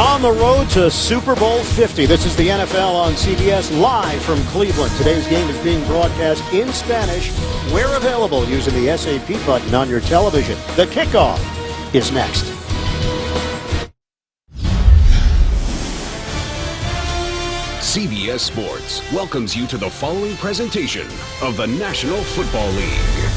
On the road to Super Bowl 50. This is the NFL on CBS live from Cleveland. Today's game is being broadcast in Spanish where available using the SAP button on your television. The kickoff is next. CBS Sports welcomes you to the following presentation of the National Football League.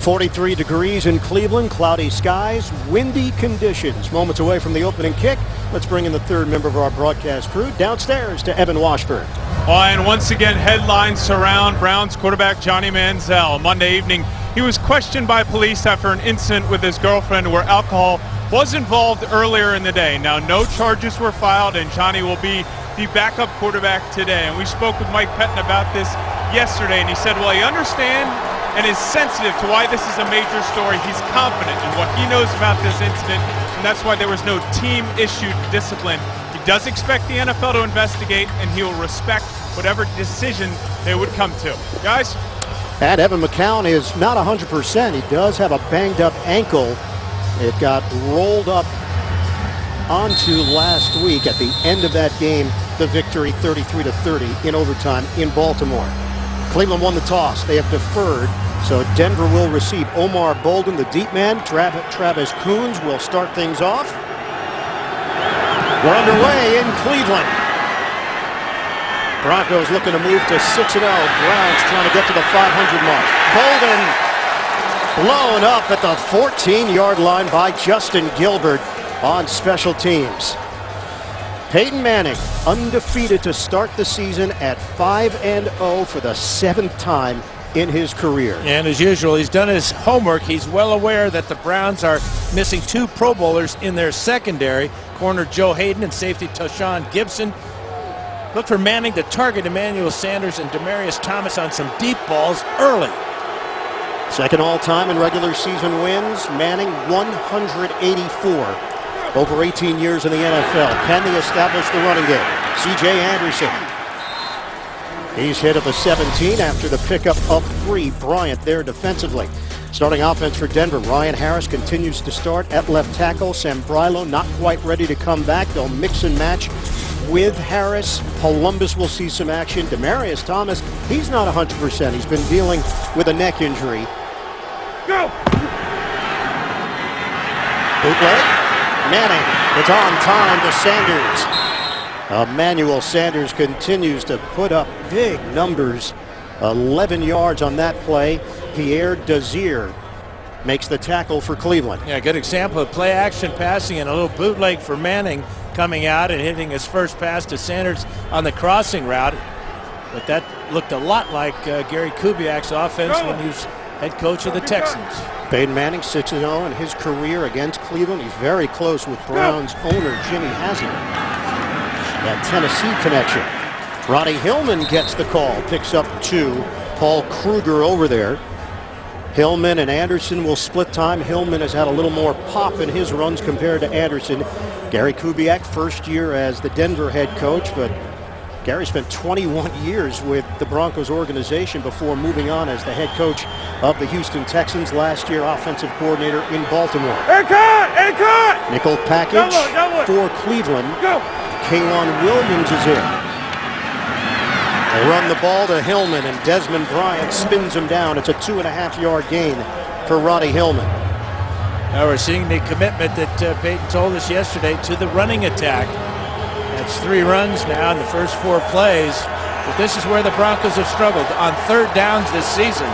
.43 degrees in Cleveland, cloudy skies, windy conditions. Moments away from the opening kick. Let's bring in the third member of our broadcast crew downstairs to Evan Washburn. And once again, headlines surround Browns quarterback Johnny Manziel. Monday evening, he was questioned by police after an incident with his girlfriend where alcohol was involved earlier in the day. Now, no charges were filed, and Johnny will be the backup quarterback today. And we spoke with Mike Peyton about this yesterday, and he said, well, he understands and is sensitive to why this is a major story. He's confident in what he knows about this incident, and that's why there was no team-issued discipline. He does expect the NFL to investigate, and he will respect whatever decision they would come to. Guys? And Evan McCown is not 100%. He does have a banged-up ankle. It got rolled up onto last week at the end of that game, the victory 33-30 in overtime in Baltimore. Cleveland won the toss. They have deferred. So Denver will receive Omar Bolden, the deep man. Travis Coons will start things off. We're underway in Cleveland. Broncos looking to move to 6-0. Browns trying to get to the 500 mark. Bolden blown up at the 14-yard line by Justin Gilbert on special teams. Peyton Manning undefeated to start the season at 5-0 for the 7th time in his career. And as usual, he's done his homework. He's well aware that the Browns are missing 2 Pro Bowlers in their secondary. Corner Joe Hayden and safety Tashawn Gibson. Look for Manning to target Emmanuel Sanders and Demaryius Thomas on some deep balls early. Second all-time in regular season wins. Manning 184 over 18 years in the NFL. Can they establish the running game? C.J. Anderson. He's hit at the 17 after the pickup of 3. Bryant there defensively. Starting offense for Denver. Ryan Harris continues to start at left tackle. Sam Brilo not quite ready to come back. They'll mix and match with Harris. Columbus will see some action. Demaryius Thomas, he's not 100%. He's been dealing with a neck injury. Go! Bootleg. Manning, it's on time to Sanders. Emmanuel Sanders continues to put up big numbers. 11 yards on that play. Pierre Desir makes the tackle for Cleveland. Yeah, good example of play action passing and a little bootleg for Manning coming out and hitting his first pass to Sanders on the crossing route. But that looked a lot like Gary Kubiak's offense when he was head coach of the Texans. Peyton Manning 6-0 in his career against Cleveland. He's very close with Browns owner Jimmy Haslam. That Tennessee connection. Ronnie Hillman gets the call, picks up 2. Paul Kruger over there. Hillman and Anderson will split time. Hillman has had a little more pop in his runs compared to Anderson. Gary Kubiak, first year as the Denver head coach, but Gary spent 21 years with the Broncos organization before moving on as the head coach of the Houston Texans. Last year, offensive coordinator in Baltimore. Nickel package for Cleveland. K'Wan Williams is in. They run the ball to Hillman, and Desmond Bryant spins him down. It's a 2.5-yard gain for Ronnie Hillman. Now we're seeing the commitment that Peyton told us yesterday to the running attack. That's 3 runs now in the first 4 plays. But this is where the Broncos have struggled on third downs this season.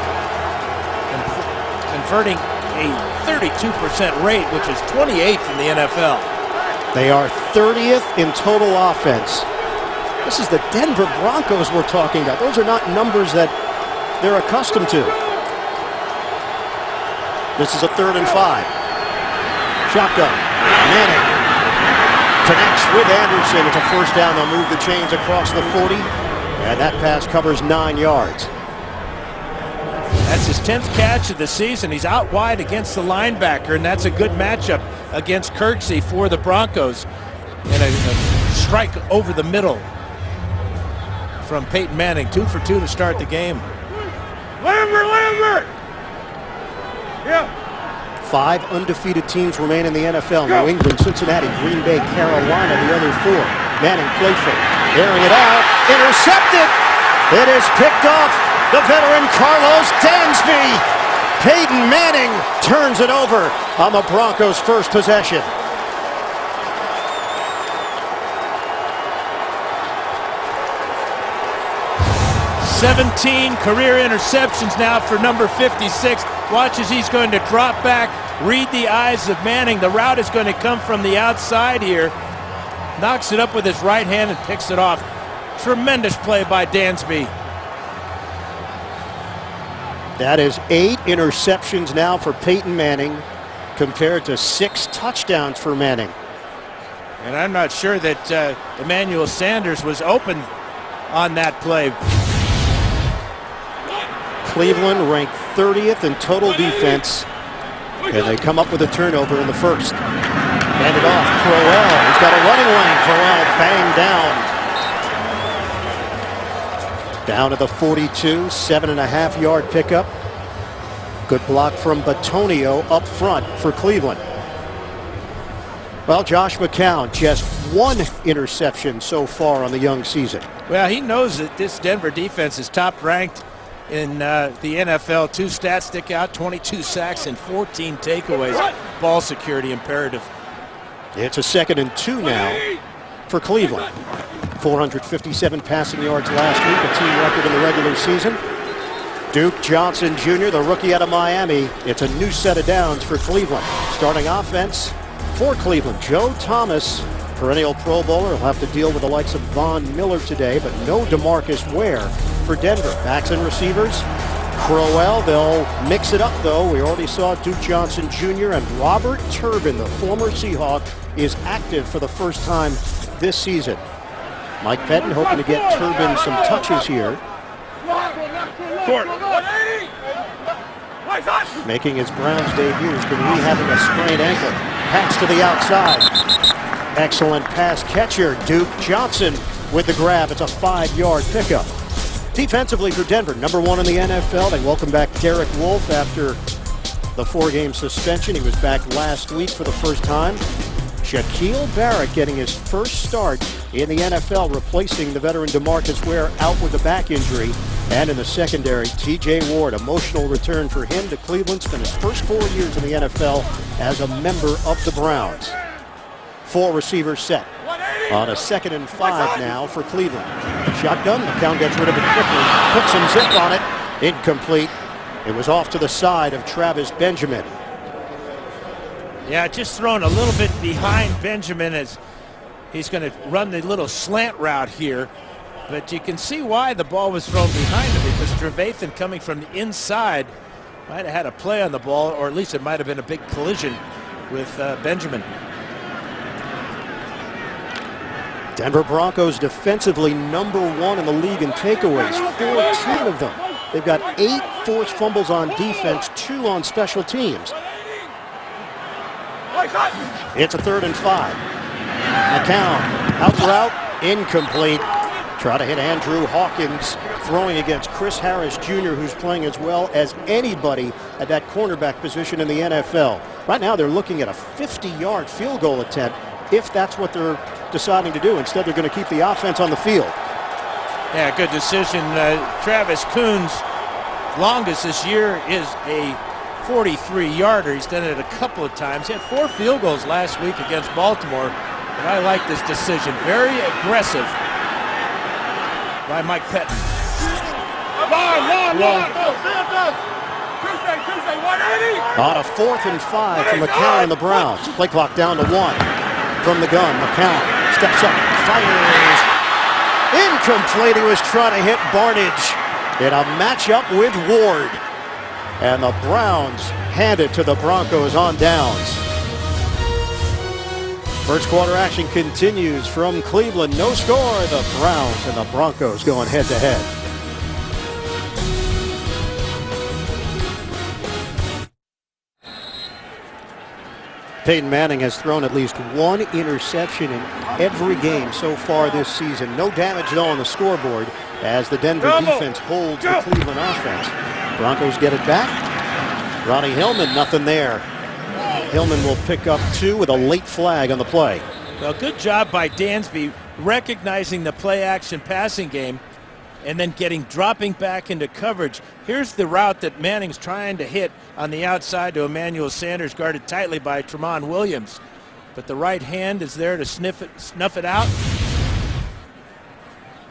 Converting a 32% rate, which is 28th in the NFL. They are 30th in total offense. This is the Denver Broncos we're talking about. Those are not numbers that they're accustomed to. This is a 3rd and 5. Shotgun. Manning connects with Anderson. It's a first down. They'll move the chains across the 40. And that pass covers 9 yards. That's his 10th catch of the season. He's out wide against the linebacker, and that's a good matchup against Kirksey for the Broncos. And a strike over the middle from Peyton Manning. 2 for 2 to start the game. Lambert! Yeah. 5 undefeated teams remain in the NFL. New England, Cincinnati, Green Bay, Carolina, the other 4. Manning playful, airing it out, intercepted. It is picked off the veteran Carlos Dansby. Peyton Manning turns it over on the Broncos' first possession. "17 career interceptions now for number 56. Watch as he's going to drop back, read the eyes of Manning. The route is going to come from the outside here. Knocks it up with his right hand and picks it off. Tremendous play by Dansby. That is 8 interceptions now for Peyton Manning compared to 6 touchdowns for Manning. And I'm not sure that Emmanuel Sanders was open on that play. Cleveland ranked 30th in total defense, and they come up with a turnover in the first. Handed off, Crowell. He's got a running lane. Crowell banged down. Down to the 42, 7.5-yard pickup. Good block from Batonio up front for Cleveland. Well, Josh McCown, just 1 interception so far on the young season. Well, he knows that this Denver defense is top ranked in the NFL. 2 stats stick out: 22 sacks and 14 takeaways. Ball security imperative. It's a 2nd and 2 now for Cleveland. 457 passing yards last week, a team record in the regular season. Duke Johnson Jr., the rookie out of Miami. It's a new set of downs for Cleveland. Starting offense for Cleveland, Joe Thomas, perennial Pro Bowler. He'll have to deal with the likes of Von Miller today, but no DeMarcus Ware for Denver. Backs and receivers, Crowell. They'll mix it up, though. We already saw Duke Johnson Jr. and Robert Turbin, the former Seahawk, is active for the first time this season. Mike Peyton hoping to get Turbin some touches here. Making his Browns debut, has been rehabbing a sprained ankle. Pass to the outside. Excellent pass catcher, Duke Johnson with the grab. It's a 5-yard pickup. Defensively for Denver, number 1 in the NFL. They welcome back Derek Wolfe after the 4-game suspension. He was back last week for the first time. Shaquille Barrett getting his first start in the NFL, replacing the veteran DeMarcus Ware out with a back injury. And in the secondary, T.J. Ward, emotional return for him to Cleveland. Spent his first 4 years in the NFL as a member of the Browns. 4 receivers set on a 2nd and 5 now for Cleveland. Shotgun, McCown gets rid of it quickly, puts some zip on it, incomplete. It was off to the side of Travis Benjamin. Yeah, just thrown a little bit behind Benjamin as he's going to run the little slant route here. But you can see why the ball was thrown behind him, because Trevathan, coming from the inside, might have had a play on the ball, or at least it might have been a big collision with Benjamin. Denver Broncos defensively number 1 in the league in takeaways, 14 of them. They've got 8 forced fumbles on defense, 2 on special teams. It's a 3rd and 5. McCown, out route, incomplete. Try to hit Andrew Hawkins, throwing against Chris Harris Jr., who's playing as well as anybody at that cornerback position in the NFL. Right now they're looking at a 50-yard field goal attempt, if that's what they're deciding to do. Instead, they're going to keep the offense on the field. Yeah, good decision. Travis Coon's longest this year is a 43-yarder. He's done it a couple of times. He had 4 field goals last week against Baltimore, but I like this decision. Very aggressive by Mike Peyton. On a 4th and 5 for McCown and the Browns. Play clock down to 1. From the gun, McCown steps up, fires. Incomplete. He was trying to hit Barnage in a matchup with Ward. And the Browns hand it to the Broncos on downs. First quarter action continues from Cleveland. No score. The Browns and the Broncos going head to head. Peyton Manning has thrown at least 1 interception in every game so far this season. No damage though on the scoreboard as the Denver defense holds the Cleveland offense. Broncos get it back. Ronnie Hillman, nothing there. Hillman will pick up 2 with a late flag on the play. Well, good job by Dansby recognizing the play-action passing game and then dropping back into coverage. Here's the route that Manning's trying to hit on the outside to Emmanuel Sanders, guarded tightly by Tremont Williams. But the right hand is there to snuff it out.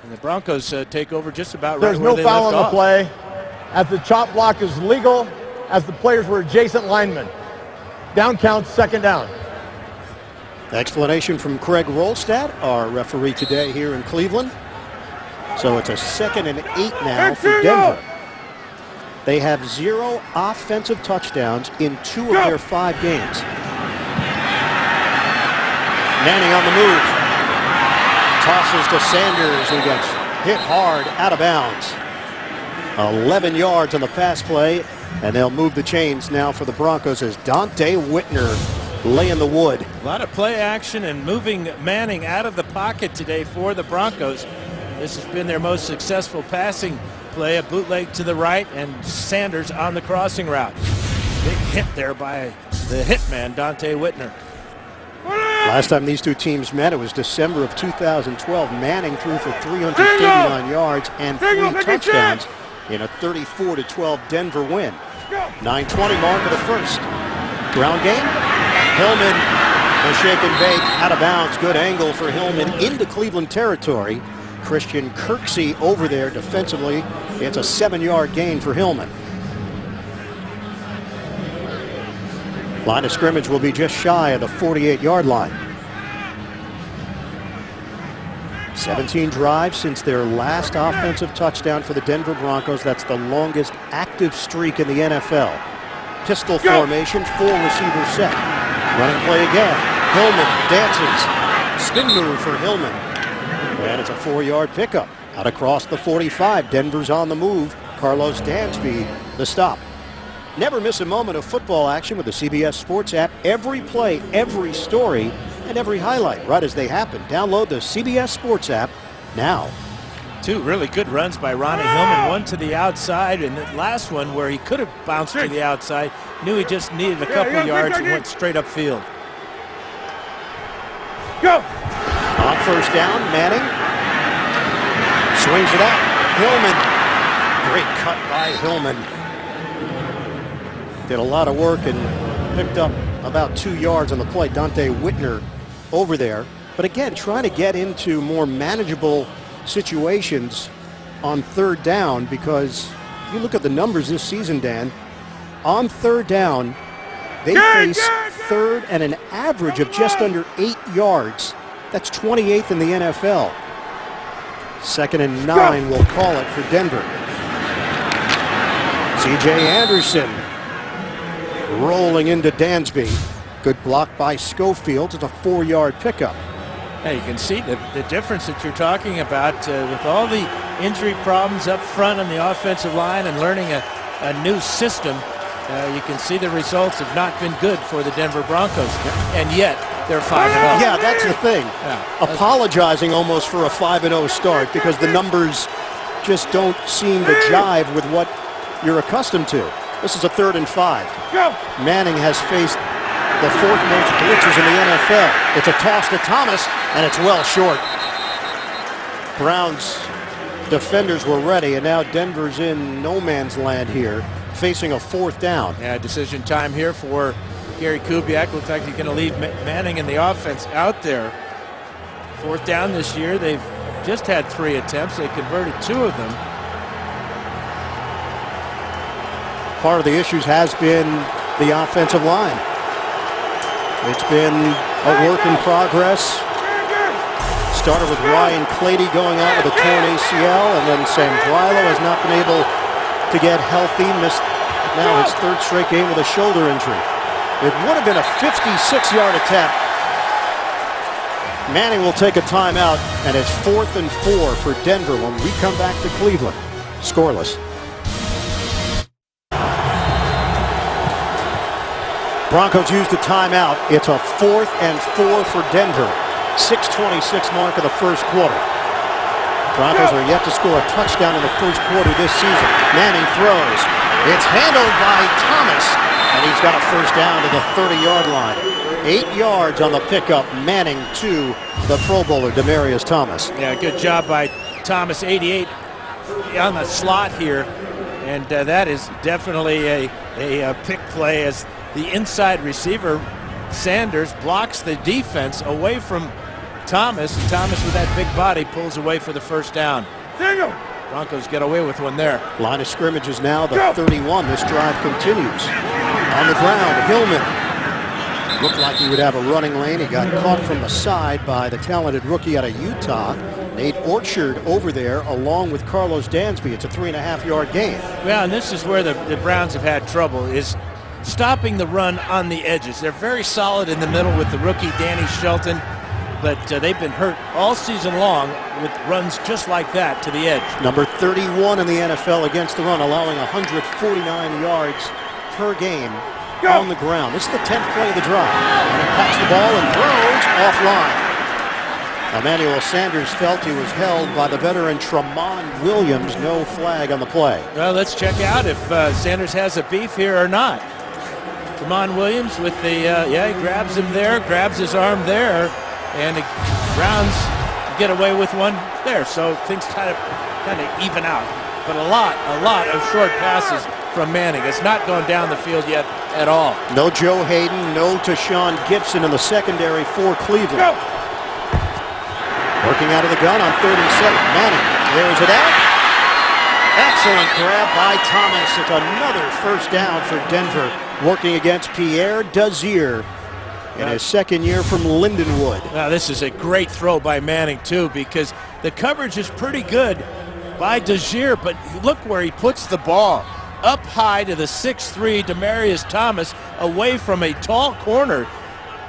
And the Broncos take over just about right where they left off. There's no foul on the play, as the chop block is legal, as the players were adjacent linemen. Down counts, second down. Explanation from Craig Rolstad, our referee today here in Cleveland. So it's a 2nd and 8 now for Denver. They have 0 offensive touchdowns in 2 of their 5 games. Manning on the move. Tosses to Sanders, who gets hit hard out of bounds. 11 yards on the pass play, and they'll move the chains now for the Broncos as Dante Whitner laying the wood. A lot of play action and moving Manning out of the pocket today for the Broncos. This has been their most successful passing play, a bootleg to the right, and Sanders on the crossing route. Big hit there by the hitman, Dante Whitner. Last time these two teams met, it was December of 2012. Manning threw for 339 yards and 3 touchdowns in a 34-12 Denver win. 9:20 mark of the first. Ground game. Hillman, a shake and bake, out of bounds. Good angle for Hillman into Cleveland territory. Christian Kirksey over there defensively. It's a 7-yard gain for Hillman. Line of scrimmage will be just shy of the 48-yard line. 17 drives since their last offensive touchdown for the Denver Broncos. That's the longest active streak in the NFL. Pistol formation, 4 receiver set. Running play again. Hillman dances. Spin move for Hillman. And it's a 4-yard pickup. Out across the 45. Denver's on the move. Carlos Dansby, the stop. Never miss a moment of football action with the CBS Sports app. Every play, every story, and every highlight right as they happen. Download the CBS Sports app now. 2 really good runs by Ronnie Hillman. One to the outside, and the last one where he could have bounced to the outside. Knew he just needed a couple yards and went straight upfield. Go! On first down, Manning swings it out. Hillman. Great cut by Hillman. Did a lot of work and picked up about 2 yards on the play. Dante Whitner over there. But again, trying to get into more manageable situations on third down, because you look at the numbers this season, Dan. On third down, they face third and an average of just under 8 yards. That's 28th in the NFL. 2nd and 9, we'll call it for Denver. C.J. Anderson rolling into Dansby. Good block by Schofield. It's a 4-yard pickup. Yeah, you can see the difference that you're talking about with all the injury problems up front on the offensive line and learning a new system. You can see the results have not been good for the Denver Broncos, and yet they're 5-0. Yeah, that's the thing. Apologizing almost for a 5-0 start because the numbers just don't seem to jive with what you're accustomed to. This is a 3rd and 5. Manning has faced the 4th most blitzes in the NFL. It's a toss to Thomas, and it's well short. Browns defenders were ready, and now Denver's in no man's land here, facing a 4th down. Yeah, decision time here for Gary Kubiak. Looks like he's going to leave Manning and the offense out there. 4th down this year. They've just had 3 attempts. They converted 2 of them. Part of the issues has been the offensive line. It's been a work in progress. Started with Ryan Clady going out with a torn ACL, and then Sam Drilo has not been able to get healthy. Missed now his 3rd straight game with a shoulder injury. It would have been a 56-yard attempt. Manning will take a timeout, and it's 4th and 4 for Denver when we come back to Cleveland. Scoreless. Broncos used a timeout. It's a 4th and 4 for Denver. 6:26 mark of the first quarter. Broncos are yet to score a touchdown in the first quarter this season. Manning throws. It's handled by Thomas, and he's got a first down to the 30-yard line. 8 yards on the pickup. Manning to the Pro Bowler, Demaryius Thomas. Yeah, good job by Thomas, 88 on the slot here. And that is definitely a pick play as the inside receiver, Sanders, blocks the defense away from Thomas. And Thomas, with that big body, pulls away for the first down. Broncos get away with one there. Line of scrimmage is now the 31. This drive continues. On the ground, Hillman looked like he would have a running lane. He got caught from the side by the talented rookie out of Utah, Nate Orchard, over there along with Carlos Dansby. It's a 3.5-yard gain. Well, and this is where the Browns have had trouble, is stopping the run on the edges. They're very solid in the middle with the rookie Danny Shelton, but they've been hurt all season long with runs just like that to the edge. Number 31 in the NFL against the run, allowing 149 yards per game on the ground. This is the 10th play of the drive. And he pops the ball and throws offline. Emmanuel Sanders felt he was held by the veteran Tramon Williams. No flag on the play. Well, let's check out if Sanders has a beef here or not. Tramon Williams with the, he grabs him there, grabs his arm there, and the Browns get away with one there. So things kind of even out. But a lot of short passes from Manning. It's not going down the field yet at all. No Joe Hayden, no Tashawn Gibson in the secondary for Cleveland. Working out of the gun on 3rd and 7. Manning clears it out. Excellent grab by Thomas. It's another first down for Denver. Working against Pierre Desir in his second year from Lindenwood. Now this is a great throw by Manning too, because the coverage is pretty good by Desir, but look where he puts the ball. Up high to the 6'3" Demaryius Thomas, away from a tall corner.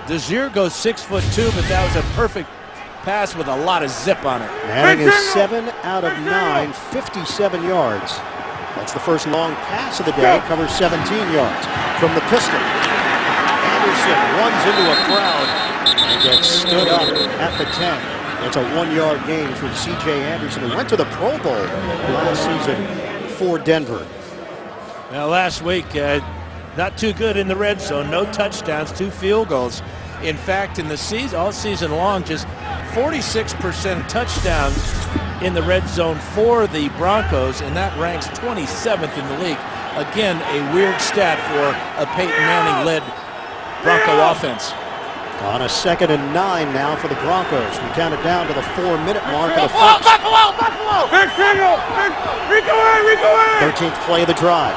Desir goes 6'2", but that was a perfect pass with a lot of zip on it. Manning is 7 out of 9, 57 yards. That's the first long pass of the day, covers 17 yards. From the pistol, Anderson runs into a crowd and gets stood up at the 10. It's a 1-yard gain for C.J. Anderson, who went to the Pro Bowl last season for Denver. Now last week, not too good in the red zone. No touchdowns, 2 field goals. In fact, in the season, all season long, just 46% touchdowns in the red zone for the Broncos, and that ranks 27th in the league. Again, a weird stat for a Peyton Manning-led Bronco offense. On a 2nd and 9 now for the Broncos. We count it down to the 4-minute mark of the first. Buffalo! Big single! Rico in! 13th play of the drive.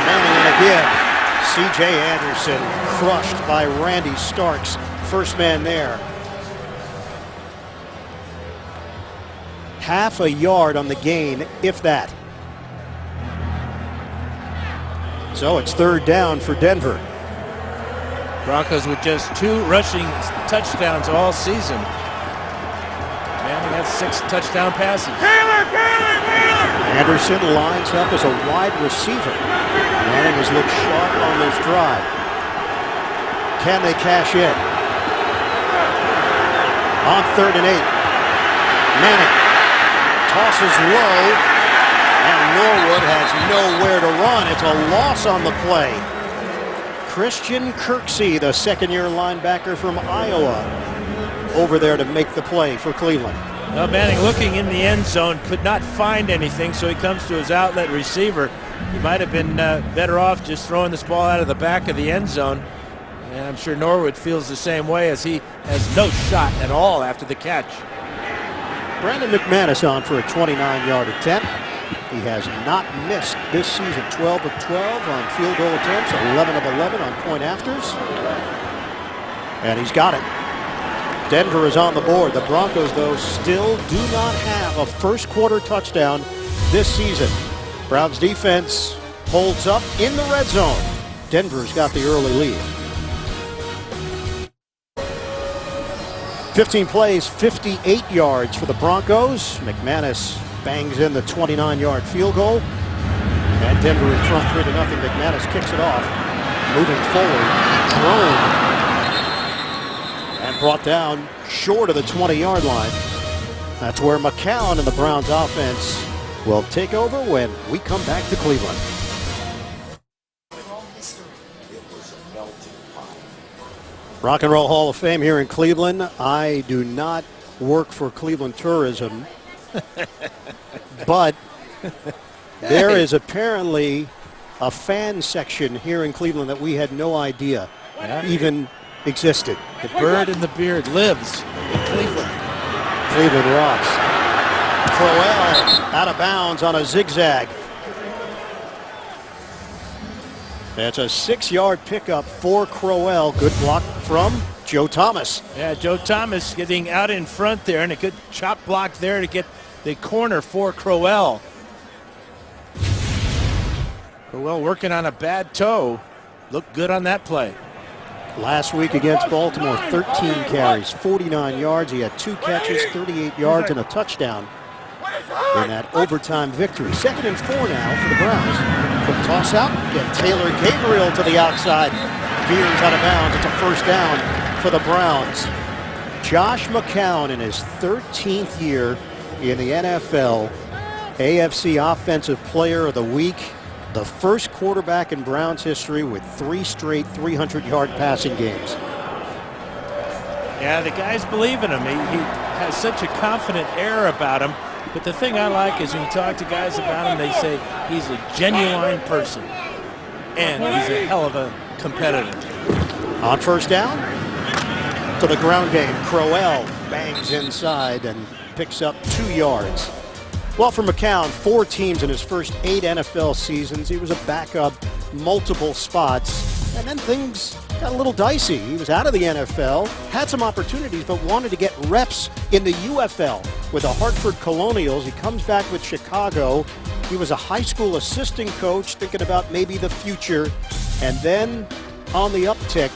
Manning again. C.J. Anderson crushed by Randy Starks. First man there. Half a yard on the gain, if that. So it's 3rd down for Denver. Broncos with just 2 rushing touchdowns all season. Manning has 6 touchdown passes. Anderson lines up as a wide receiver. Manning has looked sharp on this drive. Can they cash in? On 3rd and 8. Manning tosses low, and Norwood has nowhere to run. It's a loss on the play. Christian Kirksey, the second-year linebacker from Iowa, over there to make the play for Cleveland. Well, Manning looking in the end zone, could not find anything, so he comes to his outlet receiver. He might have been better off just throwing this ball out of the back of the end zone. And I'm sure Norwood feels the same way, as he has no shot at all after the catch. Brandon McManus on for a 29-yard attempt. He has not missed this season. 12 of 12 on field goal attempts, 11 of 11 on point afters. And he's got it. Denver is on the board. The Broncos, though, still do not have a first quarter touchdown this season. Browns defense holds up in the red zone. Denver's got the early lead. 15 plays, 58 yards for the Broncos. McManus bangs in the 29-yard field goal. And Denver in front 3-0. McManus kicks it off. Moving forward, thrown. And brought down short of the 20-yard line. That's where McCown and the Browns offense will take over when we come back to Cleveland. Rock and Roll Hall of Fame here in Cleveland. I do not work for Cleveland Tourism, but there is apparently a fan section here in Cleveland that we had no idea even existed. The bird in the beard lives in Cleveland. Cleveland rocks. Crowell out of bounds on a zigzag. That's a 6-yard pickup for Crowell. Good block from Joe Thomas. Yeah, Joe Thomas getting out in front there, and a good chop block there to get the corner for Crowell. Crowell working on a bad toe. Looked good on that play. Last week against Baltimore, 13 carries, 49 yards. He had 2 catches, 38 yards, and a touchdown in that overtime victory. 2nd and 4 now for the Browns. Quick toss out. Get Taylor Gabriel to the outside. Veers out of bounds. It's a first down for the Browns. Josh McCown in his 13th year in the NFL. AFC Offensive Player of the Week. The first quarterback in Browns history with 3 straight 300-yard passing games. Yeah, the guys believe in him. He has such a confident air about him. But the thing I like is when you talk to guys about him, they say he's a genuine person. And he's a hell of a competitor. On first down, to the ground game. Crowell bangs inside and picks up 2 yards. Well, for McCown, 4 teams in his first 8 NFL seasons. He was a backup multiple spots. And then things got a little dicey. He was out of the NFL, had some opportunities, but wanted to get reps in the UFL with the Hartford Colonials. He comes back with Chicago. He was a high school assistant coach, thinking about maybe the future. And then on the uptick,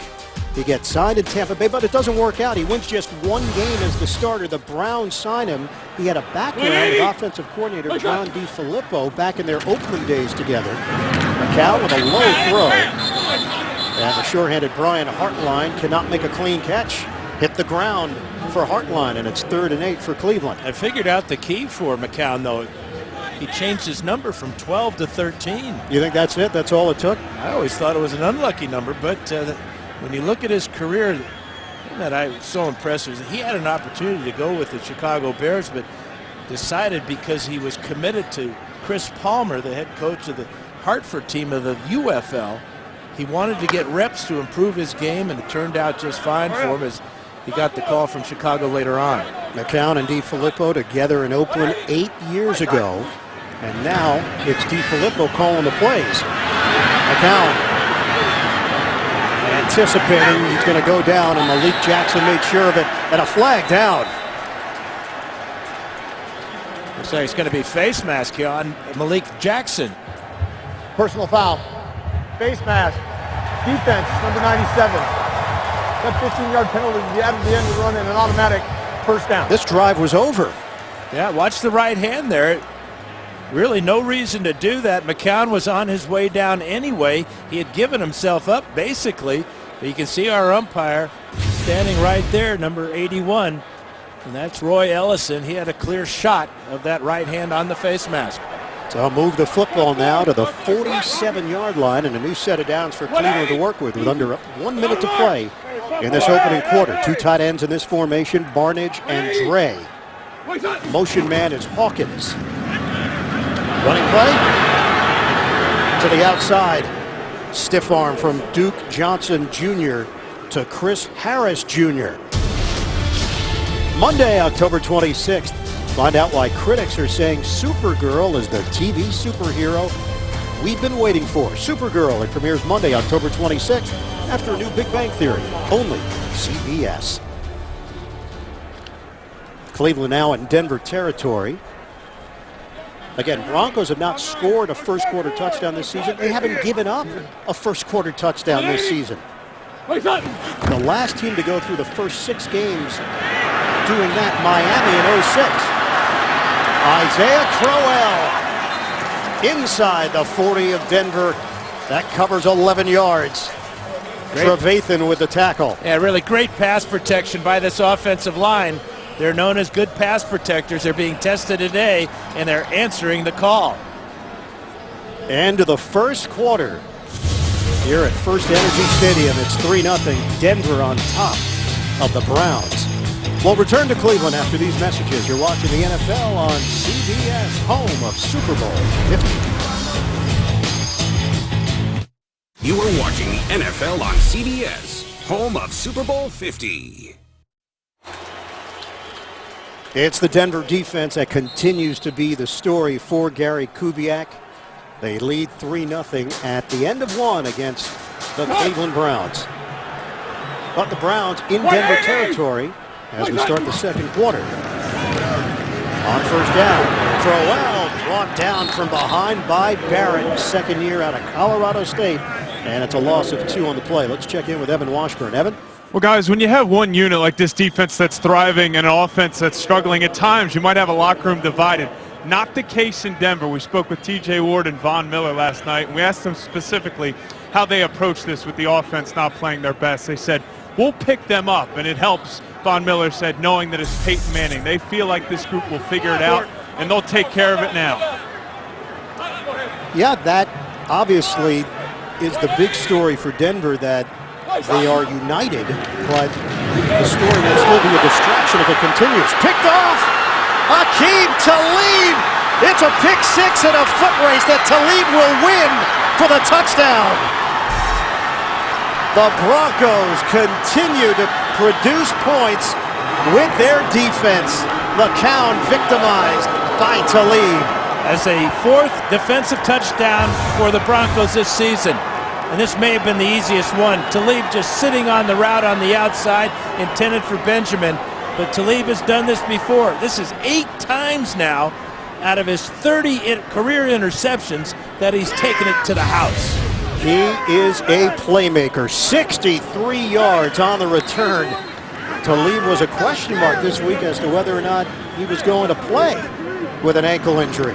he gets signed in Tampa Bay, but it doesn't work out. He wins just 1 game as the starter. The Browns sign him. He had a background with offensive coordinator John DeFilippo back in their Oakland days together. McCown with a low throw. And the sure-handed Brian Hartline cannot make a clean catch. Hit the ground for Hartline, and it's 3rd and 8 for Cleveland. I figured out the key for McCown, though. He changed his number from 12 to 13. You think that's it? That's all it took? I always thought it was an unlucky number, but when you look at his career, the thing that I was so impressed with, he had an opportunity to go with the Chicago Bears, but decided because he was committed to Chris Palmer, the head coach of the Hartford team of the UFL. He wanted to get reps to improve his game, and it turned out just fine for him as he got the call from Chicago later on. McCown and DeFilippo together in Oakland 8 years ago, and now it's DeFilippo calling the plays. McCown anticipating he's going to go down, and Malik Jackson made sure of it, and a flag down. Looks like it's going to be face mask here on Malik Jackson. Personal foul. Face mask. Defense, number 97. That 15-yard penalty added the end of the run and an automatic first down. This drive was over. Yeah, watch the right hand there. Really no reason to do that. McCown was on his way down anyway. He had given himself up, basically. But you can see our umpire standing right there, number 81. And that's Roy Ellison. He had a clear shot of that right hand on the face mask. So I'll move the football now to the 47-yard line, and a new set of downs for Cleveland to work with under 1 minute to play in this opening quarter. 2 tight ends in this formation, Barnage and Dre. Motion man is Hawkins. Running play to the outside. Stiff arm from Duke Johnson Jr. to Chris Harris Jr. Monday, October 26th. Find out why critics are saying Supergirl is the TV superhero we've been waiting for. Supergirl, it premieres Monday, October 26th, after a new Big Bang Theory, only CBS. Cleveland now in Denver territory. Again, Broncos have not scored a first-quarter touchdown this season. They haven't given up a first-quarter touchdown this season. The last team to go through the first 6 games doing that, Miami in 06. Isaiah Crowell inside the 40 of Denver. That covers 11 yards. Trevathan with the tackle. Yeah, really great pass protection by this offensive line. They're known as good pass protectors. They're being tested today, and they're answering the call. End of the first quarter here at First Energy Stadium. It's 3-0, Denver on top of the Browns. We'll return to Cleveland after these messages. You're watching the NFL on CBS, home of Super Bowl 50. You are watching the NFL on CBS, home of Super Bowl 50. It's the Denver defense that continues to be the story for Gary Kubiak. They lead 3-0 at the end of one against the Cleveland Browns. But the Browns in Denver territory as we start the second quarter. On first down, Crowell brought down from behind by Barrett, second year out of Colorado State, and it's a loss of 2 on the play. Let's check in with Evan Washburn. Evan? Well, guys, when you have one unit like this defense that's thriving and an offense that's struggling at times, you might have a locker room divided. Not the case in Denver. We spoke with T.J. Ward and Von Miller last night, and we asked them specifically how they approach this with the offense not playing their best. They said, we'll pick them up, and it helps, Von Miller said, knowing that it's Peyton Manning. They feel like this group will figure it out, and they'll take care of it now. Yeah, that obviously is the big story for Denver, that they are united, but the story will still be a distraction if it continues. Picked off! Aqib Talib! It's a pick six and a foot race that Talib will win for the touchdown. The Broncos continue to produce points with their defense. McCown victimized by Talib. As a 4th defensive touchdown for the Broncos this season. And this may have been the easiest one. Talib just sitting on the route on the outside, intended for Benjamin. But Talib has done this before. This is 8 times now out of his 30 career interceptions that he's taken it to the house. He is a playmaker. 63 yards on the return. Talib was a question mark this week as to whether or not he was going to play with an ankle injury.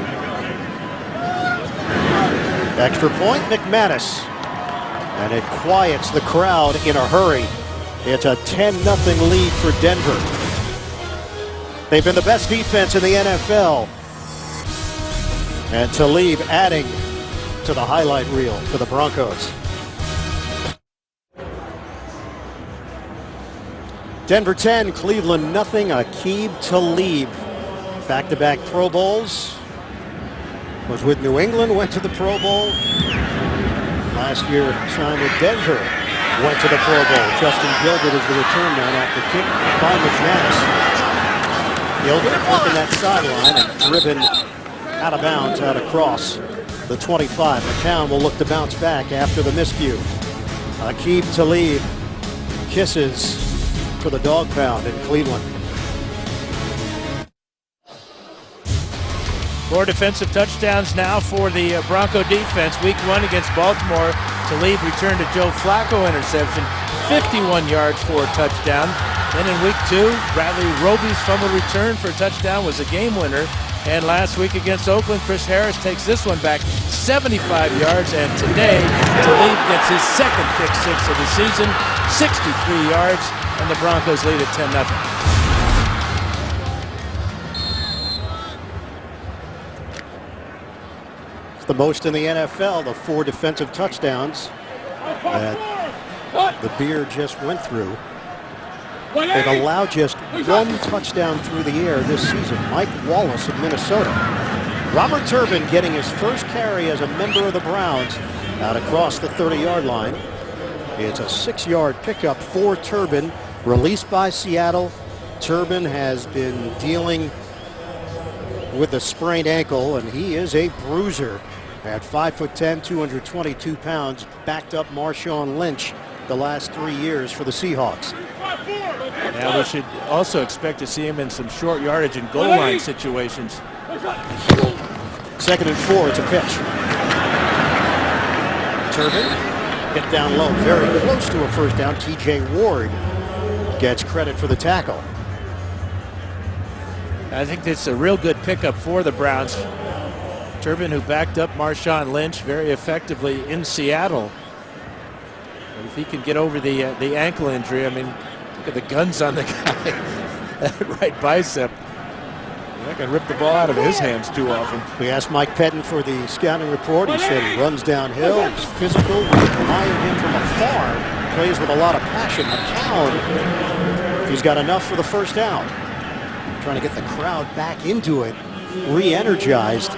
Extra point, McManus. And it quiets the crowd in a hurry. It's a 10-0 lead for Denver. They've been the best defense in the NFL. And Talib adding to the highlight reel for the Broncos. Denver 10, Cleveland nothing. Aqib Talib. Back-to-back Pro Bowls. Was with New England, went to the Pro Bowl. Last year, signed with Denver, went to the Pro Bowl. Justin Gilbert is the return man after kick by McManus. Gilbert working that sideline and driven out of bounds out across the 25. McCown will look to bounce back after the miscue. Aqib Talib kisses for the dog pound in Cleveland. 4 defensive touchdowns now for the Bronco defense. Week 1 against Baltimore, Talib returned a Joe Flacco interception, 51 yards for a touchdown. Then in week 2, Bradley Roby's fumble return for a touchdown was a game winner. And last week against Oakland, Chris Harris takes this one back 75 yards. And today, Talib gets his second pick six of the season, 63 yards, and the Broncos lead at 10-0. The most in the NFL, the 4 defensive touchdowns that the Beard just went through. They've allowed just 1 touchdown through the air this season. Mike Wallace of Minnesota. Robert Turbin getting his first carry as a member of the Browns out across the 30-yard line. It's a 6-yard pickup for Turbin, released by Seattle. Turbin has been dealing with a sprained ankle, and he is a bruiser. At 5'10", 222 pounds, backed up Marshawn Lynch the last 3 years for the Seahawks. Now we should also expect to see him in some short yardage and goal line situations. 2nd and 4, it's a pitch. Turbin hit down low, very close to a first down. T.J. Ward gets credit for the tackle. I think it's a real good pickup for the Browns. Turbin, who backed up Marshawn Lynch very effectively in Seattle. But if he can get over the ankle injury, I mean, look at the guns on the guy. that right bicep. You're not going to rip the ball out of his hands too often. We asked Mike Peyton for the scouting report. He said he runs downhill, he's physical. We admire him from afar. Plays with a lot of passion. McCown, he's got enough for the first down. Trying to get the crowd back into it, re-energized.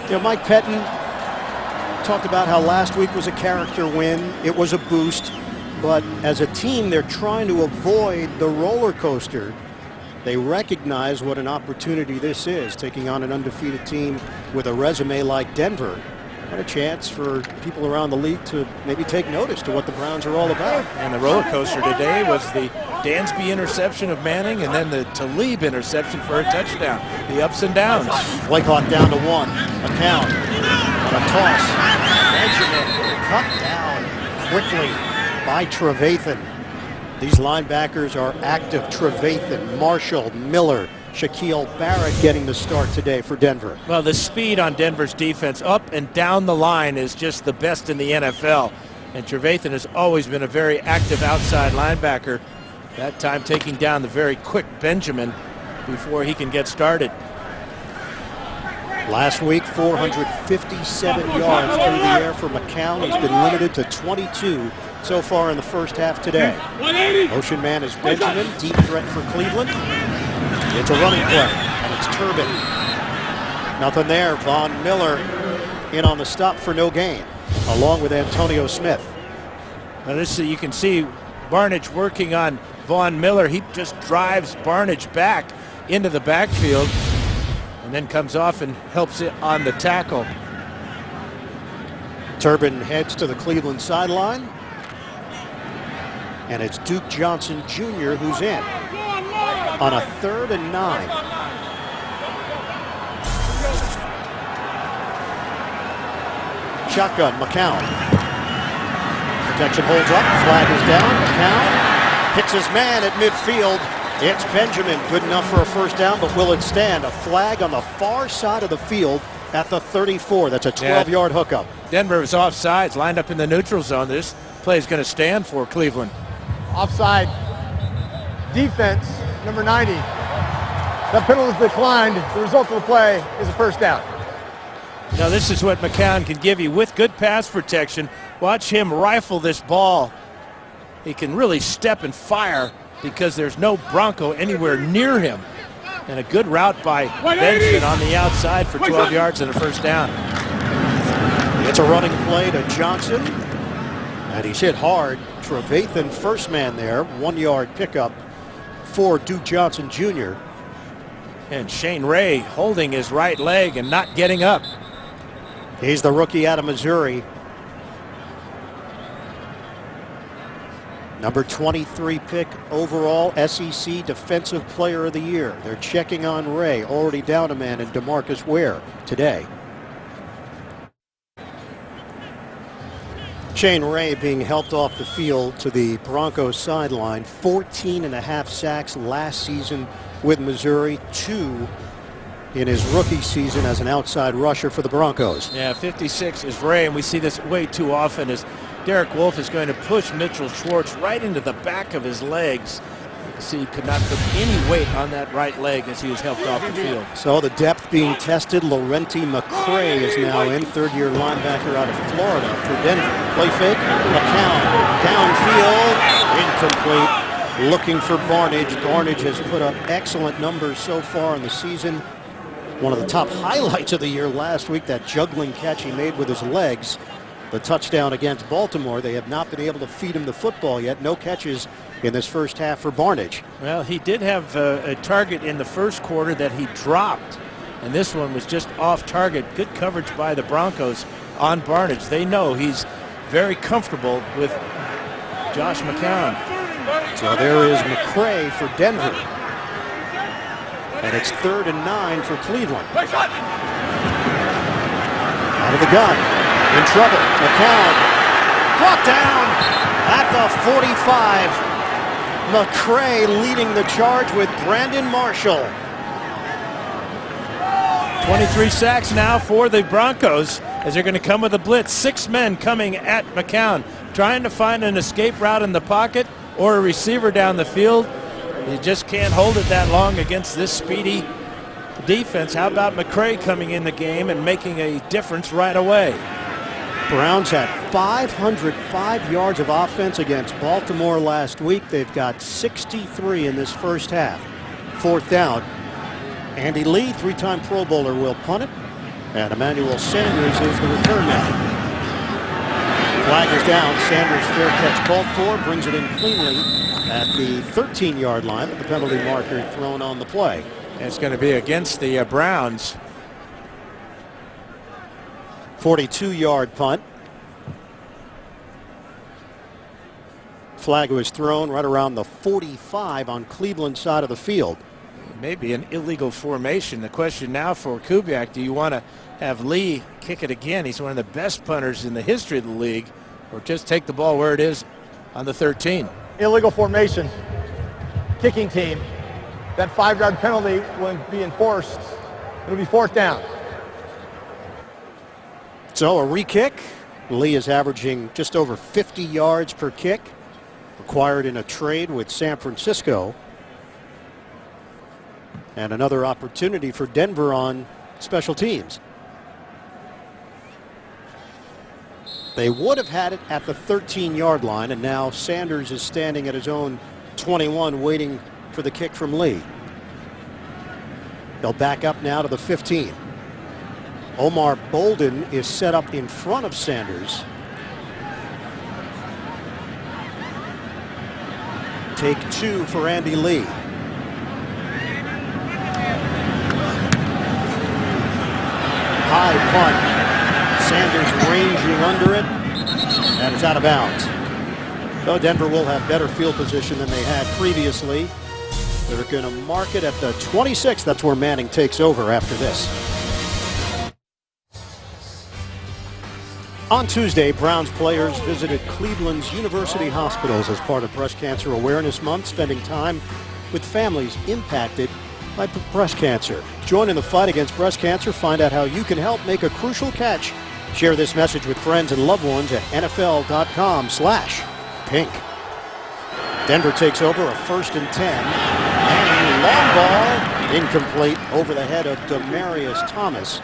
You know, Mike Peyton talked about how last week was a character win. It was a boost, but as a team, they're trying to avoid the roller coaster. They recognize what an opportunity this is, taking on an undefeated team with a resume like Denver. What a chance for people around the league to maybe take notice to what the Browns are all about. And the roller coaster today was the Dansby interception of Manning and then the Talib interception for a touchdown. The ups and downs. Play clock down to 1. McCown on a toss. Benjamin cut down quickly by Trevathan. These linebackers are active. Trevathan, Marshall, Miller, Shaquille Barrett getting the start today for Denver. Well, the speed on Denver's defense up and down the line is just the best in the NFL. And Trevathan has always been a very active outside linebacker. That time taking down the very quick Benjamin before he can get started. Last week, 457 yards through the air for McCown. He's been limited to 22 so far in the first half today. Motion man is Benjamin, deep threat for Cleveland. It's a running play, and it's Turbin. Nothing there. Von Miller in on the stop for no gain, along with Antonio Smith. Now this, you can see Barnidge working on Von Miller. He just drives Barnidge back into the backfield and then comes off and helps it on the tackle. Turbin heads to the Cleveland sideline. And it's Duke Johnson Jr. who's in on a 3rd and 9. Shotgun, McCown. Protection holds up, flag is down. McCown hits his man at midfield. It's Benjamin, good enough for a first down, but will it stand? A flag on the far side of the field at the 34. That's a 12-yard hookup. Denver is offsides, lined up in the neutral zone. This play is going to stand for Cleveland. Offside. Defense, number 90. That penalty is declined. The result of the play is a first down. Now this is what McCown can give you with good pass protection. Watch him rifle this ball. He can really step and fire because there's no Bronco anywhere near him. And a good route by Benjamin on the outside for 12 yards and a first down. It's a running play to Johnson. And he's hit hard. Trevathan, first man there. 1-yard pickup for Duke Johnson Jr. And Shane Ray holding his right leg and not getting up. He's the rookie out of Missouri. Number 23 pick overall, SEC Defensive Player of the Year. They're checking on Ray, already down a man in DeMarcus Ware today. Shane Ray being helped off the field to the Broncos sideline. 14.5 sacks last season with Missouri, 2 in his rookie season as an outside rusher for the Broncos. Yeah, 56 is Ray, and we see this way too often as Derek Wolfe is going to push Mitchell Schwartz right into the back of his legs. You can see he could not put any weight on that right leg as he was helped off the field. So the depth being tested. Laurenti McCray is now in, 3rd-year linebacker out of Florida for Denver. Play fake, McCown downfield, incomplete. Looking for Barnidge. Barnidge has put up excellent numbers so far in the season. One of the top highlights of the year last week, that juggling catch he made with his legs. The touchdown against Baltimore. They have not been able to feed him the football yet. No catches in this first half for Barnidge. Well, he did have a target in the first quarter that he dropped, and this one was just off target. Good coverage by the Broncos on Barnidge. They know he's very comfortable with Josh McCown. So there is McCray for Denver. And it's 3rd and 9 for Cleveland. Out of the gun. In trouble. McCown brought down at the 45. McCray leading the charge with Brandon Marshall. 23 sacks now for the Broncos as they're going to come with a blitz. 6 men coming at McCown, trying to find an escape route in the pocket or a receiver down the field. You just can't hold it that long against this speedy defense. How about McCray coming in the game and making a difference right away? Browns had 505 yards of offense against Baltimore last week. They've got 63 in this first half. Fourth down. Andy Lee, three-time Pro Bowler, will punt it. And Emmanuel Sanders is the return man. Flag is down. Sanders fair catch called for. Brings it in cleanly at the 13-yard line. But the penalty marker thrown on the play. It's going to be against the Browns. 42-yard punt. Flag was thrown right around the 45 on Cleveland's side of the field. Maybe an illegal formation. The question now for Kubiak, do you want to have Lee kick it again? He's one of the best punters in the history of the league, or just take the ball where it is on the 13. Illegal formation. Kicking team. That 5-yard penalty will be enforced. It'll be fourth down. So a re-kick. Lee is averaging just over 50 yards per kick. Acquired in a trade with San Francisco. And another opportunity for Denver on special teams. They would have had it at the 13-yard line, and now Sanders is standing at his own 21 waiting for the kick from Lee. They'll back up now to the 15. Omar Bolden is set up in front of Sanders. Take two for Andy Lee. High punt. Sanders ranging under it, and it's out of bounds. So Denver will have better field position than they had previously. They're going to mark it at the 26. That's where Manning takes over after this. On Tuesday, Browns players visited Cleveland's University hospitals as part of Breast Cancer Awareness Month, spending time with families impacted by breast cancer. Join in the fight against breast cancer. Find out how you can help make a crucial catch. Share this message with friends and loved ones at NFL.com/pink. Denver takes over a 1st and 10. And long ball, incomplete, over the head of Demarius Thomas.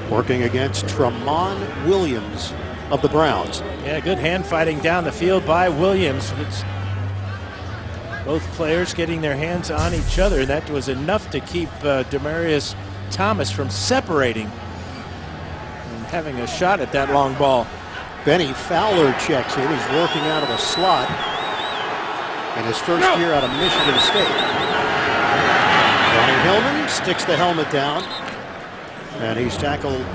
Working against Tramon Williams of the Browns. Yeah, good hand fighting down the field by Williams. It's both players getting their hands on each other. That was enough to keep Demarius Thomas from separating and having a shot at that long ball. Benny Fowler checks in. He's working out of the slot in his first year out of Michigan State. Ronnie Hillman sticks the helmet down, and he's tackled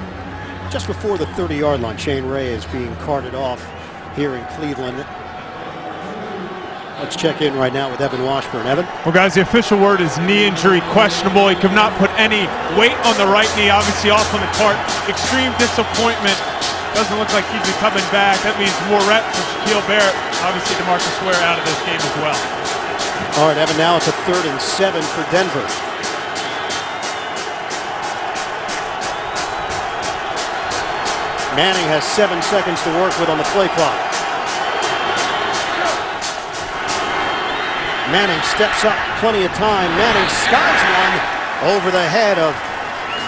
just before the 30-yard line. Shane Ray is being carted off here in Cleveland. Let's check in right now with Evan Washburn. Evan? Well, guys, the official word is knee injury questionable. He could not put any weight on the right knee, obviously off on the cart. Extreme disappointment. Doesn't look like he'd be coming back. That means more reps for Shaquille Barrett. Obviously, DeMarcus Ware out of this game as well. All right, Evan, now it's a 3rd and 7 for Denver. Manning has 7 seconds to work with on the play clock. Manning steps up, plenty of time. Manning skies one over the head of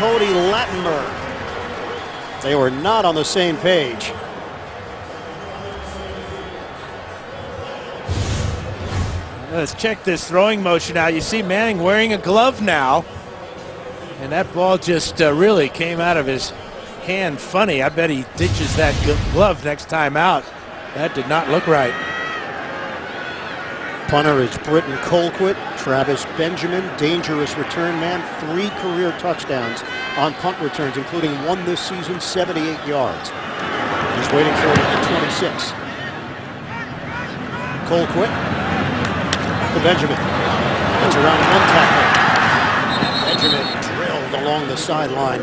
Cody Lattenberg. They were not on the same page. Let's check this throwing motion out. You see Manning wearing a glove now, and that ball just really came out of his hand funny. I bet he ditches that glove next time out. That did not look right. Punter is Britton Colquitt. Travis Benjamin, dangerous return man. 3 career touchdowns on punt returns, including one this season, 78 yards. He's waiting for it at the 26. Colquitt to Benjamin. It's around 1 tackle. Benjamin drilled along the sideline.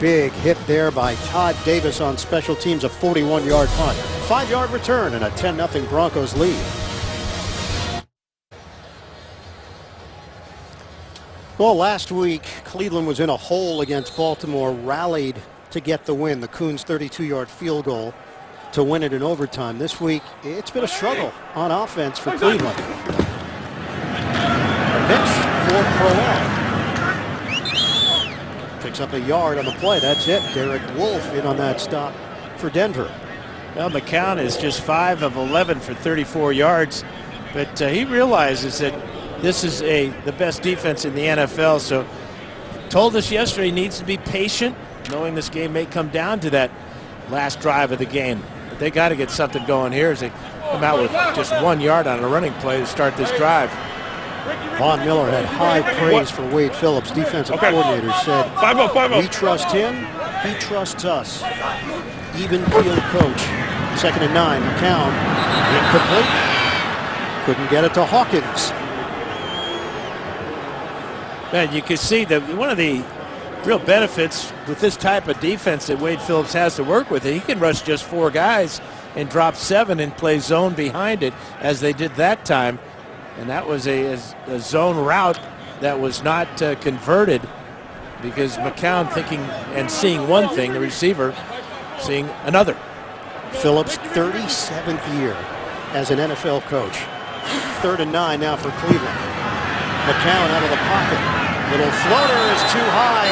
Big hit there by Todd Davis on special teams, a 41-yard punt. 5-yard return and a 10-0 Broncos lead. Well, last week, Cleveland was in a hole against Baltimore, rallied to get the win. The Coons' 32-yard field goal to win it in overtime. This week, it's been a struggle on offense for Cleveland. Pitch for Crowell. Picks up a yard on the play. That's it. Derek Wolfe in on that stop for Denver. Well, McCown is just 5 of 11 for 34 yards, but he realizes that this is the best defense in the NFL. So told us yesterday he needs to be patient, knowing this game may come down to that last drive of the game. But they got to get something going here as they come out with just 1 yard on a running play to start this drive. Von Miller had high praise for Wade Phillips. Defensive coordinator said, we trust him, he trusts us. Even field coach. 2nd and 9. McCown incomplete. Couldn't get it to Hawkins. Man, you can see that one of the real benefits with this type of defense that Wade Phillips has to work with, he can rush just 4 guys and drop 7 and play zone behind it, as they did that time. And that was a zone route that was not converted because McCown thinking and seeing one thing, the receiver seeing another. Phillips' 37th year as an NFL coach. 3rd and 9 now for Cleveland. McCown out of the pocket. Little floater is too high.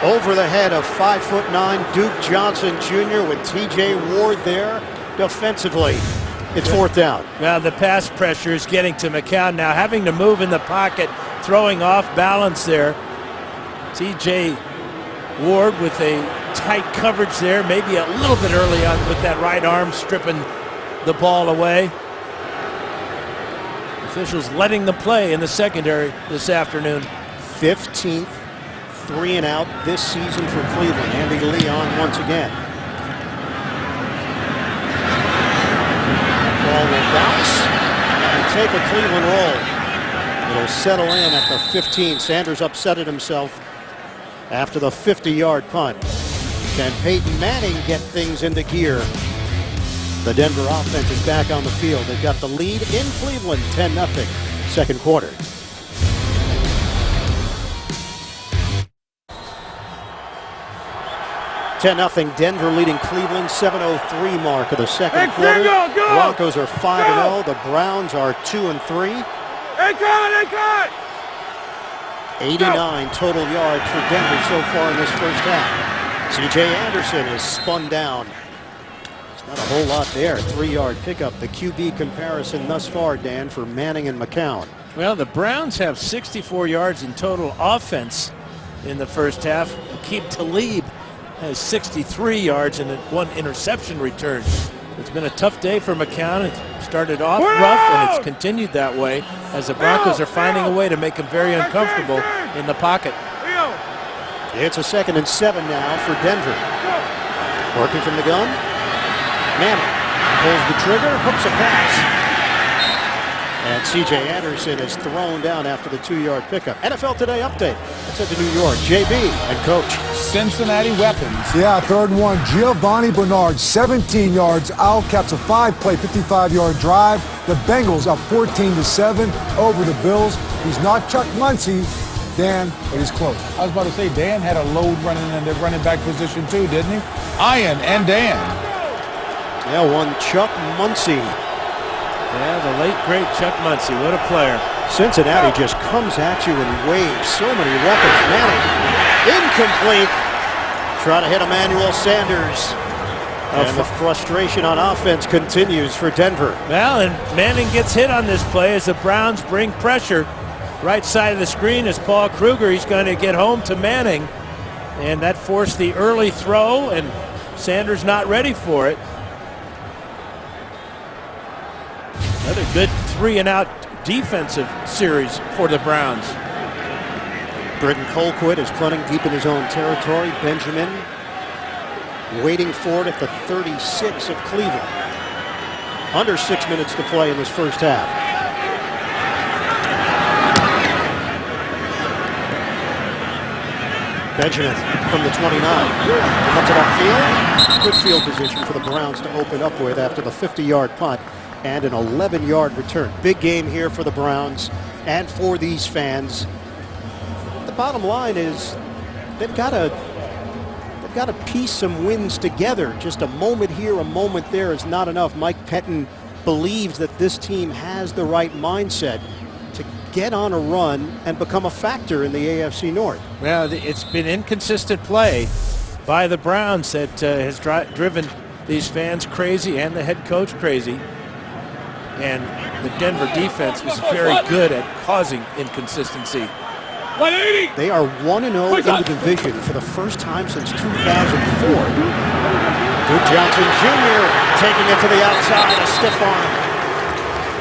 Over the head of 5'9" Duke Johnson Jr. with TJ Ward there defensively. It's 4th down. Now the pass pressure is getting to McCown now, having to move in the pocket, throwing off balance there. TJ Ward with a tight coverage there, maybe a little bit early on with that right arm stripping the ball away. Officials letting the play in the secondary this afternoon. 15th 3 and out this season for Cleveland. Andy Lee on once again. Ball will bounce and take a Cleveland roll. It'll settle in at the 15. Sanders upsetted himself after the 50-yard punt. Can Peyton Manning get things into gear? The Denver offense is back on the field. They've got the lead in Cleveland, 10-0, 2nd quarter. Denver leading Cleveland, 7:03 mark of the 2nd quarter. Broncos are 5-0. The Browns are 2-3. 89 total yards for Denver so far in this first half. C.J. Anderson is spun down. It's not a whole lot there. 3-yard pickup. The QB comparison thus far, Dan, for Manning and McCown. Well, the Browns have 64 yards in total offense in the first half. Aqib Talib has 63 yards and 1 interception return. It's been a tough day for McCown. It started off rough and it's continued that way as the Broncos are finding a way to make him very uncomfortable in the pocket. It's a 2nd and 7 now for Denver. Working from the gun. Manning pulls the trigger, hooks a pass. And C.J. Anderson is thrown down after the 2-yard pickup. NFL Today update. Let's head to New York. JB and Coach. Cincinnati weapons. Yeah, 3rd and 1. Giovanni Bernard, 17 yards out, caps a 5-play, 55-yard drive. The Bengals up 14-7 over the Bills. He's not Chuck Muncie, Dan, but he's close. I was about to say, Dan had a load running in the running back position too, didn't he? Ian and Dan. Yeah, one Chuck Muncie. Yeah, the late, great Chuck Muncie. What a player. Cincinnati just comes at you in waves. So many weapons. Manning, incomplete. Try to hit Emmanuel Sanders. And the frustration on offense continues for Denver. Well, and Manning gets hit on this play as the Browns bring pressure. Right side of the screen is Paul Kruger. He's going to get home to Manning. And that forced the early throw, and Sanders not ready for it. Another good 3-and-out defensive series for the Browns. Britton Colquitt is punting deep in his own territory. Benjamin waiting for it at the 36 of Cleveland. Under 6 minutes to play in this first half. Benjamin from the 29. Cuts it upfield. Good field position for the Browns to open up with after the 50-yard punt and an 11-yard return. Big game here for the Browns and for these fans. The bottom line is they've got to piece some wins together. Just a moment here, a moment there is not enough. Mike Peyton believes that this team has the right mindset to get on a run and become a factor in the AFC North. Well, it's been inconsistent play by the Browns that has driven these fans crazy and the head coach crazy. And the Denver defense is very good at causing inconsistency. They are 1-0 in the division for the first time since 2004. Duke Johnson Jr. taking it to the outside, a stiff arm.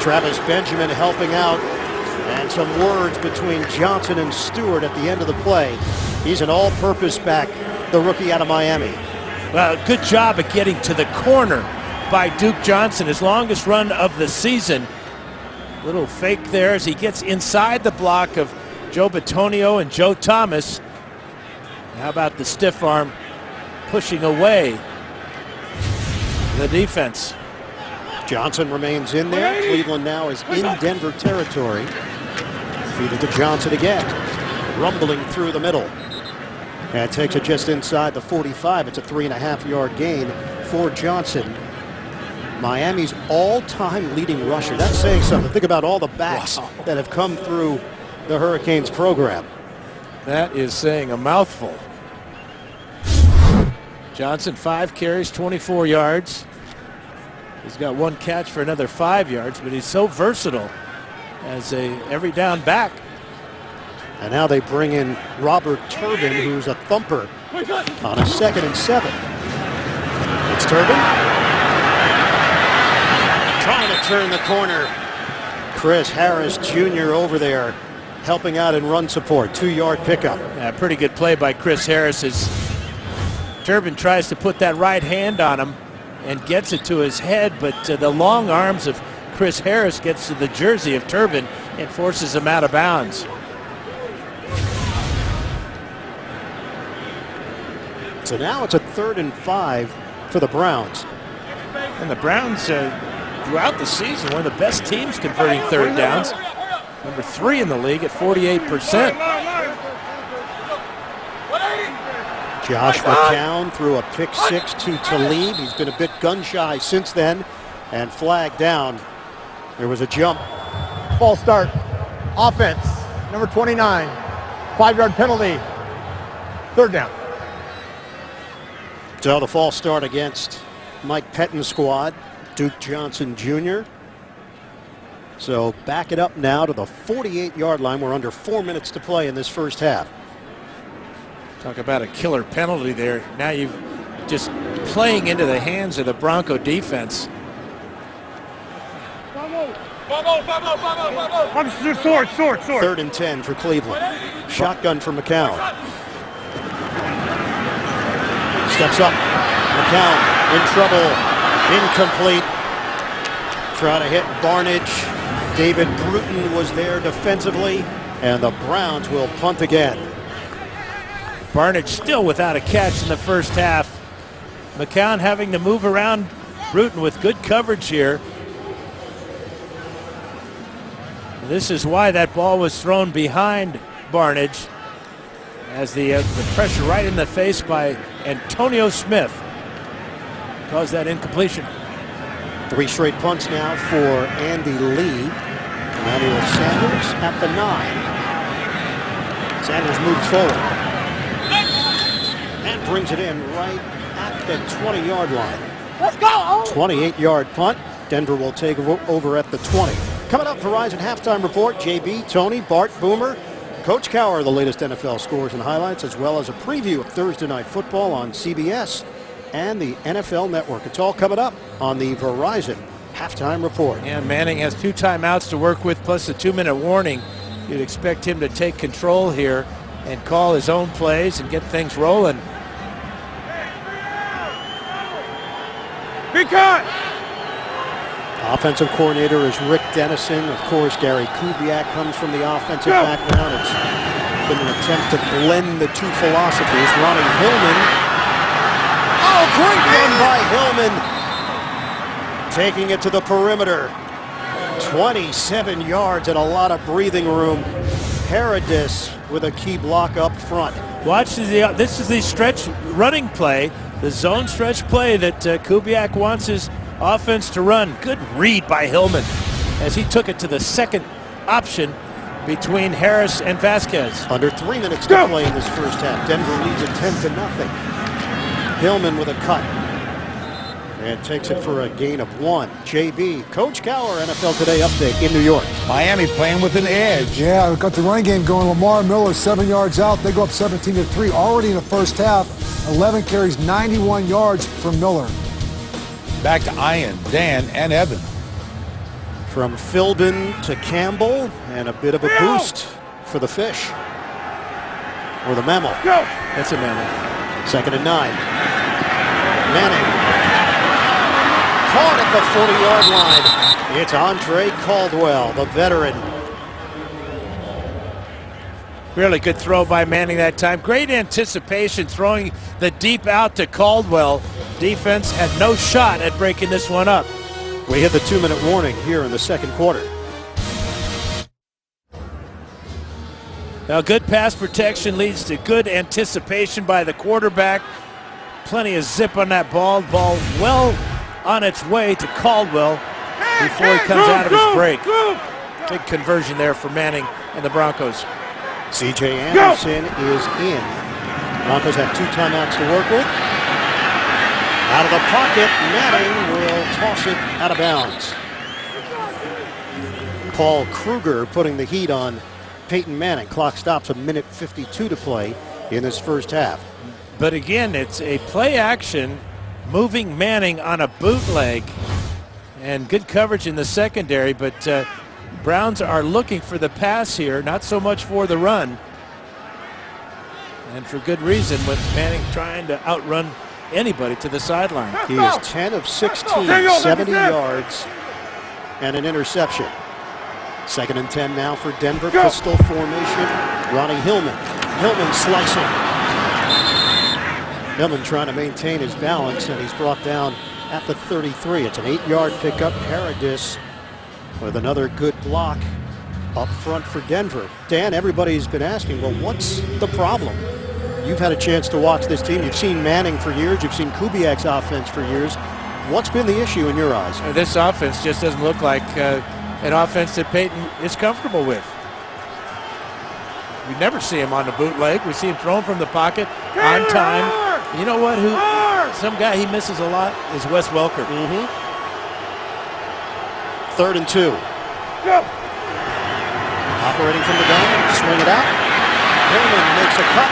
Travis Benjamin helping out, and some words between Johnson and Stewart at the end of the play. He's an all-purpose back, the rookie out of Miami. Well, good job at getting to the corner by Duke Johnson, his longest run of the season. Little fake there as he gets inside the block of Joe Bitonio and Joe Thomas. How about the stiff arm pushing away the defense? Johnson remains in there. Cleveland now is in Denver territory. Feed it to Johnson again. Rumbling through the middle. And takes it just inside the 45. It's a 3.5-yard gain for Johnson. Miami's all-time leading rusher. That's saying something. Think about all the backs that have come through the Hurricanes program. That is saying a mouthful. Johnson, 5 carries, 24 yards. He's got 1 catch for another 5 yards, but he's so versatile as a every down back. And now they bring in Robert Turbin, who's a thumper, on a 2nd and 7. It's Turbin. Trying to turn the corner. Chris Harris Jr. over there helping out in run support. 2-yard pickup. Yeah, pretty good play by Chris Harris as Turbin tries to put that right hand on him and gets it to his head, but the long arms of Chris Harris gets to the jersey of Turbin and forces him out of bounds. So now it's a 3rd and 5 for the Browns. And the Browns, throughout the season, one of the best teams converting 3rd downs. Number 3 in the league at 48%. Josh McCown threw a pick 6 to Talib. He's been a bit gun shy since then and flagged down. There was a jump. False start. Offense, number 29. 5-yard penalty. 3rd down. So the false start against Mike Pettin's squad, Duke Johnson Jr. So back it up now to the 48-yard line. We're under 4 minutes to play in this first half. Talk about a killer penalty there. Now you've just playing into the hands of the Bronco defense. Sword. 3rd and 10 for Cleveland. Shotgun for McCown. Steps up. McCown in trouble. Incomplete. Try to hit Barnage. David Bruton was there defensively, and the Browns will punt again. Barnage still without a catch in the first half. McCown having to move around Bruton with good coverage here. This is why that ball was thrown behind Barnage, as the pressure right in the face by Antonio Smith caused that incompletion. 3 straight punts now for Andy Lee. Emmanuel Sanders at the 9. Sanders moves forward and brings it in right at the 20-yard line. Let's go! 28-yard punt. Denver will take over at the 20. Coming up, Verizon Halftime Report. JB, Tony, Bart, Boomer, Coach Cowher, the latest NFL scores and highlights, as well as a preview of Thursday Night Football on CBS and the NFL Network. It's all coming up on the Verizon Halftime Report. And Manning has 2 timeouts to work with, plus a 2-minute warning. You'd expect him to take control here and call his own plays and get things rolling. Be cut! Offensive coordinator is Rick Dennison. Of course, Gary Kubiak comes from the offensive background. It's been an attempt to blend the 2 philosophies. Ronnie Hillman. Oh, great run by Hillman. Taking it to the perimeter. 27 yards and a lot of breathing room. Paradis with a key block up front. Watch this is the stretch running play, the zone stretch play that Kubiak wants his offense to run. Good read by Hillman as he took it to the second option between Harris and Vasquez. Under 3 minutes to play in this first half. Denver leads it 10-0. Hillman with a cut. And takes it for a gain of 1. JB, Coach Cowher, NFL Today update in New York. Miami playing with an edge. Yeah, we've got the running game going. Lamar Miller, 7 yards out. They go up 17-3 already in the first half. 11 carries, 91 yards for Miller. Back to Ian, Dan, and Evan. From Philbin to Campbell, and a bit of a boost for the Fish. Or the Mammal. That's a Mammal. 2nd and 9. Manning. Caught at the 40-yard line. It's Andre Caldwell, the veteran. Really good throw by Manning that time. Great anticipation throwing the deep out to Caldwell. Defense had no shot at breaking this one up. We hit the 2-minute warning here in the second quarter. Now good pass protection leads to good anticipation by the quarterback. Plenty of zip on that ball. Ball well on its way to Caldwell before he comes out of his break. Big conversion there for Manning and the Broncos. C.J. Anderson is in. Broncos have 2 timeouts to work with. Out of the pocket, Manning will toss it out of bounds. Paul Kruger putting the heat on Peyton Manning. Clock stops, 1:52 to play in this first half. But again, it's a play action, moving Manning on a bootleg, and good coverage in the secondary, but Browns are looking for the pass here, not so much for the run. And for good reason, with Manning trying to outrun anybody to the sideline. He is 10 of 16, 70 yards, and an interception. 2nd and 10 now for Denver. Pistol formation. Ronnie Hillman. Hillman slicing. Hillman trying to maintain his balance, and he's brought down at the 33. It's an 8-yard pickup. Paradis with another good block up front for Denver. Dan, everybody's been asking, well, what's the problem? You've had a chance to watch this team. You've seen Manning for years. You've seen Kubiak's offense for years. What's been the issue in your eyes? This offense just doesn't look like an offense that Peyton is comfortable with. We never see him on the bootleg. We see him thrown from the pocket on time. You know what? Some guy he misses a lot is Wes Welker. 3rd and 2. Operating from the gun, swing it out. Hillman makes a cut.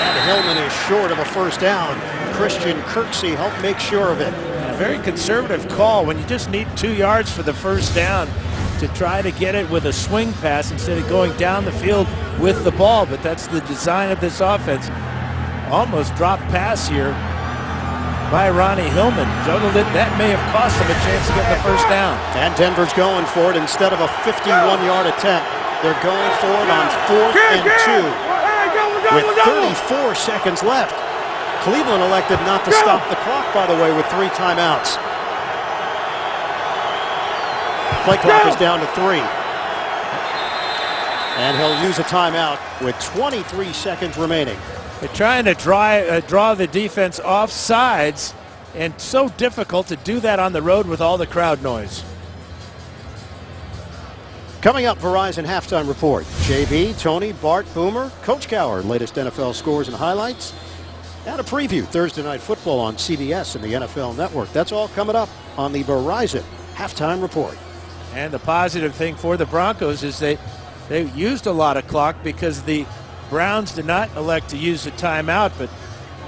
And Hillman is short of a first down. Christian Kirksey helped make sure of it. A very conservative call when you just need 2 yards for the first down to try to get it with a swing pass instead of going down the field with the ball. But that's the design of this offense. Almost dropped pass here by Ronnie Hillman. Juggled it. That may have cost him a chance to get the first down. And Denver's going for it instead of a 51-yard attempt. They're going for it on 4th and 2 with 34 seconds left. Cleveland elected not to stop the clock, by the way, with 3 timeouts. Play clock is down to 3. And he'll use a timeout with 23 seconds remaining. They're trying to draw the defense off sides, and so difficult to do that on the road with all the crowd noise. Coming up, Verizon Halftime Report. JB, Tony, Bart, Boomer, Coach Cowher, latest NFL scores and highlights. And a preview Thursday Night Football on CBS and the NFL Network. That's all coming up on the Verizon Halftime Report. And the positive thing for the Broncos is they used a lot of clock because the Browns did not elect to use a timeout, but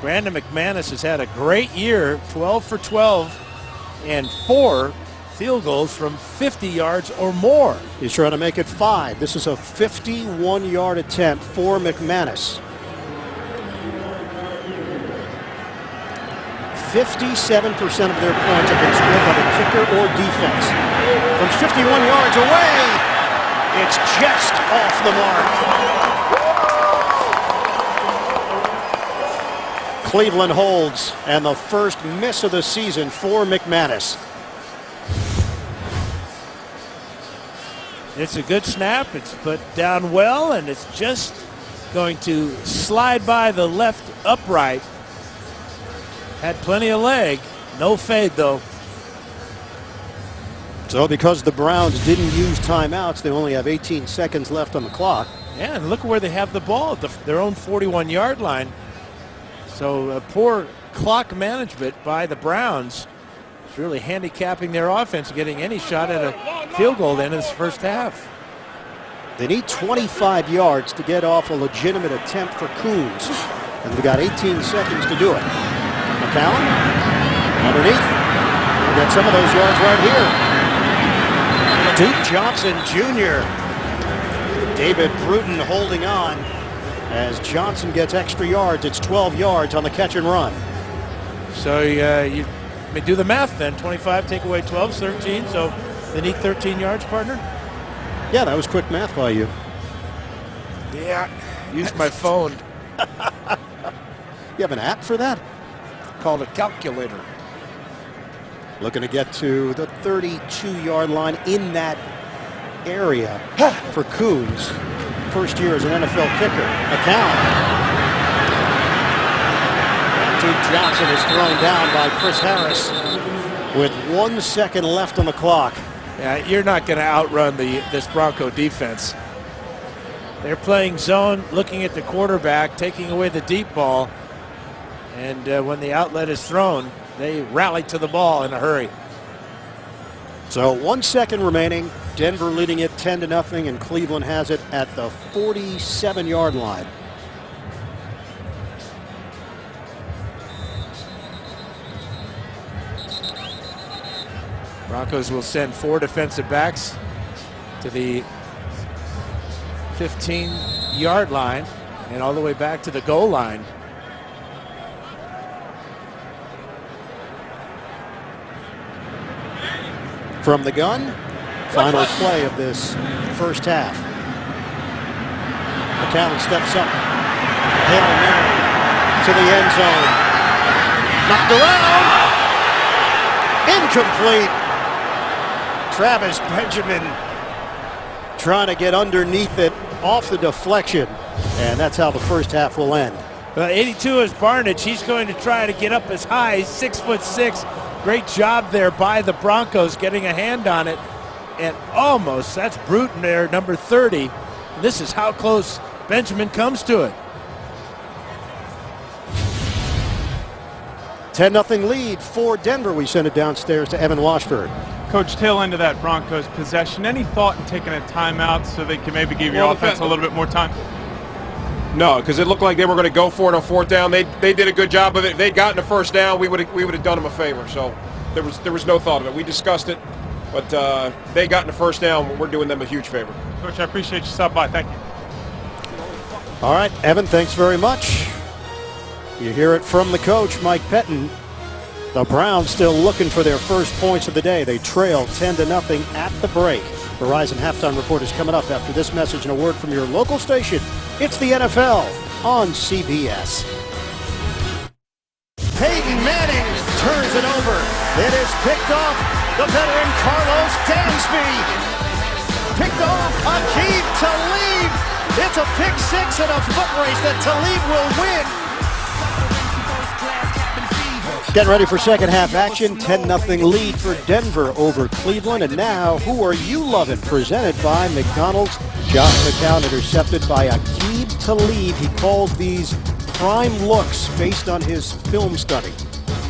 Brandon McManus has had a great year, 12 for 12 and 4 field goals from 50 yards or more. He's trying to make it 5. This is a 51-yard attempt for McManus. 57% of their points have been scored by the kicker or defense. From 51 yards away, it's just off the mark. Cleveland holds, and the first miss of the season for McManus. It's a good snap. It's put down well, and it's just going to slide by the left upright. Had plenty of leg. No fade, though. So because the Browns didn't use timeouts, they only have 18 seconds left on the clock. Yeah, and look where they have the ball, at their own 41-yard line. So poor clock management by the Browns is really handicapping their offense, getting any shot at a field goal in this first half. They need 25 yards to get off a legitimate attempt for Coons. And we've got 18 seconds to do it. McCown underneath. We'll get some of those yards right here. Duke Johnson Jr. David Bruton holding on as Johnson gets extra yards. It's 12 yards on the catch and run. So you may do the math then. 25 take away 12 is 13. So they need 13 yards, partner? Yeah, that was quick math by you. Yeah, use my phone. You have an app for that? Called a calculator. Looking to get to the 32-yard line in that area for Coons. First year as an NFL kicker. McCown. Duke Johnson is thrown down by Chris Harris with 1 second left on the clock. Yeah, you're not going to outrun this Bronco defense. They're playing zone, looking at the quarterback, taking away the deep ball. And when the outlet is thrown, they rally to the ball in a hurry. So 1 second remaining. Denver leading it 10-0, and Cleveland has it at the 47-yard line. Broncos will send 4 defensive backs to the 15-yard line and all the way back to the goal line. From the gun, final play of this first half. McCown steps up. Hail Mary to the end zone. Knocked around. Incomplete. Travis Benjamin trying to get underneath it off the deflection. And that's how the first half will end. 82 is Barnidge. He's going to try to get up as high. He's 6'6". Great job there by the Broncos getting a hand on it. And almost, that's Bruton there, number 30. This is how close Benjamin comes to it. 10-0 lead for Denver. We send it downstairs to Evan Washburn. Coach, tail end of that Broncos possession, any thought in taking a timeout so they can maybe give your offense a little bit more time? No, because it looked like they were going to go for it on fourth down. They did a good job of it. If they'd gotten a first down, we would have done them a favor. So there was no thought of it. We discussed it, but they got in the first down. We're doing them a huge favor. Coach, I appreciate you stopping by. Thank you. All right, Evan, thanks very much. You hear it from the coach, Mike Peyton. The Browns still looking for their first points of the day. They trail 10-0 at the break. Verizon Halftime Report is coming up after this message and a word from your local station. It's the NFL on CBS. Peyton Manning turns it over. It is picked off. The veteran Carlos Dansby. Picked off Aqib Talib. It's a pick six and a foot race that Talib will win. Getting ready for second half action. 10-0 lead for Denver over Cleveland. And now, who are you loving? Presented by McDonald's. Josh McCown intercepted by Aqib Talib. He calls these prime looks based on his film study.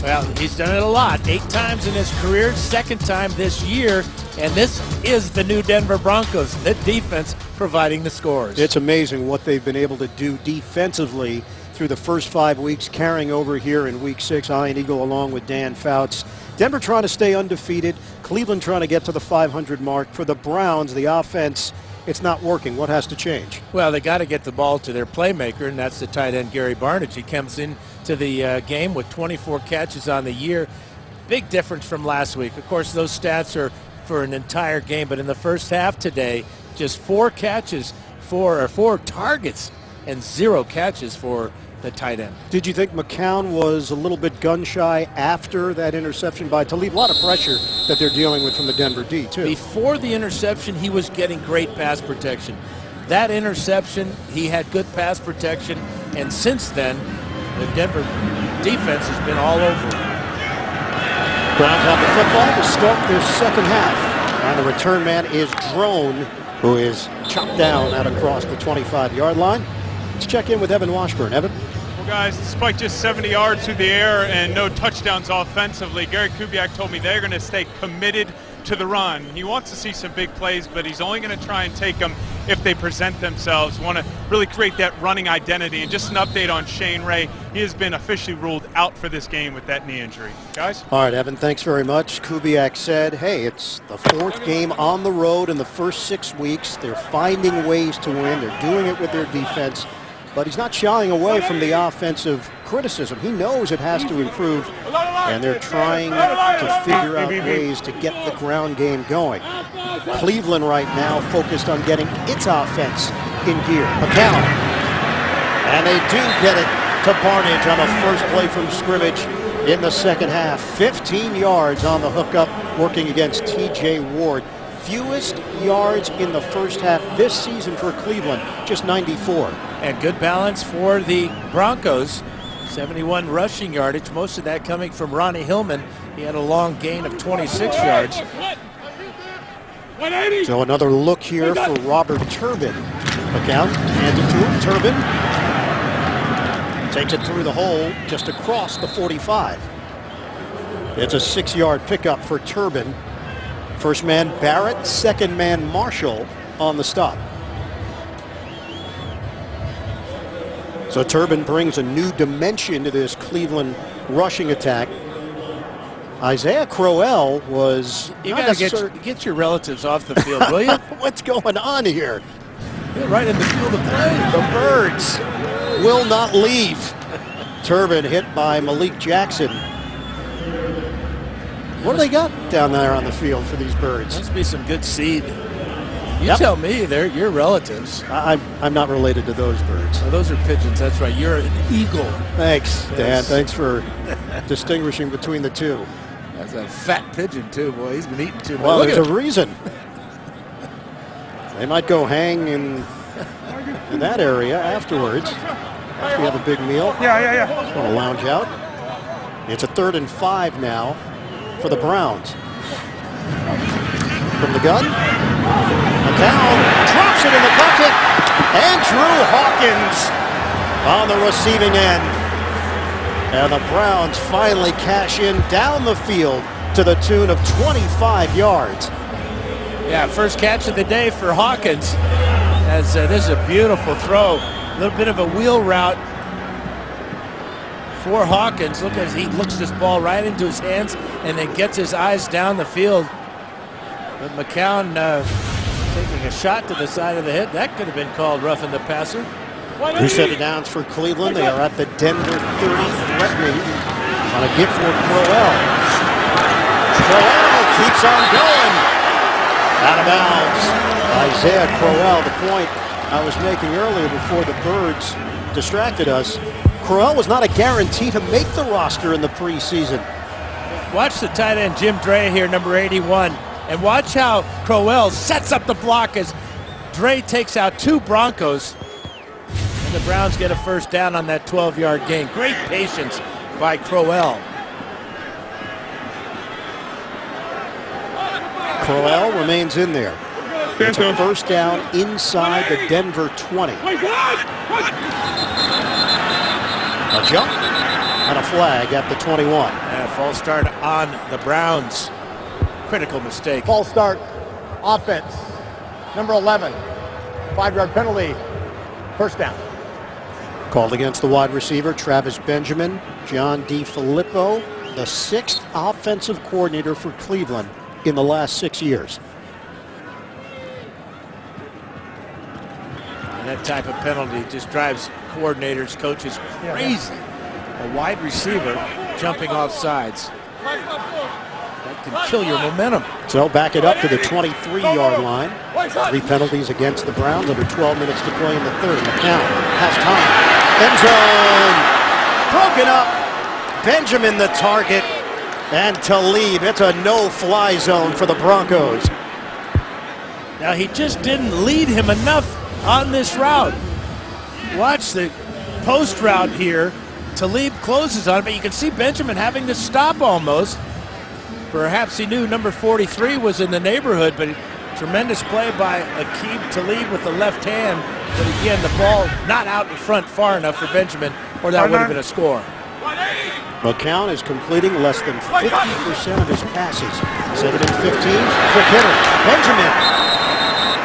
Well, he's done it a lot. 8 times in his career, second time this year. And this is the new Denver Broncos. The defense providing the scores. It's amazing what they've been able to do defensively through the first 5 weeks, carrying over here in week 6. Ian Eagle along with Dan Fouts. Denver trying to stay undefeated. Cleveland trying to get to the 500 mark. For the Browns, the offense, it's not working. What has to change? Well, they got to get the ball to their playmaker, and that's the tight end Gary Barnidge. He comes into the game with 24 catches on the year. Big difference from last week. Of course, those stats are for an entire game, but in the first half today, just 4 catches, 4 targets, and 0 catches for the tight end. Did you think McCown was a little bit gun-shy after that interception by Talib? A lot of pressure that they're dealing with from the Denver D, too. Before the interception, he was getting great pass protection. That interception, he had good pass protection, and since then, the Denver defense has been all over him. Browns have the football to start this second half. And the return man is Drone, who is chopped down out across the 25-yard line. Let's check in with Evan Washburn. Evan? Well, guys, despite just 70 yards through the air and no touchdowns offensively, Gary Kubiak told me they're going to stay committed to the run. He wants to see some big plays, but he's only going to try and take them if they present themselves. Want to really create that running identity. And just an update on Shane Ray. He has been officially ruled out for this game with that knee injury. Guys? All right, Evan, thanks very much. Kubiak said, hey, it's the 4th game on the road in the first 6 weeks. They're finding ways to win. They're doing it with their defense. But he's not shying away from the offensive criticism. He knows it has to improve, and they're trying to figure out ways to get the ground game going. Cleveland right now focused on getting its offense in gear. McCown. And they do get it to Barnage on the first play from scrimmage in the second half. 15 yards on the hookup, working against T.J. Ward. Fewest yards in the first half this season for Cleveland, just 94. And good balance for the Broncos. 71 rushing yardage, most of that coming from Ronnie Hillman. He had a long gain of 26 yards. So another look here for Robert Turbin. McCown hands it to him. Turbin takes it through the hole just across the 45. It's a 6-yard pickup for Turbin. First man Barrett, second man Marshall on the stop. So Turbin brings a new dimension to this Cleveland rushing attack. Isaiah Crowell was You got to get your relatives off the field, will you? What's going on here? You're right in the field of play. The Birds will not leave. Turbin hit by Malik Jackson. What do they got down there on the field for these Birds? Must be some good seed. You tell me, they're your relatives. I'm not related to those birds. Oh, those are pigeons, that's right. You're an eagle. Thanks, Dan. Yes. Thanks for distinguishing between the two. That's a fat pigeon, too, boy. He's been eating too much. Well, Look there's at a reason. They might go hang in that area afterwards. After you have a big meal. Yeah. Just want to lounge out. It's a 3rd and 5 now for the Browns. From the gun. McCown drops it in the bucket. And Drew Hawkins on the receiving end. And the Browns finally cash in down the field to the tune of 25 yards. Yeah, first catch of the day for Hawkins. As this is a beautiful throw. A little bit of a wheel route for Hawkins. Look as he looks this ball right into his hands and then gets his eyes down the field. But McCown taking a shot to the side of the head. That could have been called roughing the passer. 2 set of downs for Cleveland. They are at the Denver 30, threatening on a give for Crowell. Crowell keeps on going. Out of bounds. Isaiah Crowell, the point I was making earlier before the Birds distracted us. Crowell was not a guarantee to make the roster in the preseason. Watch the tight end Jim Dre here, number 81. And watch how Crowell sets up the block as Dre takes out 2 Broncos. And the Browns get a first down on that 12-yard gain. Great patience by Crowell. Crowell remains in there. It's a first down inside the Denver 20. A jump and a flag at the 21. And a false start on the Browns. Critical mistake. False start. Offense. Number 11. 5-yard penalty. First down. Called against the wide receiver, Travis Benjamin. John DeFilippo, the 6th offensive coordinator for Cleveland in the last 6 years. And that type of penalty just drives coordinators, coaches crazy. A wide receiver jumping off sides. That can kill your momentum. So back it up to the 23-yard line. 3 penalties against the Browns, under 12 minutes to play in the 3rd. McCown has time. End zone. Broken up. Benjamin the target. And Talib. It's a no-fly zone for the Broncos. Now he just didn't lead him enough on this route. Watch the post route here. Talib closes on it, but you can see Benjamin having to stop almost. Perhaps he knew number 43 was in the neighborhood, but tremendous play by Aqib Talib with the left hand. But again, the ball not out in front far enough for Benjamin, or that would have been a score. McCown is completing less than 50% of his passes. 7 and 15. Quick hitter. Benjamin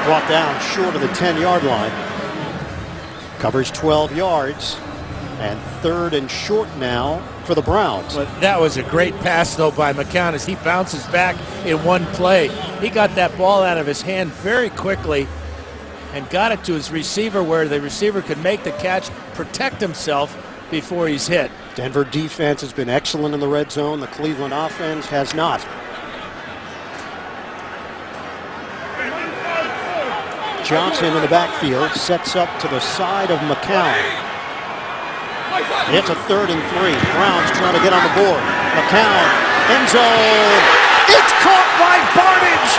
brought down short of the 10-yard line. Covers 12 yards. And 3rd and short now for the Browns. But that was a great pass, though, by McCown as he bounces back in one play. He got that ball out of his hand very quickly and got it to his receiver where the receiver could make the catch, protect himself before he's hit. Denver defense has been excellent in the red zone. The Cleveland offense has not. Johnson in the backfield sets up to the side of McCown. It's a 3rd and 3. Browns trying to get on the board. McCown, end zone. It's caught by Barnidge.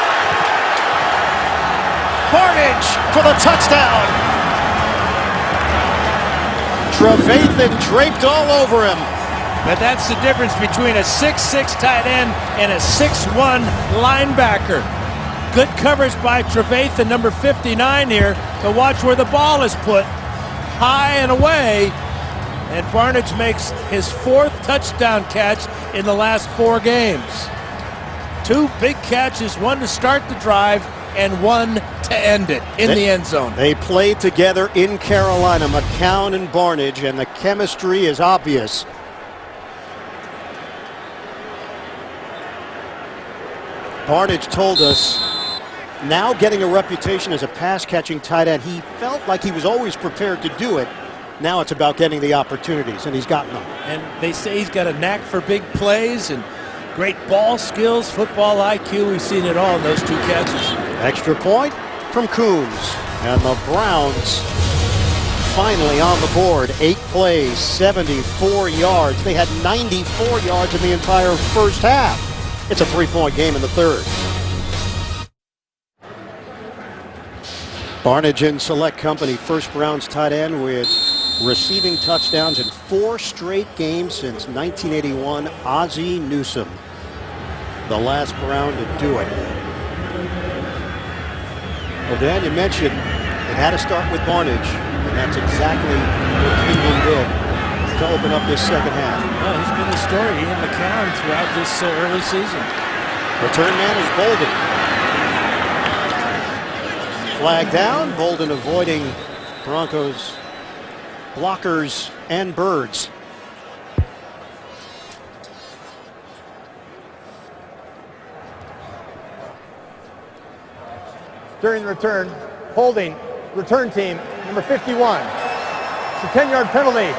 Barnidge for the touchdown. Trevathan draped all over him. But that's the difference between a 6'6" tight end and a 6'1" linebacker. Good coverage by Trevathan, number 59 here, to watch where the ball is put. High and away. And Barnidge makes his 4th touchdown catch in the last 4 games. 2 big catches, one to start the drive and one to end it in the end zone. They played together in Carolina, McCown and Barnidge, and the chemistry is obvious. Barnidge told us, now getting a reputation as a pass-catching tight end, he felt like he was always prepared to do it. Now it's about getting the opportunities, and he's gotten them. And they say he's got a knack for big plays and great ball skills, football IQ. We've seen it all in those 2 catches. Extra point from Coons. And the Browns finally on the board. 8 plays, 74 yards. They had 94 yards in the entire first half. It's a 3-point game in the 3rd. Barnidge in select company, first Browns tight end with receiving touchdowns in 4 straight games since 1981. Ozzie Newsome, the last Brown to do it. Well, Dan, you mentioned it had to start with Barnidge, and that's exactly what Cleveland did to open up this second half. Well, he's been the story, he and McCown, throughout this early season. Return man is Bolden. Flag down. Bolden avoiding Broncos blockers and birds. During the return, holding return team number 51. It's a 10-yard penalty.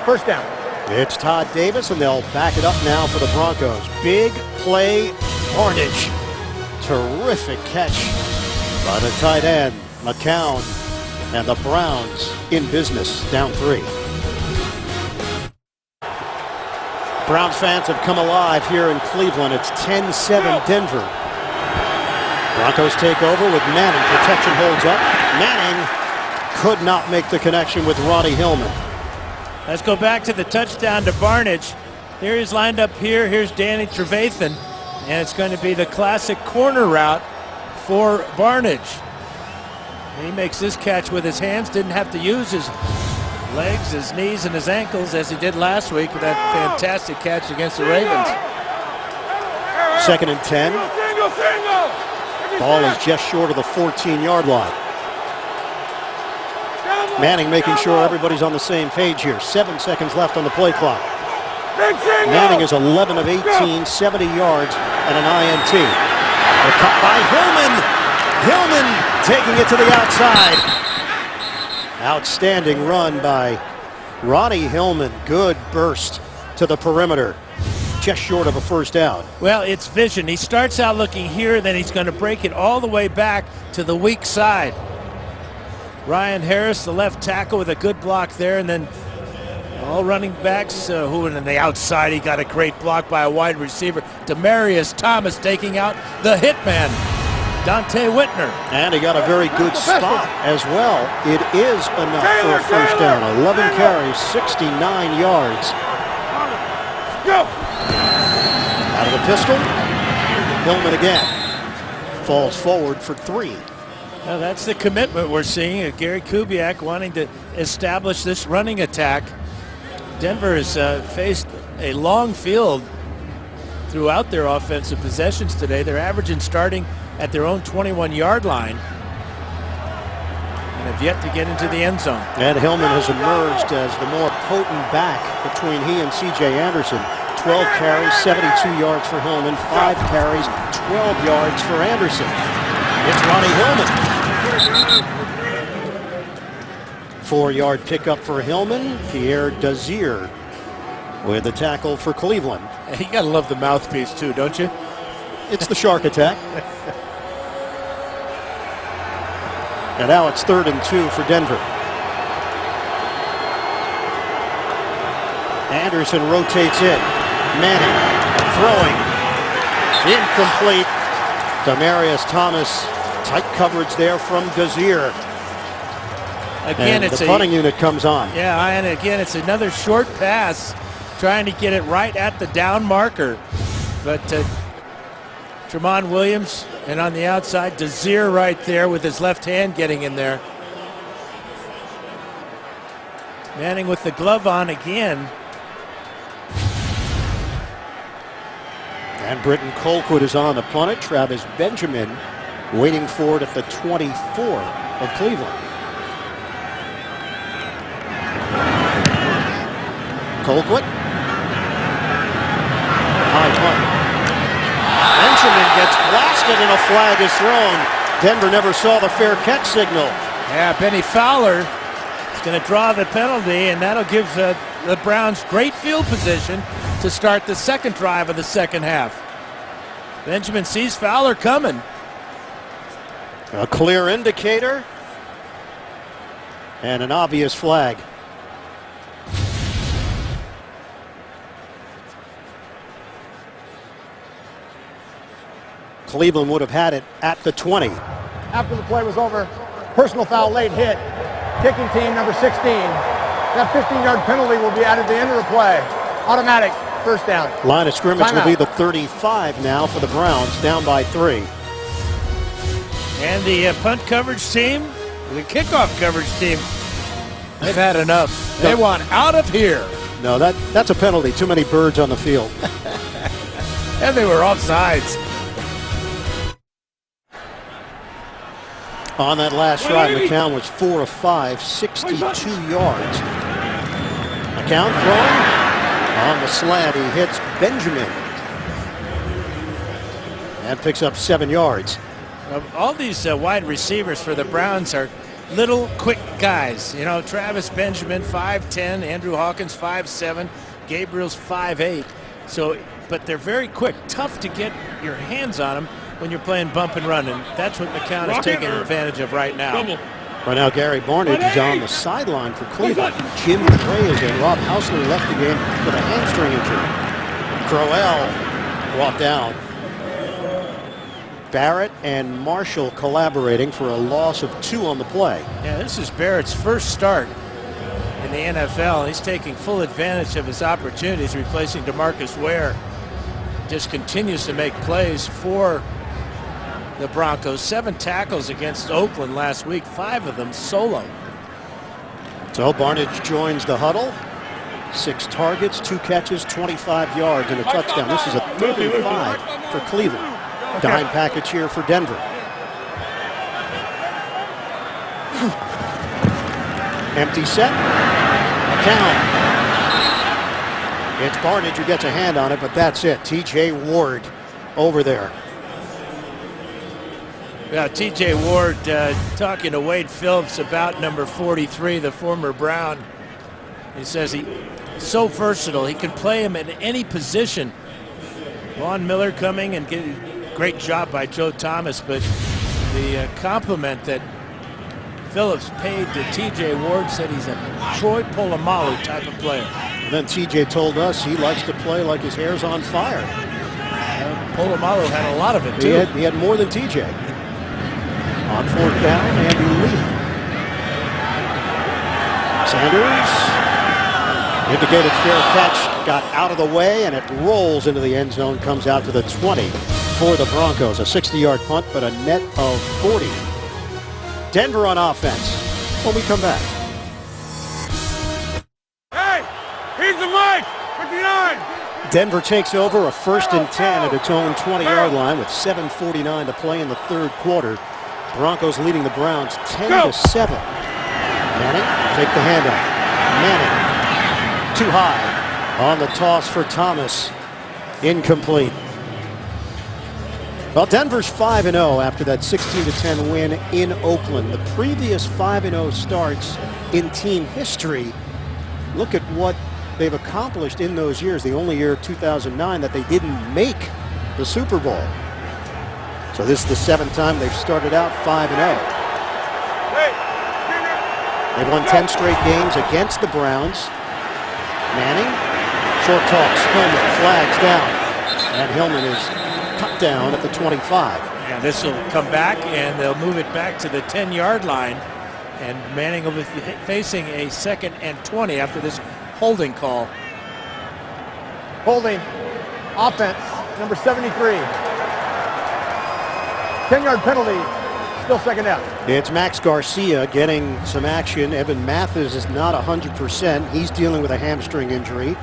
First down. It's Todd Davis, and they'll back it up now for the Broncos. Big play, Barnidge. Terrific catch by the tight end, McCown, and the Browns in business, down 3. Browns fans have come alive here in Cleveland. It's 10-7 Denver. Broncos take over with Manning. Protection holds up. Manning could not make the connection with Ronnie Hillman. Let's go back to the touchdown to Barnidge. Here he's lined up here. Here's Danny Trevathan. And it's going to be the classic corner route for Barnidge. And he makes this catch with his hands. Didn't have to use his legs, his knees, and his ankles as he did last week with that fantastic catch against the Ravens. 2nd and 10. Ball is just short of the 14-yard line. Manning making sure everybody's on the same page here. 7 seconds left on the play clock. Manning is 11 of 18, 70 yards, and an INT. The cut by Hillman. Hillman taking it to the outside. Outstanding run by Ronnie Hillman. Good burst to the perimeter. Just short of a first down. Well, it's vision. He starts out looking here, then he's going to break it all the way back to the weak side. Ryan Harris, the left tackle, with a good block there, and then all running backs who on the outside. He got a great block by a wide receiver. Demarius Thomas taking out the hitman, Dante Whitner. And he got a very good spot as well. It is enough for a first down. 11 carries, 69 yards. Out of the pistol, Hillman again. Falls forward for 3. Well, that's the commitment we're seeing. Gary Kubiak wanting to establish this running attack. Denver has faced a long field throughout their offensive possessions today. They're averaging starting at their own 21-yard line and have yet to get into the end zone. And Hillman has emerged as the more potent back between he and C.J. Anderson. 12 carries, 72 yards for Hillman, 5 carries, 12 yards for Anderson. It's Ronnie Hillman. 4-yard pickup for Hillman. Pierre Desir with the tackle for Cleveland. You gotta love the mouthpiece too, don't you? It's the shark attack. And now it's 3rd and 2 for Denver. Anderson rotates in. Manning throwing. Incomplete. Demarius Thomas. Tight coverage there from Desir. Again, and it's the punting unit comes on. Yeah, and again, it's another short pass, trying to get it right at the down marker. But Tramon Williams, and on the outside, Desir right there with his left hand getting in there. Manning with the glove on again. And Britton Colquitt is on the punt it. Travis Benjamin waiting for it at the 24 of Cleveland. Colquitt. High punt. Benjamin gets blasted and a flag is thrown. Denver never saw the fair catch signal. Yeah, Benny Fowler is going to draw the penalty, and that'll give the Browns great field position to start the second drive of the second half. Benjamin sees Fowler coming. A clear indicator and an obvious flag. Cleveland would have had it at the 20. After the play was over, personal foul, late hit. Kicking team number 16. That 15-yard penalty will be added at the end of the play. Automatic first down. Line of scrimmage Timeout. will be the 35 now for the Browns, down by 3. And the punt coverage team, the kickoff coverage team, they've had enough. They want out of here. No, that's a penalty. Too many birds on the field. And they were offsides. On that last drive, McCown was 4 of 5, 62 yards. McCown throwing on the slant. He hits Benjamin and picks up 7 yards. All these wide receivers for the Browns are little, quick guys. You know, Travis Benjamin, 5'10", Andrew Hawkins, 5'7", Gabriel's 5'8". So, but they're very quick, tough to get your hands on them when you're playing bump and run, and that's what McCown is taking advantage of right now. Right now, Gary Barnidge is on the sideline for Cleveland. Jim Gray is in. Rob Housley left the game with a hamstring injury. Crowell brought down. Barrett and Marshall collaborating for a loss of 2 on the play. Yeah, this is Barrett's first start in the NFL. He's taking full advantage of his opportunities, replacing DeMarcus Ware. Just continues to make plays for the Broncos. 7 tackles against Oakland last week, 5 of them solo. So Barnidge joins the huddle. 6 targets, 2 catches, 25 yards, and a touchdown. This is a 35 for Cleveland. Dime package here for Denver. Empty set. McCown. It's Barnidge who gets a hand on it, but that's it. T.J. Ward over there. Yeah, T.J. Ward talking to Wade Phillips about number 43, the former Brown. He says he's so versatile. He can play him in any position. Vaughn Miller coming and getting a great job by Joe Thomas, but the compliment that Phillips paid to T.J. Ward said he's a Troy Polamalu type of player. And then T.J. told us he likes to play like his hair's on fire. Polamalu had a lot of it, too. He had more than T.J. On 4th down, Andy Lee. Sanders. Indicated fair catch, got out of the way, and it rolls into the end zone, comes out to the 20. for the Broncos. A 60-yard punt, but a net of 40. Denver on offense when we come back. Hey, here's the mic. 59. Denver takes over a 1st and 10 at its own 20-yard line with 7:49 to play in the third quarter. Broncos leading the Browns 10-7. Manning, take the handoff. Manning, too high on the toss for Thomas. Incomplete. Well, Denver's 5-0 after that 16-10 win in Oakland. The previous 5-0 starts in team history. Look at what they've accomplished in those years. The only year, 2009, that they didn't make the Super Bowl. So this is the 7th time they've started out 5-0. They've won 10 straight games against the Browns. Manning, short toss, Hillman flags down. And Hillman is cut down at the 25. And this will come back, and they'll move it back to the 10-yard line. And Manning will be facing a 2nd and 20 after this holding call. Holding. Offense. Number 73. 10-yard penalty. Still 2nd down. It's Max Garcia getting some action. Evan Mathis is not 100%. He's dealing with a hamstring injury.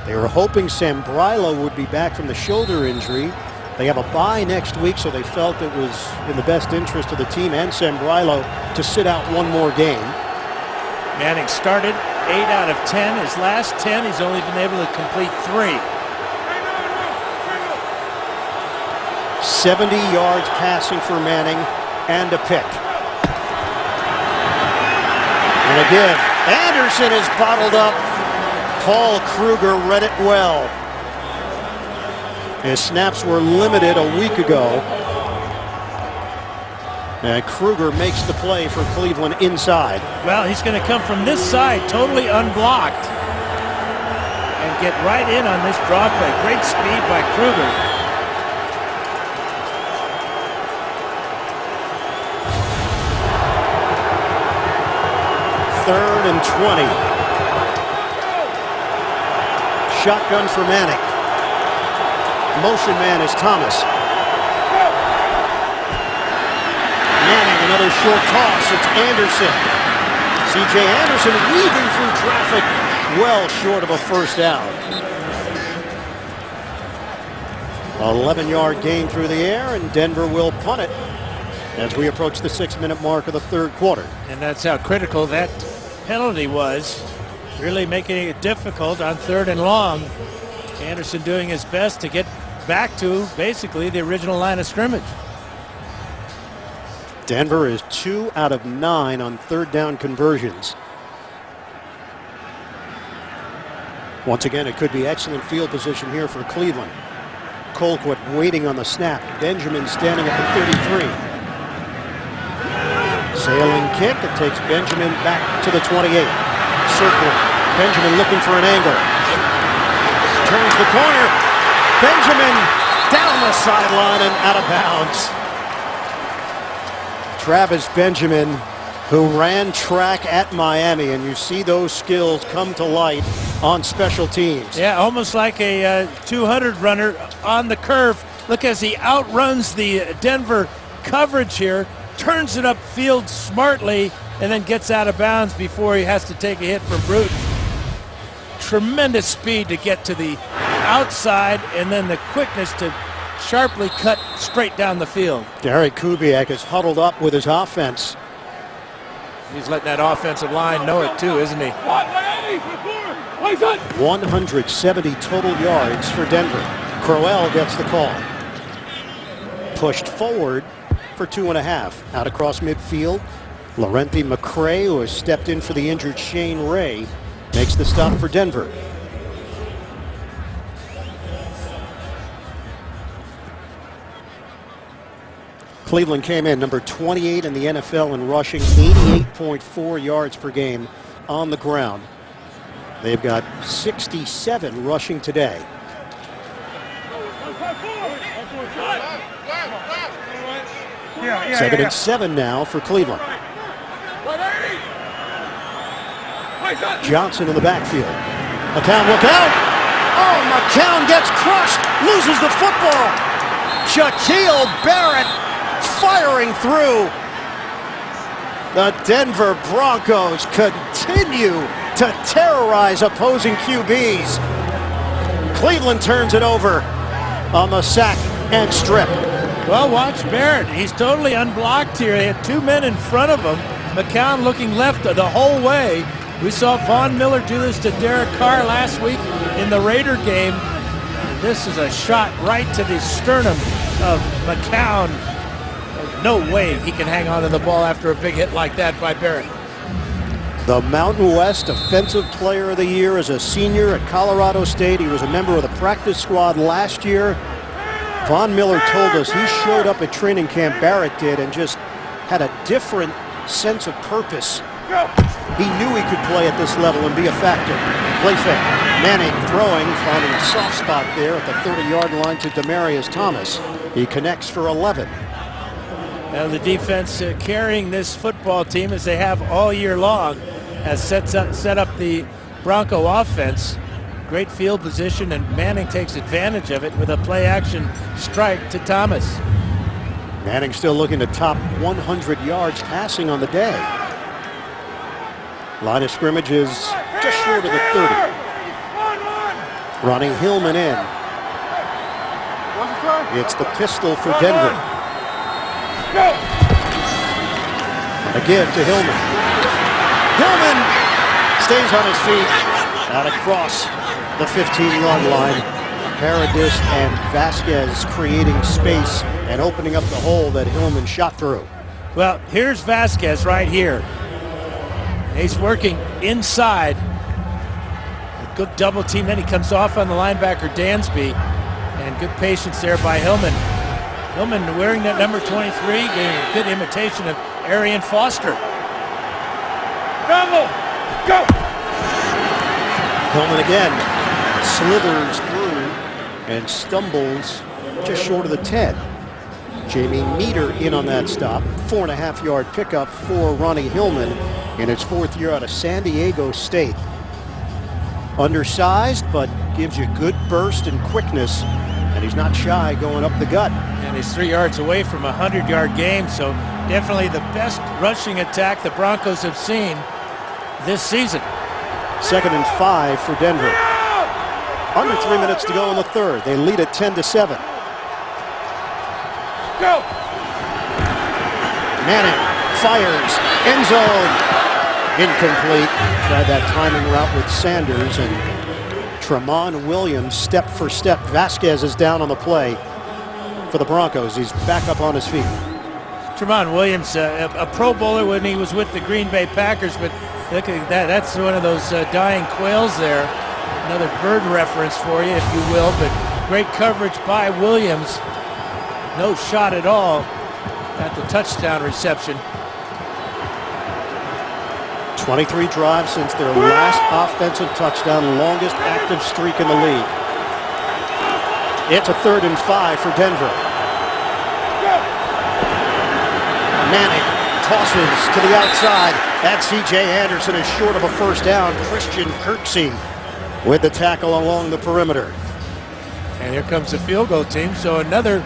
They were hoping Sam Brylo would be back from the shoulder injury. They have a bye next week, so they felt it was in the best interest of the team and Sam Brylo to sit out one more game. Manning started 8 out of 10. His last 10, he's only been able to complete 3. 70 yards passing for Manning and a pick. And again, Anderson is bottled up. Paul Kruger read it well. His snaps were limited a week ago. And Kruger makes the play for Cleveland inside. Well, he's going to come from this side, totally unblocked, and get right in on this draw play. Great speed by Kruger. Third and 20. Shotgun for Manning. Motion man is Thomas. Manning, another short toss. It's Anderson. C.J. Anderson weaving through traffic, well short of a 1st down. 11-yard gain through the air, and Denver will punt it as we approach the 6-minute mark of the third quarter. And that's how critical that penalty was, really making it difficult on 3rd and long. Anderson doing his best to get back to basically the original line of scrimmage. Denver is 2 out of 9 on 3rd down conversions. Once again, it could be excellent field position here for Cleveland. Colquitt waiting on the snap. Benjamin standing at the 33. Sailing kick. It takes Benjamin back to the 28. Circling. Benjamin looking for an angle. Turns the corner. Benjamin down the sideline and out of bounds. Travis Benjamin, who ran track at Miami, and you see those skills come to light on special teams. Yeah, almost like a 200 runner on the curve. Look as he outruns the Denver coverage here, turns it upfield smartly, and then gets out of bounds before he has to take a hit from Bruton. Tremendous speed to get to the outside, and then the quickness to sharply cut straight down the field. Gary Kubiak is huddled up with his offense. He's letting that offensive line know it too, isn't he? 170 total yards for Denver. Crowell gets the call. Pushed forward for 2.5. Out across midfield. Laurenti McCray, who has stepped in for the injured Shane Ray, makes the stop for Denver. Cleveland came in number 28 in the NFL in rushing, 88.4 yards per game on the ground. They've got 67 rushing today. Second and 7 now for Cleveland. Johnson in the backfield. McCown, look out! Oh, McCown gets crushed, loses the football. Shaquille Barrett firing through. The Denver Broncos continue to terrorize opposing QBs. Cleveland turns it over on the sack and strip. Well, watch Barrett. He's totally unblocked here. He had 2 men in front of him. McCown looking left the whole way. We saw Von Miller do this to Derek Carr last week in the Raider game. And this is a shot right to the sternum of McCown. No way he can hang on to the ball after a big hit like that by Barrett. The Mountain West Offensive Player of the Year as a senior at Colorado State. He was a member of the practice squad last year. Von Miller told us he showed up at training camp, Barrett did, and just had a different sense of purpose. He knew he could play at this level and be a factor. Play fake. Manning throwing, finding a soft spot there at the 30-yard line to Demaryius Thomas. He connects for 11. Now the defense carrying this football team as they have all year long has set up the Bronco offense. Great field position, and Manning takes advantage of it with a play-action strike to Thomas. Manning still looking to top 100 yards passing on the day. Line of scrimmage is just short of the 30. Ronnie Hillman in. It's the pistol for Denver. A give to Hillman. Hillman stays on his feet out across the 15-yard line. Paradis and Vasquez creating space and opening up the hole that Hillman shot through. Well, here's Vasquez right here. He's working inside. A good double team. Then he comes off on the linebacker Dansby. And good patience there by Hillman. Hillman wearing that number 23, getting a good imitation of Arian Foster. Go! Hillman again slithers through and stumbles just short of the 10. Jamie Meter in on that stop. 4.5-yard pickup for Ronnie Hillman in his 4th year out of San Diego State. Undersized, but gives you good burst and quickness, and he's not shy going up the gut. And he's 3 yards away from a 100-yard game, so definitely the best rushing attack the Broncos have seen this season. 2nd and 5 for Denver. Under 3 minutes to go in the third. They lead it 10-7. Go! Manning fires, end zone. Incomplete. Tried that timing route with Sanders, and Tramon Williams step for step. Vasquez is down on the play for the Broncos. He's back up on his feet. Tramon Williams, a Pro Bowler when he was with the Green Bay Packers, but look at that. That's one of those dying quails there. Another bird reference for you, if you will, but great coverage by Williams. No shot at all at the touchdown reception. 23 drives since their last offensive touchdown, longest active streak in the league. It's a 3rd and 5 for Denver. Manning tosses to the outside. That C.J. Anderson is short of a first down. Christian Kirksey with the tackle along the perimeter. And here comes the field goal team. So another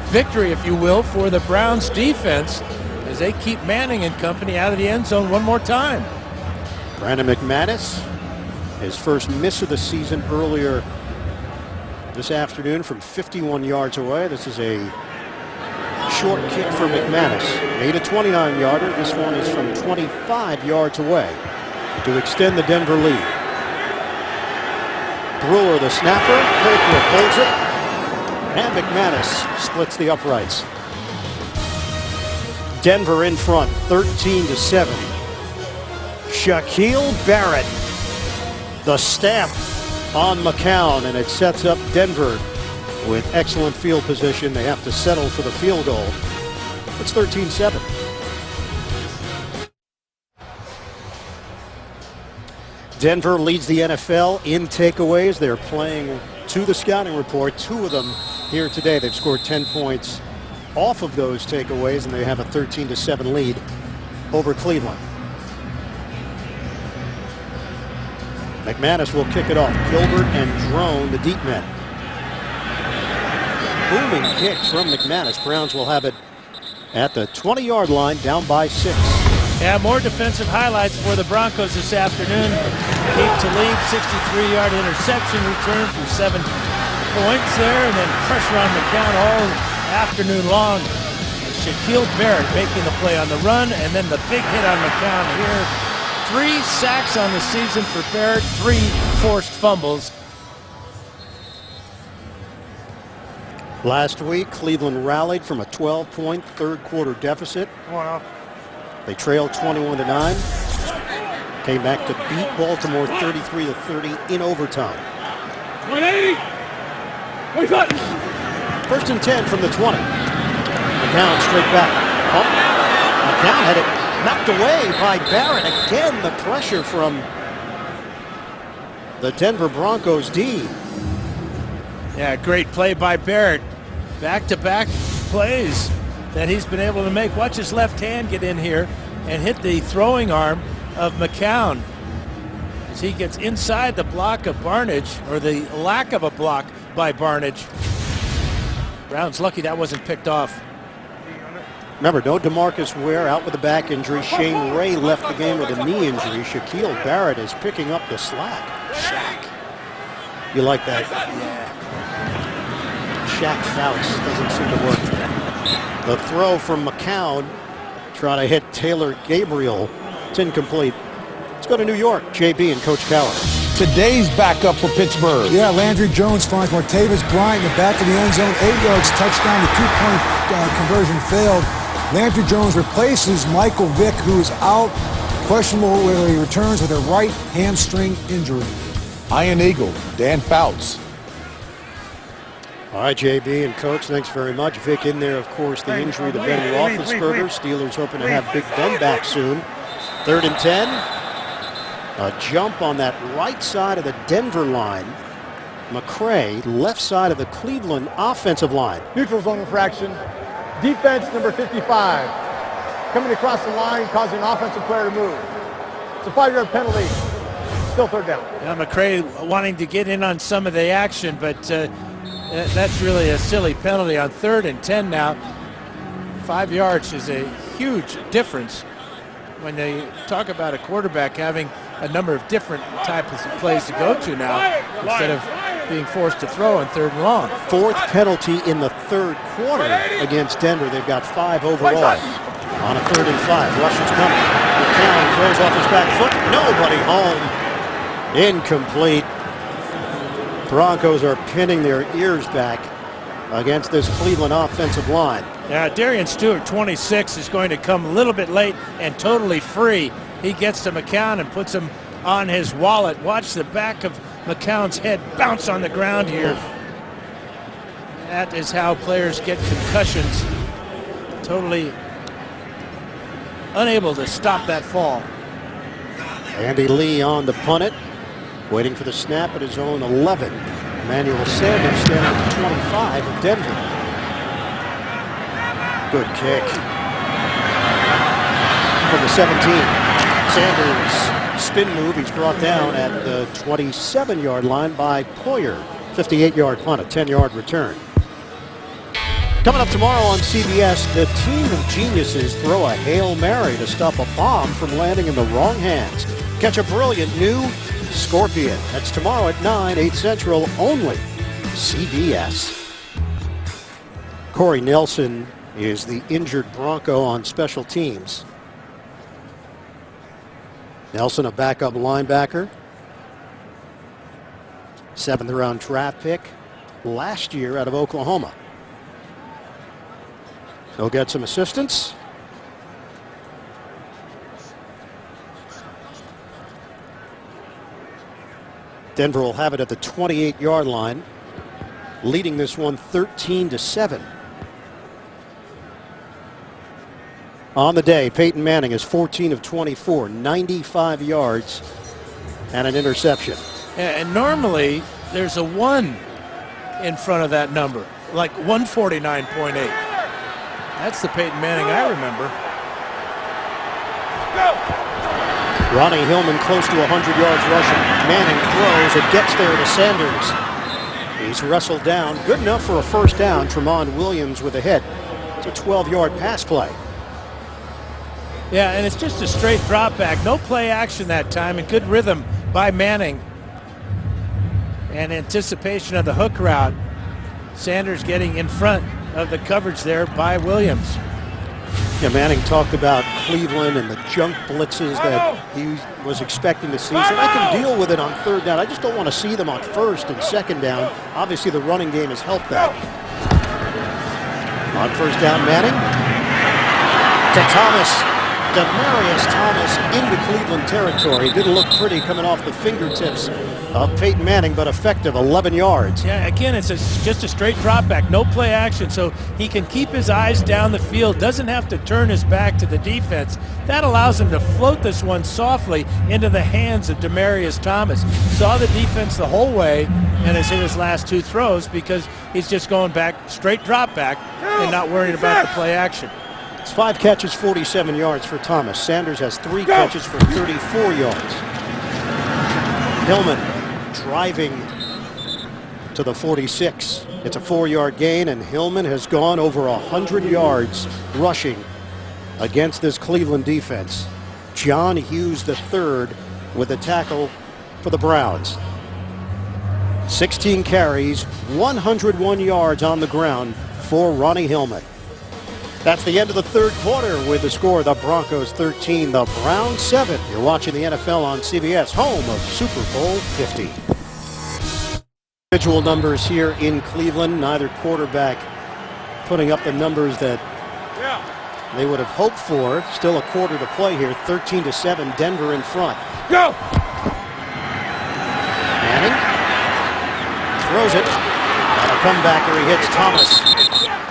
victory, if you will, for the Browns defense as they keep Manning and company out of the end zone one more time. Brandon McManus, his first miss of the season earlier this afternoon from 51 yards away. This is a short kick for McManus. Made a 29-yarder. This one is from 25 yards away to extend the Denver lead. Brewer, the snapper. Holbrook holds it. And McManus splits the uprights. Denver in front, 13-7. Shaquille Barrett, the stamp on McCown, and it sets up Denver with excellent field position. They have to settle for the field goal. It's 13-7. Denver leads the NFL in takeaways. They're playing to the scouting report. 2 of them here today. They've scored 10 points off of those takeaways, and they have a 13-7 lead over Cleveland. McManus will kick it off. Gilbert and Drone, the deep men. Booming kick from McManus. Browns will have it at the 20-yard line, down by 6. Yeah, more defensive highlights for the Broncos this afternoon. Keep to lead, 63-yard interception return for 7 points there, and then pressure on McCown all afternoon long. Shaquille Barrett making the play on the run, and then the big hit on McCown here. 3 sacks on the season for Barrett, 3 forced fumbles. Last week, Cleveland rallied from a 12-point third-quarter deficit. They trailed 21-9. Came back to beat Baltimore 33-30 in overtime. 180. First and 10 from the 20. McCown straight back. McCown had it knocked away by Barrett. Again, the pressure from the Denver Broncos D. Yeah, great play by Barrett. Back-to-back plays that he's been able to make. Watch his left hand get in here and hit the throwing arm of McCown as he gets inside the block of Barnage, or the lack of a block by Barnage. Brown's lucky that wasn't picked off. Remember, no DeMarcus Ware out with a back injury. Shane Ray left the game with a knee injury. Shaquille Barrett is picking up the slack. Shaq. You like that? Yeah. Shaq Fouts doesn't seem to work. The throw from McCown, trying to hit Taylor Gabriel. It's incomplete. Let's go to New York. JB and Coach Cowher. Today's backup for Pittsburgh. Yeah, Landry Jones finds Martavis Bryant in the back of the end zone. 8 yards, touchdown. The 2-point conversion failed. Landry Jones replaces Michael Vick, who is out. Questionable whether he returns with a right hamstring injury. Iron Eagle, Dan Fouts. All right, JB and Coach, thanks very much. Vic in there, of course, the injury to Ben Roethlisberger. Steelers hoping to have Big Ben back soon. 3rd and 10. A jump on that right side of the Denver line. McCray, left side of the Cleveland offensive line. Neutral zone infraction. Defense number 55. Coming across the line, causing an offensive player to move. It's a 5-yard penalty. Still 3rd down. Yeah, McCray wanting to get in on some of the action, but that's really a silly penalty on 3rd and 10 now. 5 yards is a huge difference when they talk about a quarterback having a number of different types of plays to go to now instead of being forced to throw on 3rd and long. 4th penalty in the 3rd quarter against Denver. They've got 5 overall. On a 3rd and 5. Rush is coming. McCown throws off his back foot. Nobody home. Incomplete. Broncos are pinning their ears back against this Cleveland offensive line. Yeah, Darian Stewart, 26, is going to come a little bit late and totally free. He gets to McCown and puts him on his wallet. Watch the back of McCown's head bounce on the ground here. That is how players get concussions. Totally unable to stop that fall. Andy Lee on to punt it. Waiting for the snap at his own 11. Emmanuel Sanders standing at the 25 of Denver. Good kick. From the 17. Sanders spin move. He's brought down at the 27-yard line by Poyer. 58-yard punt, a 10-yard return. Coming up tomorrow on CBS, the team of geniuses throw a Hail Mary to stop a bomb from landing in the wrong hands. Catch a brilliant new Scorpion. That's tomorrow at 9, 8 Central, only CBS. Corey Nelson is the injured Bronco on special teams. Nelson, a backup linebacker. 7th round draft pick last year out of Oklahoma. He'll get some assistance. Denver will have it at the 28-yard line, leading this one 13-7. On the day, Peyton Manning is 14 of 24, 95 yards, and an interception. Yeah, and normally there's a 1 in front of that number, like 149.8. That's the Peyton Manning I remember. Ronnie Hillman close to 100 yards rushing. Manning throws. It gets there to Sanders. He's wrestled down. Good enough for a first down. Tramon Williams with a hit. It's a 12-yard pass play. Yeah, and it's just a straight drop back. No play action that time, and good rhythm by Manning. And anticipation of the hook route. Sanders getting in front of the coverage there by Williams. Yeah, Manning talked about Cleveland and the junk blitzes that he was expecting to see. So I can deal with it on third down. I just don't want to see them on first and second down. Obviously, the running game has helped that. On first down, Manning to Thomas. Demaryius Thomas into Cleveland territory. Didn't look pretty coming off the fingertips of Peyton Manning, but effective, 11 yards. Yeah, again, it's just a straight drop back, no play action, so he can keep his eyes down the field, doesn't have to turn his back to the defense. That allows him to float this one softly into the hands of Demaryius Thomas. Saw the defense the whole way and has hit his last two throws because he's just going back, straight drop back, and not worrying about the play action. It's 5 catches, 47 yards for Thomas. Sanders has 3 catches for 34 yards. Hillman driving to the 46. It's a 4-yard gain, and Hillman has gone over 100 yards rushing against this Cleveland defense. John Hughes III with a tackle for the Browns. 16 carries, 101 yards on the ground for Ronnie Hillman. That's the end of the third quarter with the score, the Broncos 13, the Browns 7. You're watching the NFL on CBS, home of Super Bowl 50. Individual numbers here in Cleveland, neither quarterback putting up the numbers that they would have hoped for. Still a quarter to play here, 13-7, Denver in front. Go! Manning throws it, and a comebacker, he hits Thomas.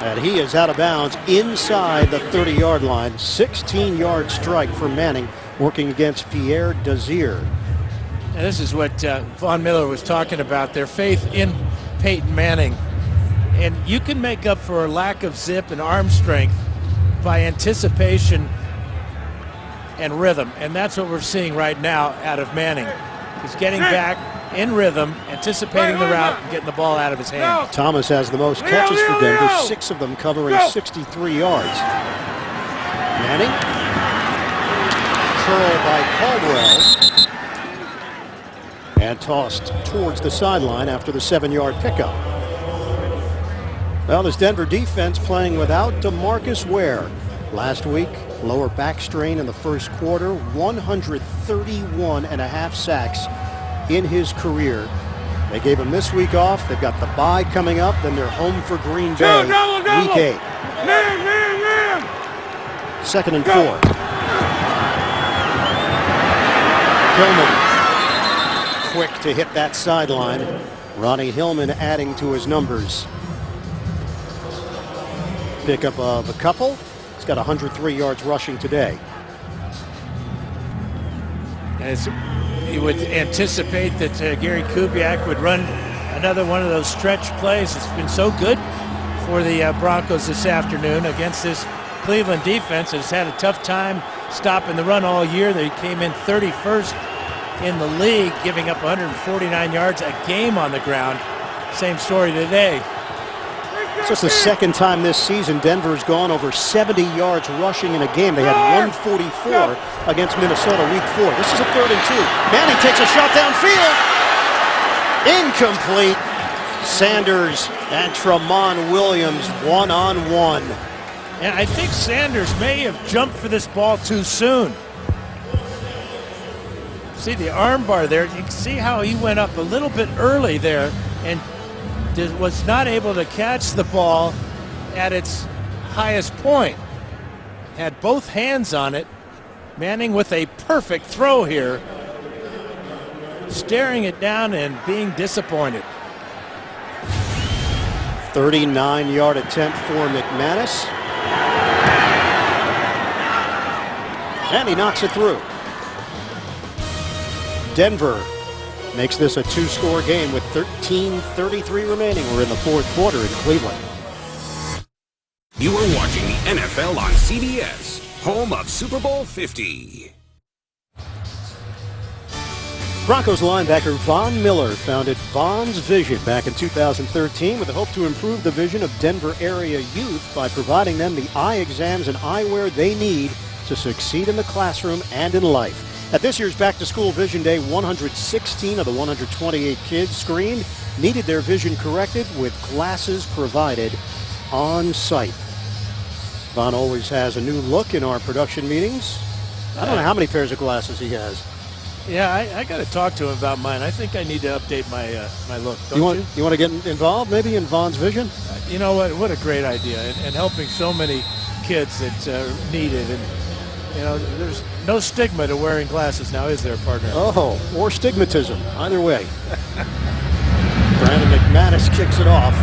And he is out of bounds inside the 30-yard line. 16-yard strike for Manning, working against Pierre Desir. And this is what Von Miller was talking about, their faith in Peyton Manning. And you can make up for a lack of zip and arm strength by anticipation and rhythm. And that's what we're seeing right now out of Manning. He's getting back in rhythm, anticipating the route, and getting the ball out of his hand. Thomas has the most catches for Denver, 6 of them covering 63 yards. Manning, curled by Caldwell, and tossed towards the sideline after the 7-yard pickup. Well, this Denver defense playing without DeMarcus Ware. Last week, lower back strain in the first quarter, 131.5 sacks in his career. They gave him this week off. They've got the bye coming up. Then they're home for Green Bay week 8. Man. 2nd and 4. Hillman quick to hit that sideline. Ronnie Hillman adding to his numbers. Pickup of a couple. He's got 103 yards rushing today. And you would anticipate that Gary Kubiak would run another one of those stretch plays. It's been so good for the Broncos this afternoon against this Cleveland defense. Has had a tough time stopping the run all year. They came in 31st in the league, giving up 149 yards a game on the ground. Same story today. It's just the second time this season Denver's gone over 70 yards rushing in a game. They had 144 against Minnesota week 4. This is a 3rd and 2. Manning takes a shot downfield. Incomplete. Sanders and Tramon Williams one-on-one. And I think Sanders may have jumped for this ball too soon. See the arm bar there. You can see how he went up a little bit early there and was not able to catch the ball at its highest point. Had both hands on it. Manning with a perfect throw here. Staring it down and being disappointed. 39-yard attempt for McManus. And he knocks it through. Denver makes this a 2-score game with 13:33 remaining. We're in the 4th quarter in Cleveland. You are watching the NFL on CBS, home of Super Bowl 50. Broncos linebacker Von Miller founded Von's Vision back in 2013 with the hope to improve the vision of Denver area youth by providing them the eye exams and eyewear they need to succeed in the classroom and in life. At this year's Back to School Vision Day, 116 of the 128 kids screened needed their vision corrected with glasses provided on site. Von always has a new look in our production meetings. I don't know how many pairs of glasses he has. Yeah, I got to talk to him about mine. I think I need to update my my look. You want to get involved maybe in Von's Vision? You know what? What a great idea, and helping so many kids that need it. And you know, there's no stigma to wearing glasses now, is there, partner? Oh, or stigmatism. Either way. Brandon McManus kicks it off.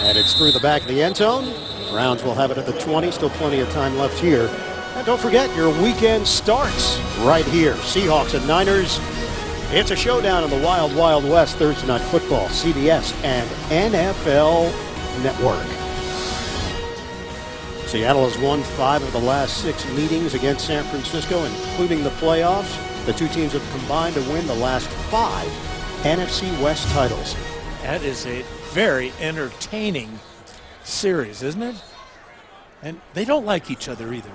And it's through the back of the end zone. Browns will have it at the 20. Still plenty of time left here. And don't forget, your weekend starts right here. Seahawks and Niners. It's a showdown in the Wild Wild West Thursday Night Football, CBS and NFL Network. Seattle has won 5 of the last 6 meetings against San Francisco, including the playoffs. The two teams have combined to win the last 5 NFC West titles. That is a very entertaining series, isn't it? And they don't like each other either.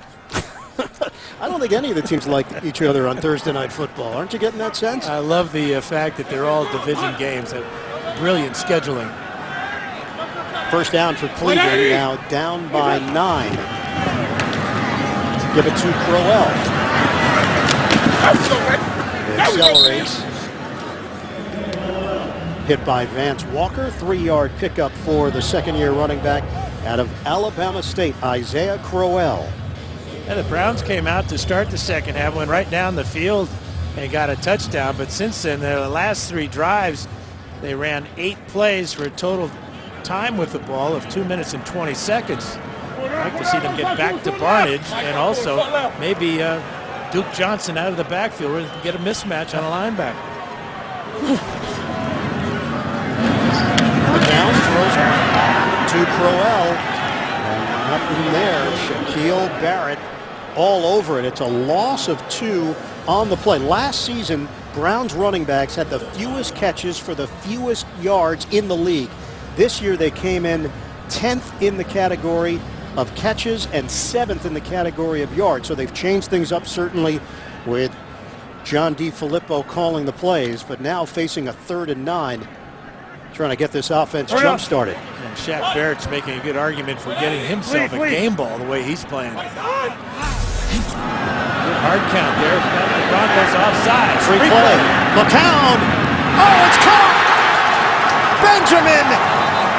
I don't think any of the teams like each other on Thursday Night Football. Aren't you getting that sense? I love the fact that they're all division games. Brilliant scheduling. First down for Cleveland, now down by 9. Give it to Crowell. It accelerates. Hit by Vance Walker. 3-yard pickup for the second-year running back out of Alabama State, Isaiah Crowell. And the Browns came out to start the second half, went right down the field and got a touchdown. But since then, the last 3 drives, they ran 8 plays for a total time with the ball of 2 minutes and 20 seconds. I'd like to see them get back to Barnage and also maybe Duke Johnson out of the backfield where they can get a mismatch on a linebacker. Down throws to Crowell. And nothing there. Shaquille Barrett all over it. It's a loss of 2 on the play. Last season, Browns running backs had the fewest catches for the fewest yards in the league. This year they came in 10th in the category of catches and 7th in the category of yards. So they've changed things up certainly with John DeFilippo calling the plays, but now facing a 3rd and 9, trying to get this offense jump-started. And Shaq Barrett's making a good argument for getting himself a game ball the way he's playing. Good hard count there. The Broncos offside. Free play. McCown. Oh, it's caught! Benjamin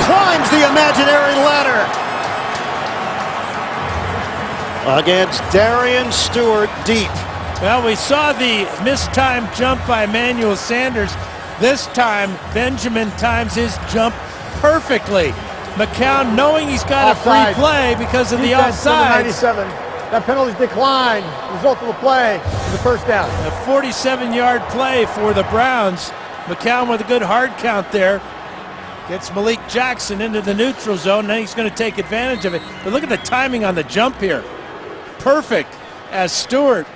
climbs the imaginary ladder against Darian Stewart deep. Well, we saw the mistimed jump by Emmanuel Sanders. This time, Benjamin times his jump perfectly. McCown, knowing he's got offside. A free play because of the offside. 97. That penalty's declined. Result of the play is a first down. A 47-yard play for the Browns. McCown with a good hard count there. Gets Malik Jackson into the neutral zone. Now he's going to take advantage of it. But look at the timing on the jump here. Perfect as Stewart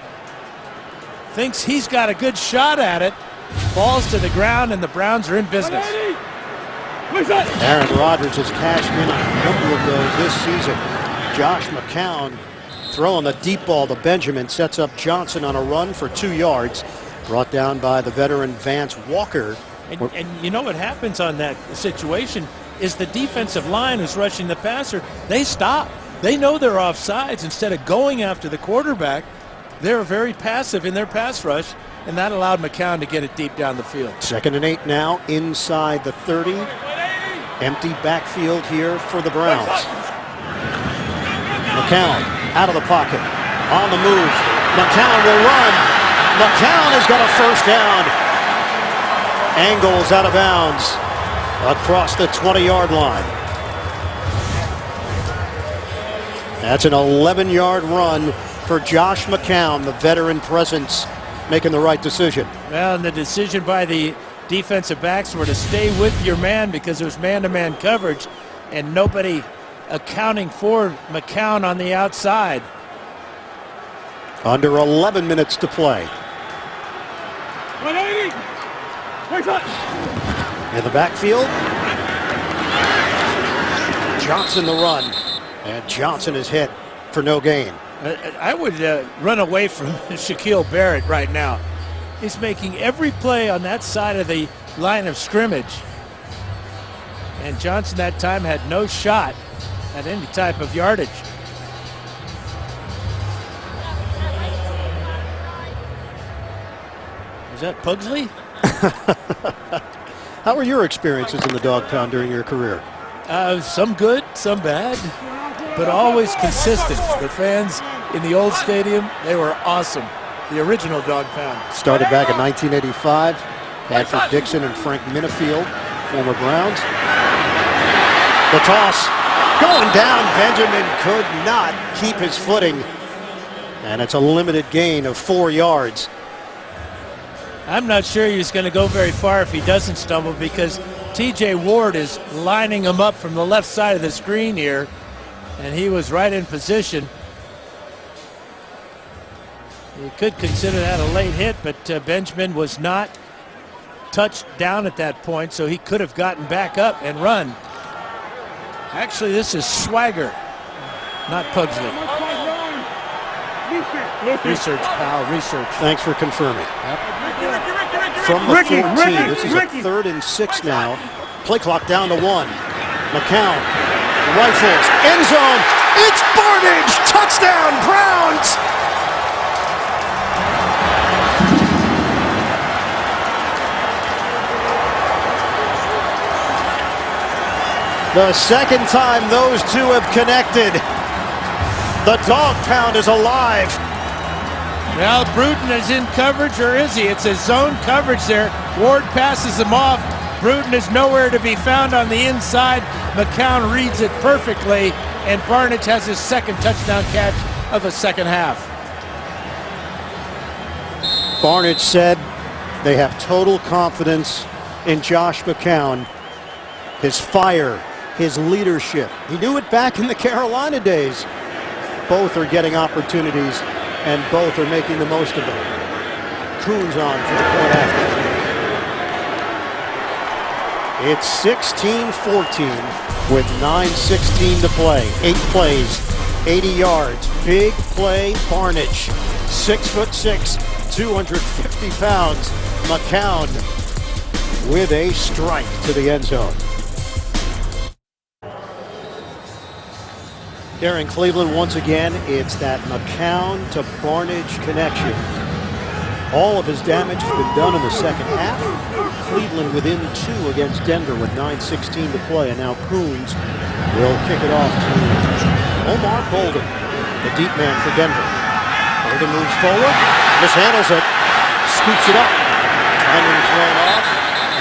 thinks he's got a good shot at it. Falls to the ground, and the Browns are in business. Aaron Rodgers has cashed in on a number of those this season. Josh McCown throwing the deep ball to Benjamin, sets up Johnson on a run for 2 yards. Brought down by the veteran Vance Walker. And you know what happens on that situation is the defensive line who's rushing the passer, they stop. They know they're offsides. Instead of going after the quarterback, they're very passive in their pass rush, and that allowed McCown to get it deep down the field. 2nd and 8 now inside the 30. Empty backfield here for the Browns. McCown out of the pocket. On the move. McCown will run. McCown has got a first down. Angles out of bounds across the 20-yard line. That's an 11-yard run for Josh McCown, the veteran presence, making the right decision. Well, and the decision by the defensive backs were to stay with your man because there was man-to-man coverage and nobody accounting for McCown on the outside. Under 11 minutes to play. In the backfield, Johnson the run, and Johnson is hit for no gain. I would run away from Shaquille Barrett right now. He's making every play on that side of the line of scrimmage. And Johnson that time had no shot at any type of yardage. Is that Pugsley? How were your experiences in the dog pound during your career? Some good, some bad, but always consistent. The fans in the old stadium, they were awesome. The original dog pound. Started back in 1985. Patrick Dixon and Frank Minifield, former Browns. The toss going down. Benjamin could not keep his footing. And it's a limited gain of 4 yards. I'm not sure he's going to go very far if he doesn't stumble, because T.J. Ward is lining him up from the left side of the screen here, and he was right in position. You could consider that a late hit, but Benjamin was not touched down at that point, so he could have gotten back up and run. Actually, this is Swagger, not Pugsley. Research, pal, research. Thanks for confirming. Yep. From the 14, this is a 3rd and 6 now. Play clock down to 1. McCown rifles, end zone. It's Barnage, touchdown, Browns. The second time those two have connected. The dog pound is alive. Now Bruton is in coverage, or is he? It's a zone coverage there. Ward passes him off. Bruton is nowhere to be found on the inside. McCown reads it perfectly, and Barnage has his second touchdown catch of the second half. Barnage said they have total confidence in Josh McCown, his fire, his leadership. He knew it back in the Carolina days. Both are getting opportunities, and both are making the most of them. Coons on for the point after. It's 16-14 with 9:16 to play. 8 plays, 80 yards. Big play, Barnage. 6'6", 250 pounds. McCown with a strike to the end zone. Here in Cleveland, once again, it's that McCown to Barnage connection. All of his damage has been done in the second half. Cleveland within 2 against Denver with 9:16 to play, and now Coons will kick it off to Omar Bolden, the deep man for Denver. Bolden moves forward, mishandles it, scoops it up, timing thrown off,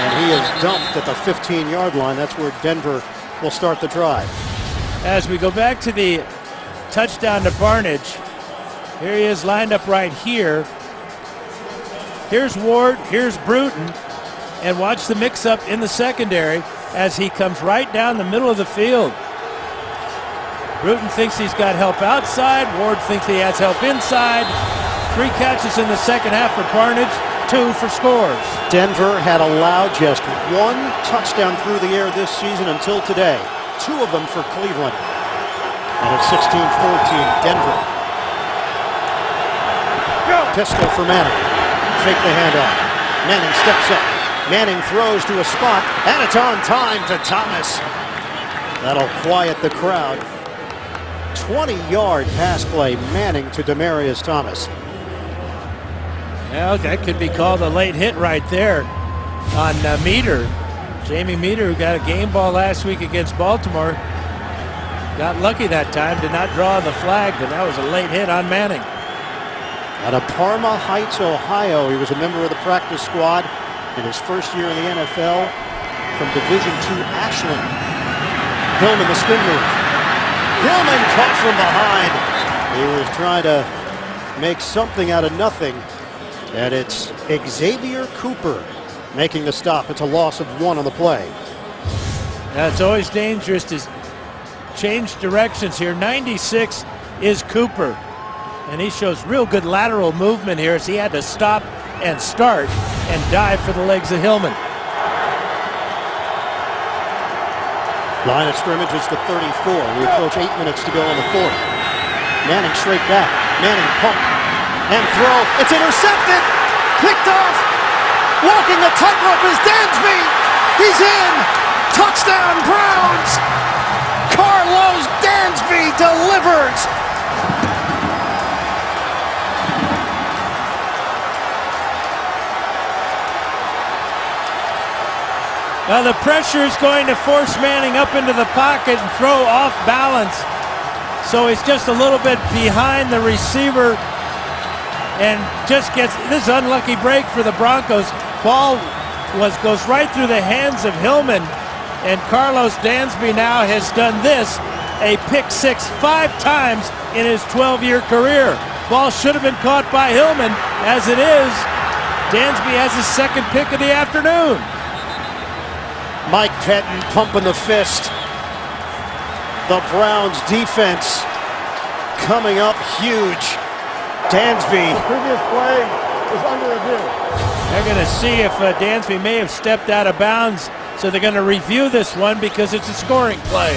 and he is dumped at the 15-yard line. That's where Denver will start the drive. As we go back to the touchdown to Barnage, here he is lined up right here. Here's Ward, here's Bruton, and watch the mix-up in the secondary as he comes right down the middle of the field. Bruton thinks he's got help outside. Ward thinks he has help inside. 3 catches in the second half for Barnage, 2 for scores. Denver had allowed just 1 touchdown through the air this season until today. 2 of them for Cleveland. And it's 16-14, Denver. Pistol for Manning. Fake the handoff. Manning steps up. Manning throws to a spot, and it's on time to Thomas. That'll quiet the crowd. 20-yard pass play, Manning to Demaryius Thomas. Well, that could be called a late hit right there on Meter. Jamie Meter, who got a game ball last week against Baltimore, got lucky that time, did not draw the flag, but that was a late hit on Manning. Out of Parma Heights, Ohio, he was a member of the practice squad in his first year in the NFL from Division II Ashland. Hillman, the spin move. Hillman caught from behind. He was trying to make something out of nothing, and it's Xavier Cooper making the stop. It's a loss of 1 on the play. It's always dangerous to change directions here. 96 is Cooper. And he shows real good lateral movement here as he had to stop and start and dive for the legs of Hillman. Line of scrimmage is the 34. We approach 8 minutes to go in the fourth. Manning straight back. Manning pump and throw. It's intercepted. Picked off. Walking the tightrope is Dansby. He's in. Touchdown Browns. Carlos Dansby delivers. Now the pressure is going to force Manning up into the pocket and throw off balance. So he's just a little bit behind the receiver and just gets this unlucky break for the Broncos. Ball goes right through the hands of Hillman, and Carlos Dansby now has done this, a pick six 5 times in his 12-year career. Ball should have been caught by Hillman. As it is, Dansby has his second pick of the afternoon. Mike Peyton pumping the fist. The Browns defense coming up huge. Dansby. The previous play is under review. They're going to see if Dansby may have stepped out of bounds, so they're going to review this one because it's a scoring play.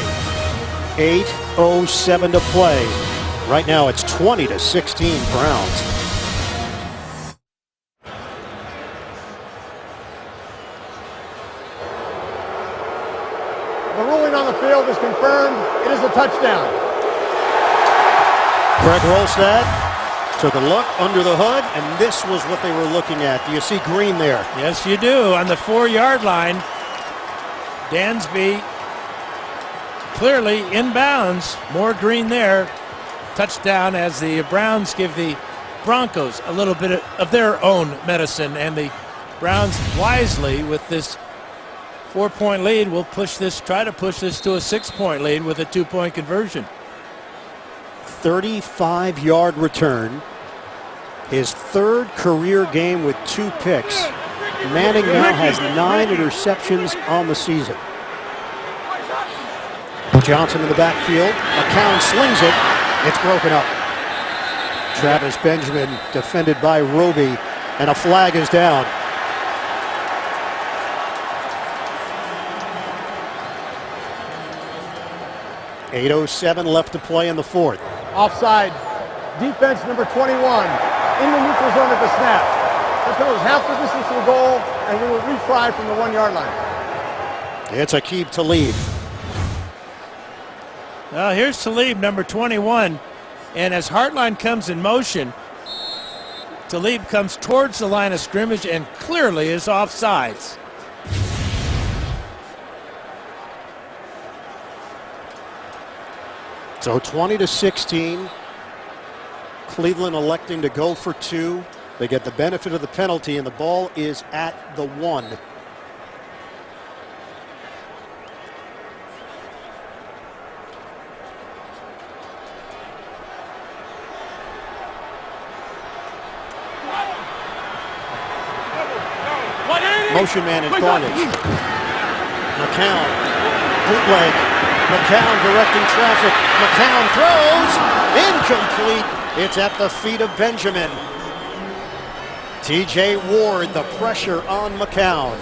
8:07 to play. Right now it's 20-16 Browns. The ruling on the field is confirmed. It is a touchdown. Greg Rolstad took a look under the hood, and this was what they were looking at. Do you see green there? Yes, you do. On the 4-yard line, Dansby clearly in bounds. More green there. Touchdown as the Browns give the Broncos a little bit of their own medicine, and the Browns wisely with this 4-point lead will try to push this to a 6-point lead with a 2-point conversion. 35-yard return. His third career game with 2 picks. Manning now has 9 interceptions on the season. Johnson in the backfield. McCown slings it. It's broken up. Travis Benjamin defended by Roby, and a flag is down. .807 left to play in the fourth. Offside. Defense number 21 in the neutral zone at the snap. That goes half the distance to the goal, and we will retry from the 1-yard line. It's Aqib Talib. Well, here's Talib, number 21, and as Hartline comes in motion, Talib comes towards the line of scrimmage and clearly is offsides. So 20-16. Cleveland electing to go for 2. They get the benefit of the penalty, and the ball is at the 1. Motion man advantage. McCown, bootleg. McCown directing traffic. McCown throws. Incomplete. It's at the feet of Benjamin. T.J. Ward, the pressure on McCown.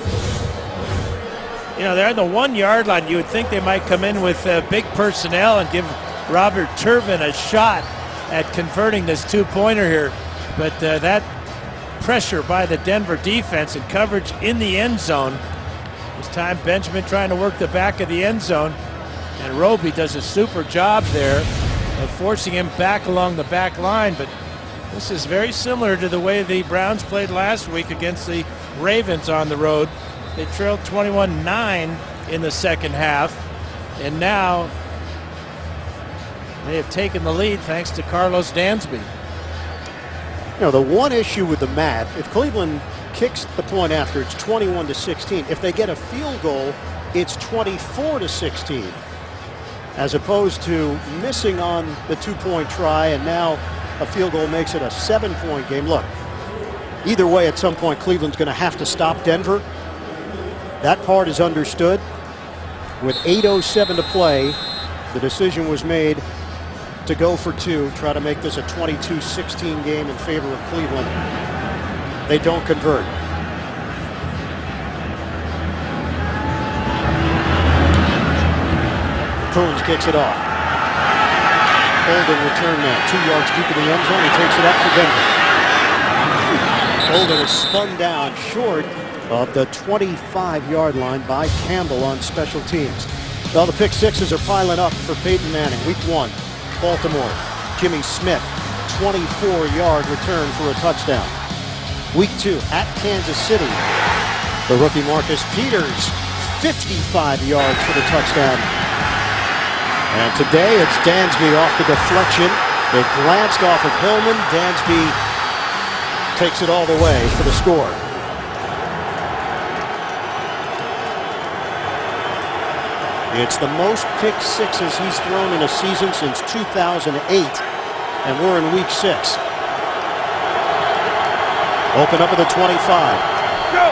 You know, they're on the 1-yard line. You would think they might come in with big personnel and give Robert Turbin a shot at converting this 2-pointer here. But that pressure by the Denver defense and coverage in the end zone. This time Benjamin trying to work the back of the end zone, and Roby does a super job there of forcing him back along the back line. But this is very similar to the way the Browns played last week against the Ravens on the road. They trailed 21-9 in the second half, and now they have taken the lead thanks to Carlos Dansby. You know, the one issue with the math, if Cleveland kicks the point after, it's 21-16. If they get a field goal, it's 24-16. As opposed to missing on the 2-point try, and now a field goal makes it a 7-point game. Look, either way, at some point, Cleveland's going to have to stop Denver. That part is understood. With 8:07 to play, the decision was made to go for two, try to make this a 22-16 game in favor of Cleveland. They don't convert. Coons kicks it off. Holden return man, 2 yards deep in the end zone. He takes it out for Denver. Holden is spun down short of the 25-yard line by Campbell on special teams. Well, the pick sixes are piling up for Peyton Manning. Week 1, Baltimore. Jimmy Smith, 24-yard return for a touchdown. Week 2, at Kansas City. The rookie Marcus Peters, 55 yards for the touchdown. And today it's Dansby off the deflection. It glanced off of Hillman. Dansby takes it all the way for the score. It's the most pick sixes he's thrown in a season since 2008, and we're in week 6. Open up at the 25. Go!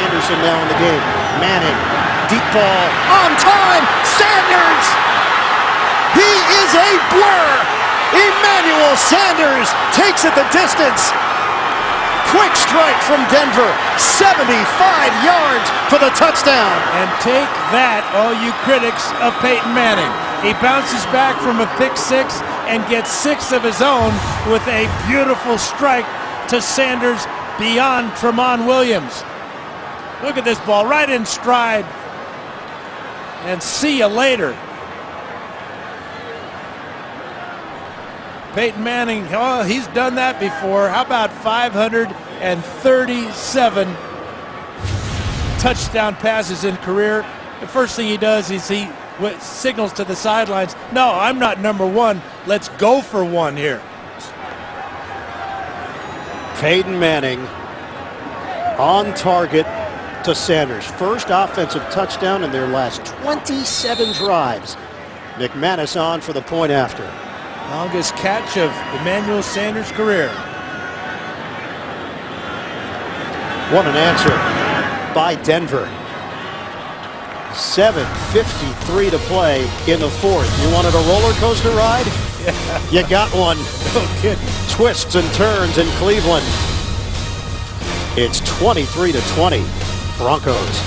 Anderson now in the game. Manning, deep ball, on time, Sanders! He is a blur! Emmanuel Sanders takes it the distance. Quick strike from Denver, 75 yards for the touchdown. And take that, all you critics of Peyton Manning. He bounces back from a pick six and gets 6 of his own with a beautiful strike to Sanders beyond Tramon Williams. Look at this ball, right in stride. And see you later. Peyton Manning, oh, he's done that before. How about 537 touchdown passes in career? The first thing he does is he signals to the sidelines, no, I'm not number 1. Let's go for one here. Peyton Manning on target to Sanders. First offensive touchdown in their last 27 drives. McManus on for the point after. Longest catch of Emmanuel Sanders' career. What an answer by Denver. 7:53 to play in the fourth. You wanted a roller coaster ride? Yeah. You got one. No kidding. Twists and turns in Cleveland. It's 23-20, Broncos.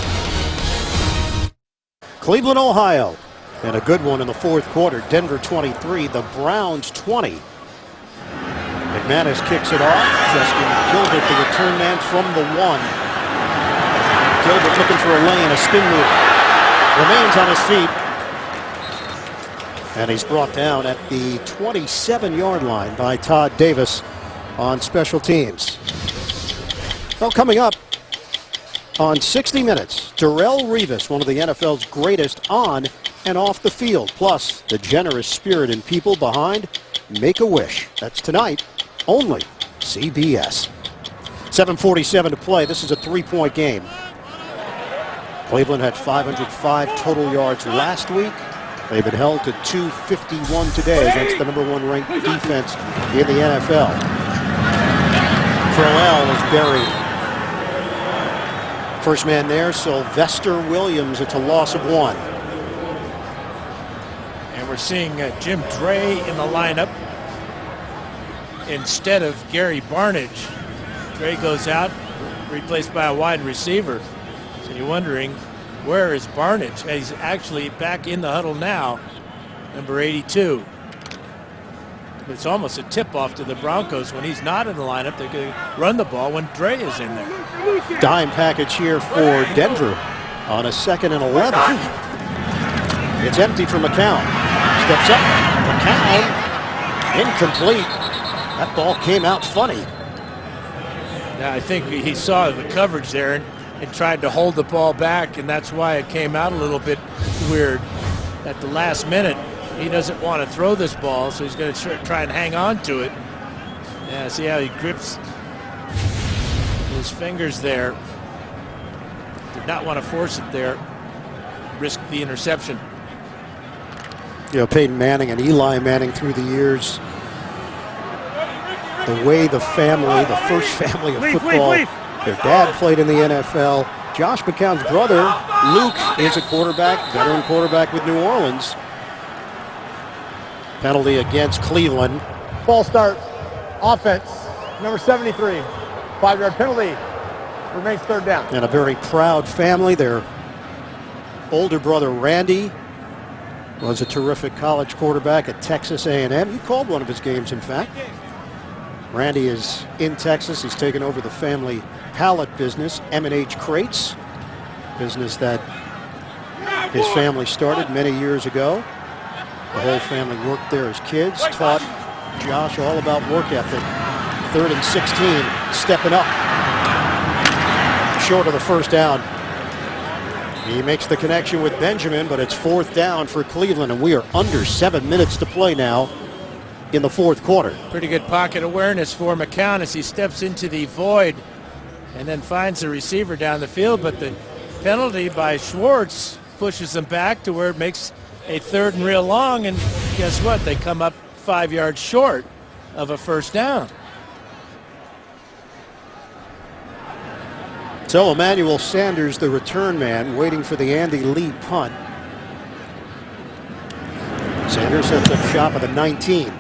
Cleveland, Ohio. And a good one in the fourth quarter. Denver 23, the Browns 20. McManus kicks it off. Justin Gilbert, the return man from the 1. Gilbert looking for a lane, a spin move. Remains on his feet. And he's brought down at the 27-yard line by Todd Davis on special teams. Well, coming up on 60 Minutes, Darrelle Revis, one of the NFL's greatest on and off the field, plus the generous spirit and people behind Make-A-Wish. That's tonight, only CBS. 7:47 to play. This is a 3-point game. Cleveland had 505 total yards last week. They've been held to 251 today against the #1 ranked defense in the NFL. Crowell is buried. First man there, Sylvester Williams. It's a loss of 1. And we're seeing Jim Dre in the lineup instead of Gary Barnidge. Dre goes out, replaced by a wide receiver. So you're wondering, where is Barnidge? He's actually back in the huddle now, number 82. It's almost a tip-off to the Broncos. When he's not in the lineup, they're going to run the ball when Dre is in there. Dime package here for Denver on a 2nd and 11. It's empty for McCown. Steps up. McCown. Incomplete. That ball came out funny. Yeah, I think he saw the coverage there and tried to hold the ball back, and that's why it came out a little bit weird at the last minute. He doesn't want to throw this ball, so he's going to try and hang on to it. Yeah, see how he grips his fingers there. Did not want to force it there. Risk the interception. You know, Peyton Manning and Eli Manning through the years, the way the family, the first family of football, their dad played in the NFL. Josh McCown's brother, Luke, is a quarterback, veteran quarterback with New Orleans. Penalty against Cleveland. False start. Offense. Number 73. 5-yard penalty. Remains third down. And a very proud family. Their older brother Randy was a terrific college quarterback at Texas A&M. He called one of his games, in fact. Randy is in Texas. He's taken over the family pallet business, M&H Crates, business that his family started many years ago. The whole family worked there as kids, taught Josh all about work ethic. 3rd and 16, stepping up. Short of the first down. He makes the connection with Benjamin, but it's 4th down for Cleveland, and we are under 7 minutes to play now in the 4th quarter. Pretty good pocket awareness for McCown as he steps into the void and then finds the receiver down the field, but the penalty by Schwartz pushes them back to where it makes a 3rd and real long, and guess what? They come up 5 yards short of a first down. So Emmanuel Sanders, the return man, waiting for the Andy Lee punt. Sanders sets up shop at the 19.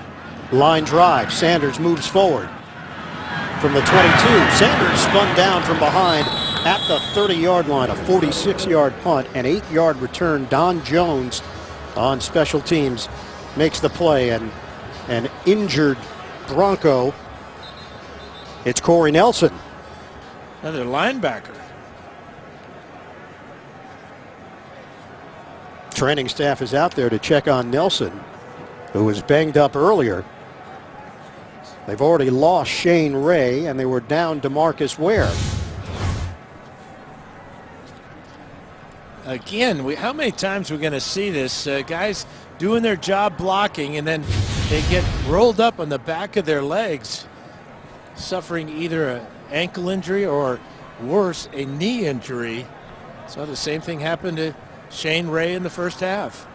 Line drive. Sanders moves forward. From the 22, Sanders spun down from behind at the 30-yard line. A 46-yard punt, an 8-yard return. Don Jones on special teams makes the play, and an injured Bronco. It's Corey Nelson. Another linebacker. Training staff is out there to check on Nelson, who was banged up earlier. They've already lost Shane Ray, and they were down DeMarcus Ware. Again, how many times are we going to see this? Guys doing their job blocking, and then they get rolled up on the back of their legs, suffering either an ankle injury or, worse, a knee injury. So the same thing happened to Shane Ray in the first half.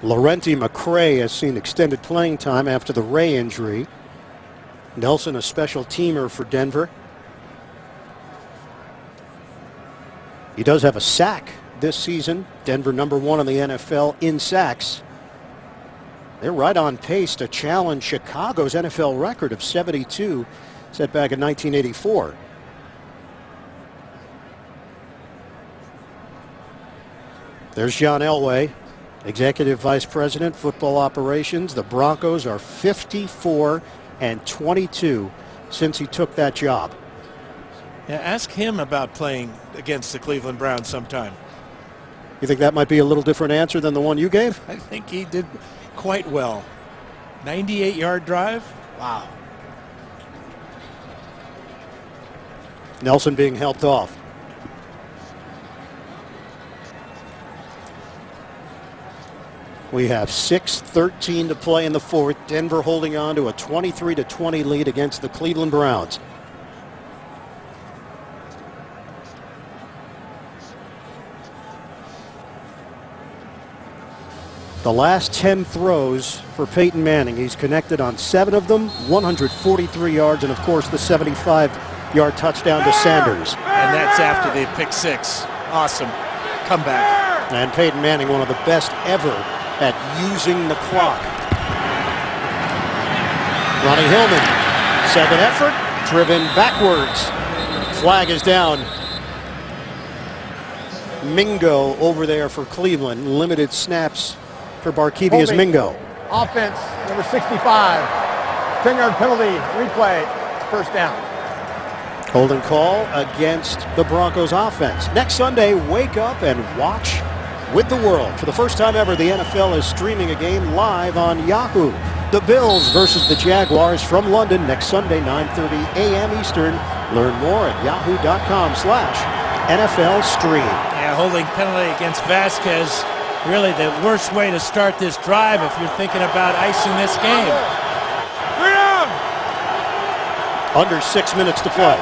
Laurenti McCray has seen extended playing time after the Ray injury. Nelson, a special teamer for Denver. He does have a sack this season. Denver #1 in the NFL in sacks. They're right on pace to challenge Chicago's NFL record of 72 set back in 1984. There's John Elway, Executive Vice President, Football Operations. The Broncos are 54-22 since he took that job. Yeah, ask him about playing against the Cleveland Browns sometime. You think that might be a little different answer than the one you gave? I think he did quite well. 98-yard drive? Wow. Nelson being helped off. We have 6:13 to play in the 4th. Denver holding on to a 23-20 lead against the Cleveland Browns. The last 10 throws for Peyton Manning. He's connected on 7 of them, 143 yards, and of course the 75-yard touchdown to Sanders. And that's after the pick 6. Awesome comeback. And Peyton Manning, one of the best ever at using the clock. Ronnie Hillman, second effort, driven backwards. Flag is down. Mingo over there for Cleveland. Limited snaps for Barkevius Mingo. Offense, number 65. 10-yard penalty, replay, first down. Holding call against the Broncos offense. Next Sunday, wake up and watch with the world. For the first time ever, the NFL is streaming a game live on Yahoo. The Bills versus the Jaguars from London next Sunday, 9:30 a.m. Eastern. Learn more at yahoo.com/NFL stream. Yeah, holding penalty against Vasquez. Really the worst way to start this drive if you're thinking about icing this game. Under 6 minutes to play.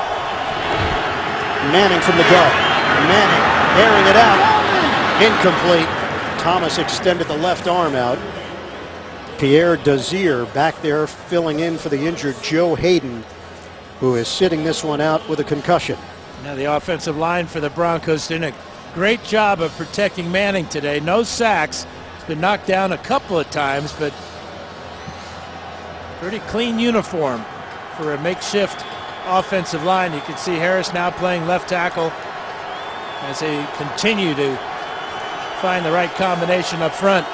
Manning from the gun. Manning airing it out. Incomplete. Thomas extended the left arm out. Pierre Desir back there filling in for the injured Joe Hayden, who is sitting this one out with a concussion. Now the offensive line for the Broncos doing a great job of protecting Manning today. No sacks. He's been knocked down a couple of times, but pretty clean uniform for a makeshift offensive line. You can see Harris now playing left tackle as they continue to find the right combination up front.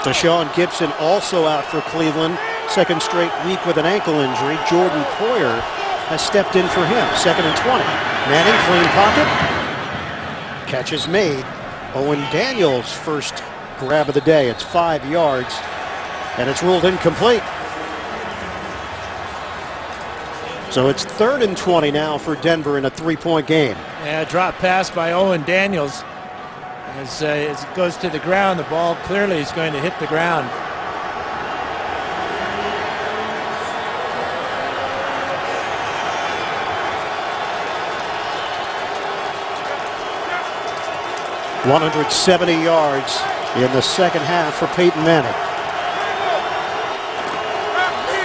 Deshaun Gibson also out for Cleveland. Second straight week with an ankle injury. Jordan Poyer has stepped in for him. 2nd and 20. Manning, clean pocket. Catch is made. Owen Daniels' first grab of the day. It's 5 yards, and it's ruled incomplete. So it's 3rd and 20 now for Denver in a 3-point game. Yeah, drop pass by Owen Daniels. As it goes to the ground, the ball clearly is going to hit the ground. $170 yards in the second half for Peyton Manning.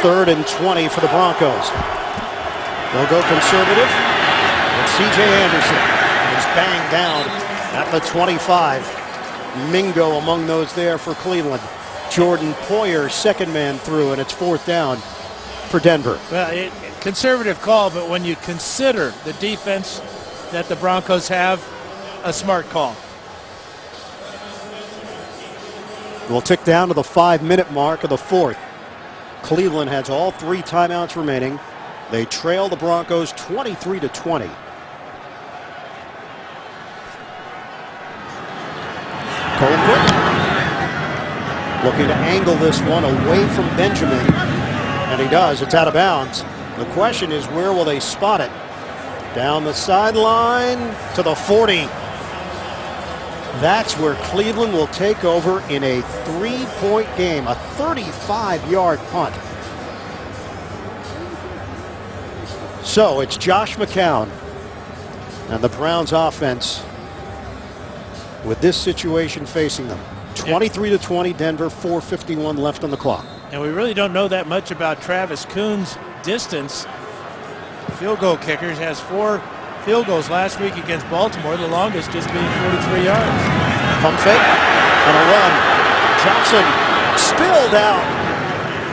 3rd and 20 for the Broncos. They'll go conservative. And C.J. Anderson is banged down at the 25. Mingo among those there for Cleveland. Jordan Poyer, second man through, and it's 4th down for Denver. Well, conservative call, but when you consider the defense that the Broncos have, a smart call. We'll tick down to the 5-minute mark of the 4th. Cleveland has all 3 timeouts remaining. They trail the Broncos 23-20. Colquitt looking to angle this one away from Benjamin, and he does. It's out of bounds. The question is, where will they spot it? Down the sideline to the 40. That's where Cleveland will take over in a 3-point game, a 35-yard punt. So it's Josh McCown and the Browns offense with this situation facing them. 23-20 Denver, 4:51 left on the clock. And we really don't know that much about Travis Kuhn's distance. Field goal kicker has 4 field goals last week against Baltimore, the longest just being 43 yards. Pump fake and a run. Johnson spilled out.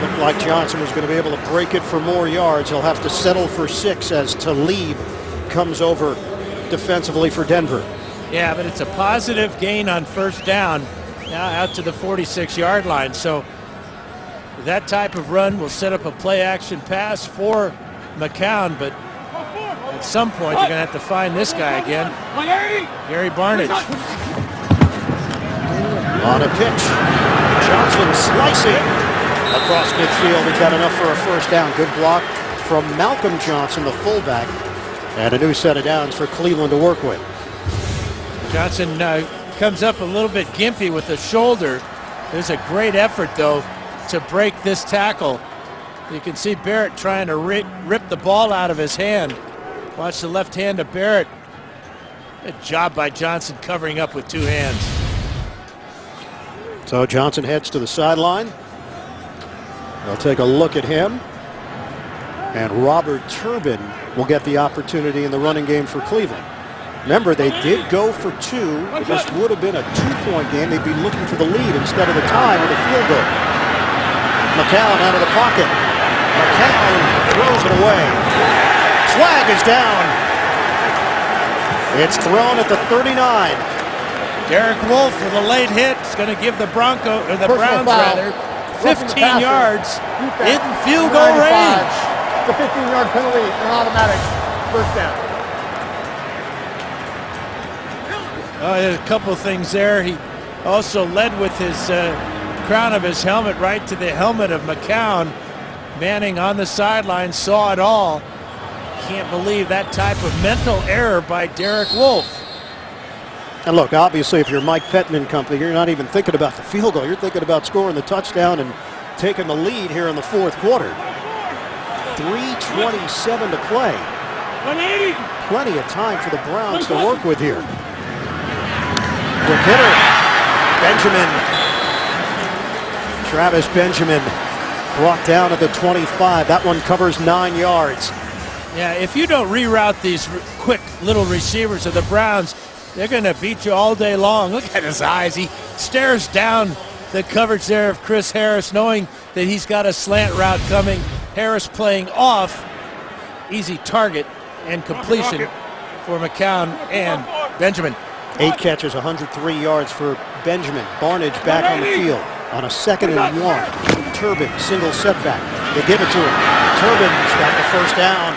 Looked like Johnson was going to be able to break it for more yards. He'll have to settle for 6 as Talib comes over defensively for Denver. Yeah, but it's a positive gain on 1st down, now out to the 46-yard line. So that type of run will set up a play-action pass for McCown, but at some point you're going to have to find this guy again, Gary Barnidge. On a pitch, Johnson slicing across midfield. He got enough for a 1st down. Good block from Malcolm Johnson, the fullback, and a new set of downs for Cleveland to work with. Johnson comes up a little bit gimpy with the shoulder. There's a great effort, though, to break this tackle. You can see Barrett trying to rip the ball out of his hand. Watch the left hand of Barrett. Good job by Johnson covering up with 2 hands. So Johnson heads to the sideline. They'll take a look at him. And Robert Turbin will get the opportunity in the running game for Cleveland. Remember, they did go for 2. This would have been a 2-point game. They'd be looking for the lead instead of the tie with a field goal. McCown out of the pocket. McCown throws it away. Flag is down. It's thrown at the 39. Derek Wolfe with a late hit is going to give the Browns 15 yards in field goal range. The 15-yard penalty, an automatic 1st down. There's a couple of things there. He also led with his crown of his helmet right to the helmet of McCown. Manning on the sideline saw it all. Can't believe that type of mental error by Derek Wolfe. And look, obviously, if you're Mike Pettin and company, you're not even thinking about the field goal. You're thinking about scoring the touchdown and taking the lead here in the 4th quarter. 3:27 to play. Plenty of time for the Browns to work with here. Quick hitter, Benjamin. Travis Benjamin brought down at the 25. That one covers 9 yards. Yeah, if you don't reroute these quick little receivers of the Browns, They're going to beat you all day long. Look at his eyes. He stares down the coverage there of Chris Harris, knowing that he's got a slant route coming. Harris playing off. Easy target and completion for McCown and Benjamin. 8 catches, 103 yards for Benjamin. Barnage back on the field on a 2nd and 1. Turbin, single setback. They give it to him. Turbin's got the first down.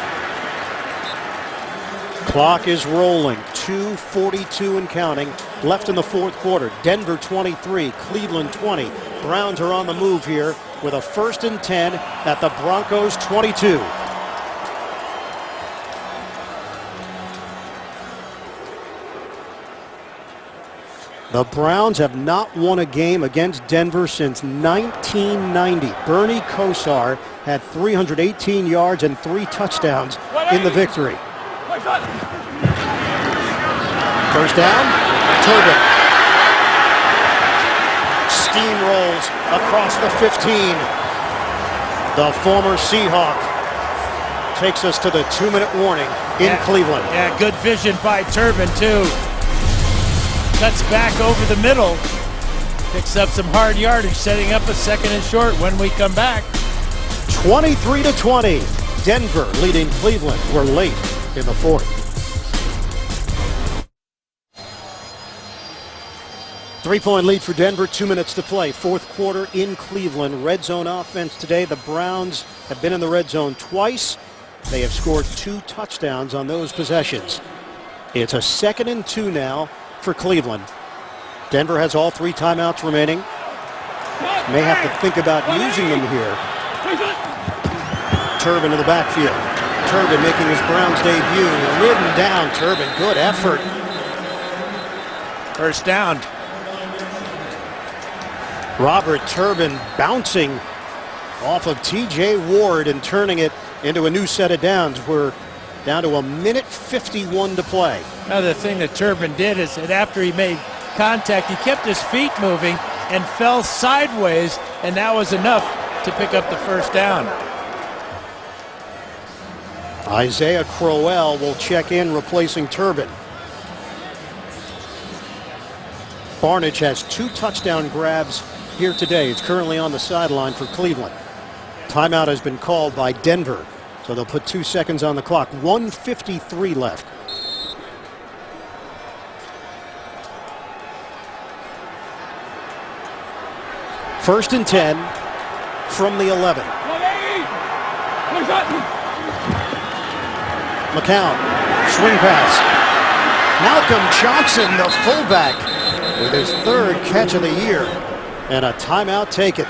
Clock is rolling. 2:42 and counting left in the 4th quarter. Denver 23, Cleveland 20. Browns are on the move here with a 1st and 10 at the Broncos 22. The Browns have not won a game against Denver since 1990. Bernie Kosar had 318 yards and 3 touchdowns in the victory. First down, Turbin. Steamrolls across the 15. The former Seahawk takes us to the 2-minute warning in Cleveland. Yeah, good vision by Turbin, too. Cuts back over the middle. Picks up some hard yardage, setting up a 2nd and short when we come back. 23-20. Denver leading Cleveland. We're late in the 4th. 3-point lead for Denver, 2 minutes to play. 4th quarter in Cleveland. Red zone offense today. The Browns have been in the red zone twice. They have scored 2 touchdowns on those possessions. It's a 2nd and 2 now for Cleveland. Denver has all 3 timeouts remaining. May have to think about using them here. Turbin in the backfield. Turbin making his Browns debut. Ridden down. Turbin, good effort. First down. Robert Turbin bouncing off of T.J. Ward and turning it into a new set of downs. We're down to 1:51 to play. Now the thing that Turbin did is that after he made contact, he kept his feet moving and fell sideways, and that was enough to pick up the first down. Isaiah Crowell will check in, replacing Turbin. Barnage has 2 touchdown grabs here today. It's currently on the sideline for Cleveland. Timeout has been called by Denver, so they'll put 2 seconds on the clock. 1:53 left. First and 10 from the 11. McCown, swing pass. Malcolm Johnson, the fullback, with his 3rd catch of the year, and a timeout taken.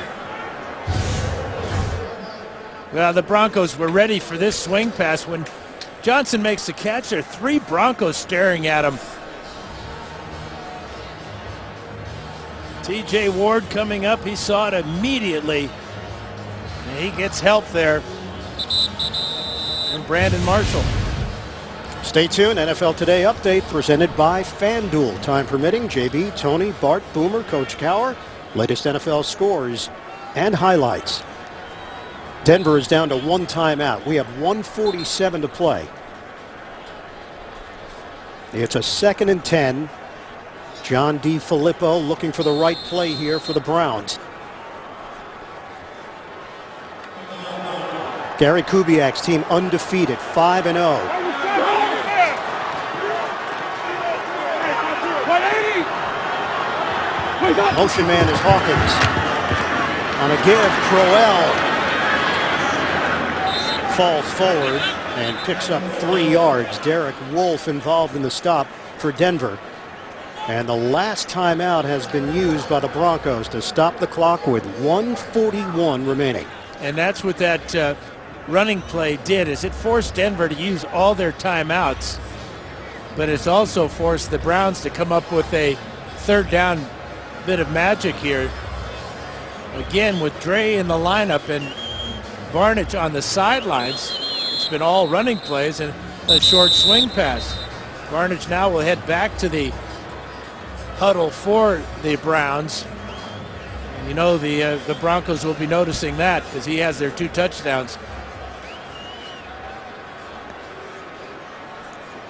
Well, the Broncos were ready for this swing pass. When Johnson makes the catch, there are 3 Broncos staring at him. T.J. Ward coming up. He saw it immediately. And he gets help there from Brandon Marshall. Stay tuned. NFL Today update presented by FanDuel. Time permitting, JB, Tony, Bart, Boomer, Coach Cower. Latest NFL scores and highlights. Denver is down to 1 timeout. We have 1:47 to play. It's a 2nd and 10. John DeFilippo looking for the right play here for the Browns. Gary Kubiak's team undefeated, 5-0. Motion man is Hawkins. On a give, Crowell falls forward and picks up 3 yards. Derek Wolfe involved in the stop for Denver. And the last timeout has been used by the Broncos to stop the clock with 1:41 remaining. And that's what that running play did, is it forced Denver to use all their timeouts, but it's also forced the Browns to come up with a 3rd down bit of magic here. Again, with Dre in the lineup and Barnage on the sidelines, it's been all running plays and a short swing pass. Barnage now will head back to the huddle for the Browns. And you know the Broncos will be noticing that because he has their 2 touchdowns.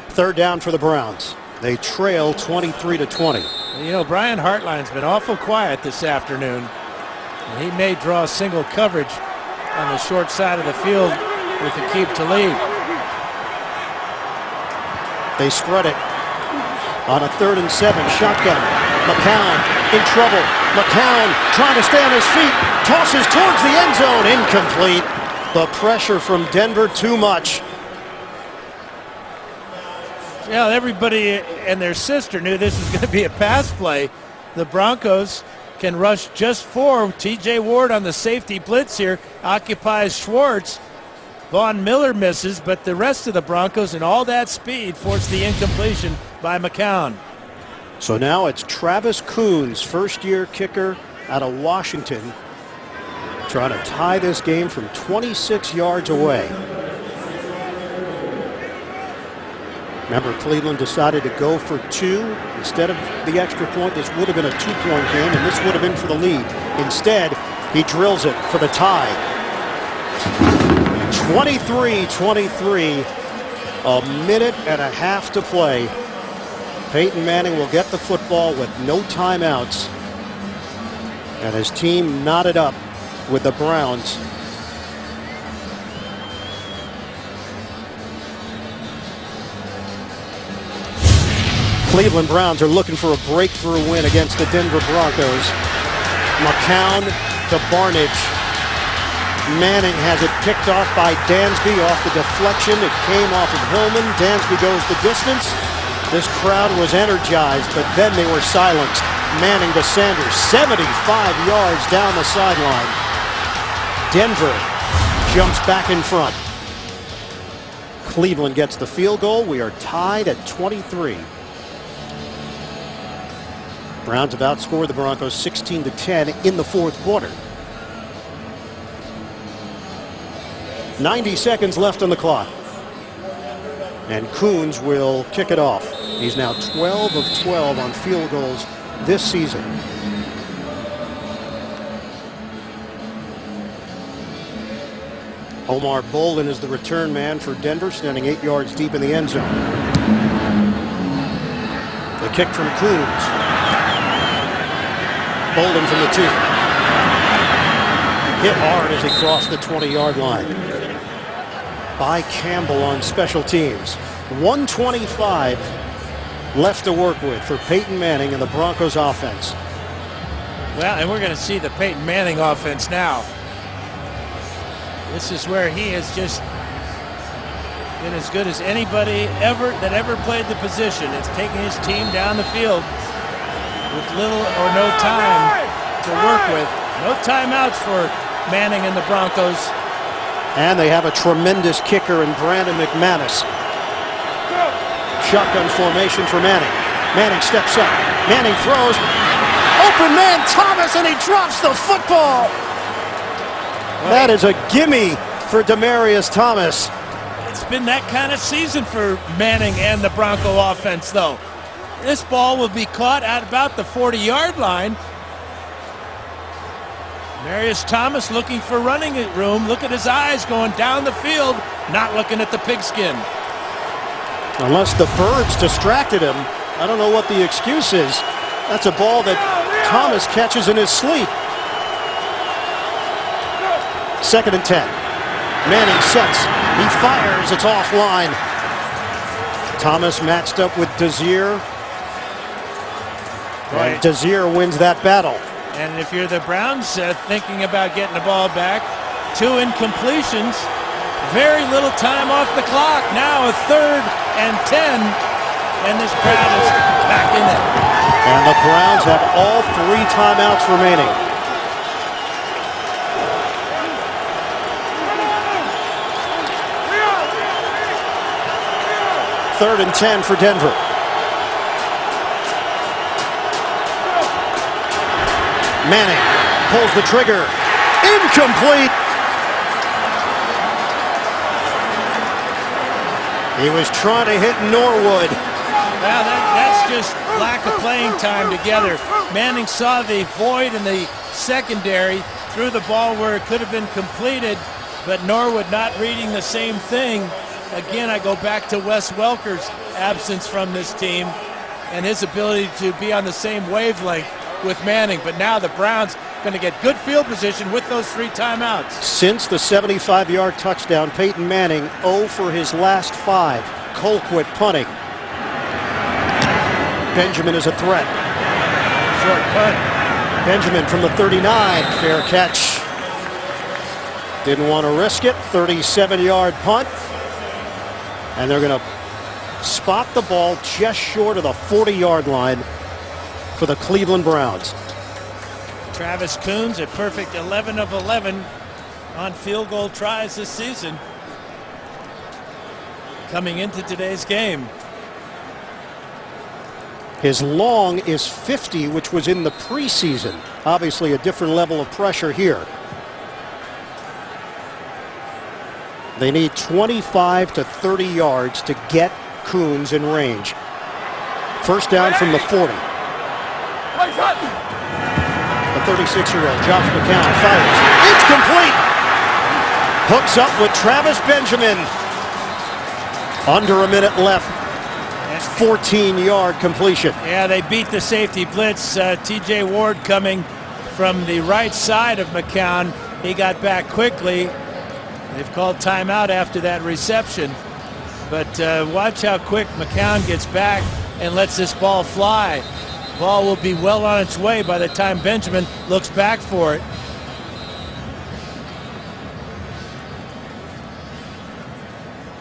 3rd down for the Browns. They trail 23-20. You know, Brian Hartline's been awful quiet this afternoon. And he may draw single coverage on the short side of the field with the keep to lead. They spread it on a 3rd and 7 shotgun. McCown in trouble. McCown trying to stay on his feet. Tosses towards the end zone. Incomplete. The pressure from Denver too much. Yeah, everybody and their sister knew this was going to be a pass play. The Broncos can rush just 4. T.J. Ward on the safety blitz here occupies Schwartz. Von Miller misses, but the rest of the Broncos and all that speed forced the incompletion by McCown. So now it's Travis Coons, first-year kicker out of Washington, trying to tie this game from 26 yards away. Remember, Cleveland decided to go for 2 instead of the extra point. This would have been a 2-point game, and this would have been for the lead. Instead, he drills it for the tie. 23-23, a minute and a half to play. Peyton Manning will get the football with no timeouts, and his team knotted up with the Browns. Cleveland Browns are looking for a breakthrough win against the Denver Broncos. McCown to Barnage. Manning has it picked off by Dansby off the deflection. It came off of Hillman. Dansby goes the distance. This crowd was energized, but then they were silenced. Manning to Sanders, 75 yards down the sideline. Denver jumps back in front. Cleveland gets the field goal. We are tied at 23. Browns have outscored the Broncos 16-10 in the 4th quarter. 90 seconds left on the clock. And Coons will kick it off. He's now 12 of 12 on field goals this season. Omar Bolden is the return man for Denver, standing 8 yards deep in the end zone. The kick from Coons. Bolden from the 2. Hit hard as he crossed the 20-yard line by Campbell on special teams. 125 left to work with for Peyton Manning and the Broncos offense. Well, and we're going to see the Peyton Manning offense now. This is where he has just been as good as anybody that ever played the position. It's taking his team down the field with little or no time to work with. No timeouts for Manning and the Broncos. And they have a tremendous kicker in Brandon McManus. Shotgun formation for Manning. Manning steps up. Manning throws. Open man Thomas, and he drops the football. That is a gimme for Demaryius Thomas. It's been that kind of season for Manning and the Bronco offense, though. This ball will be caught at about the 40-yard line. Demaryius Thomas looking for running room. Look at his eyes going down the field, not looking at the pigskin. Unless the birds distracted him. I don't know what the excuse is. That's a ball that Thomas catches in his sleep. 2nd and 10. Manning sets. He fires. It's offline. Thomas matched up with Desir. Right. And Desir wins that battle. And if you're the Browns thinking about getting the ball back, 2 incompletions, very little time off the clock. Now a 3rd and 10, and this crowd is back in it. And the Browns have all 3 timeouts remaining. Third and 10 for Denver. Manning pulls the trigger. Incomplete. He was trying to hit Norwood. Well, that's just lack of playing time together. Manning saw the void in the secondary, threw the ball where it could have been completed, but Norwood not reading the same thing. Again, I go back to Wes Welker's absence from this team. and his ability to be on the same wavelength with Manning. But now the Browns going to get good field position with those 3 timeouts. Since the 75-yard touchdown, Peyton Manning 0 for his last 5. Colquitt punting. Benjamin is a threat. Short punt. Benjamin from the 39. Fair catch. Didn't want to risk it. 37-yard punt. And they're going to spot the ball just short of the 40-yard line for the Cleveland Browns. Travis Coons, a perfect 11 of 11 on field goal tries this season. Coming into today's game. His long is 50, which was in the preseason. Obviously a different level of pressure here. They need 25 to 30 yards to get Coons in range. First down from the 40. The 36-year-old Josh McCown fires. It's complete. Hooks up with Travis Benjamin. Under a minute left. 14-yard completion. Yeah, they beat the safety blitz. T.J. Ward coming from the right side of McCown. He got back quickly. They've called timeout after that reception. But watch how quick McCown gets back and lets this ball fly. Ball will be well on its way by the time Benjamin looks back for it.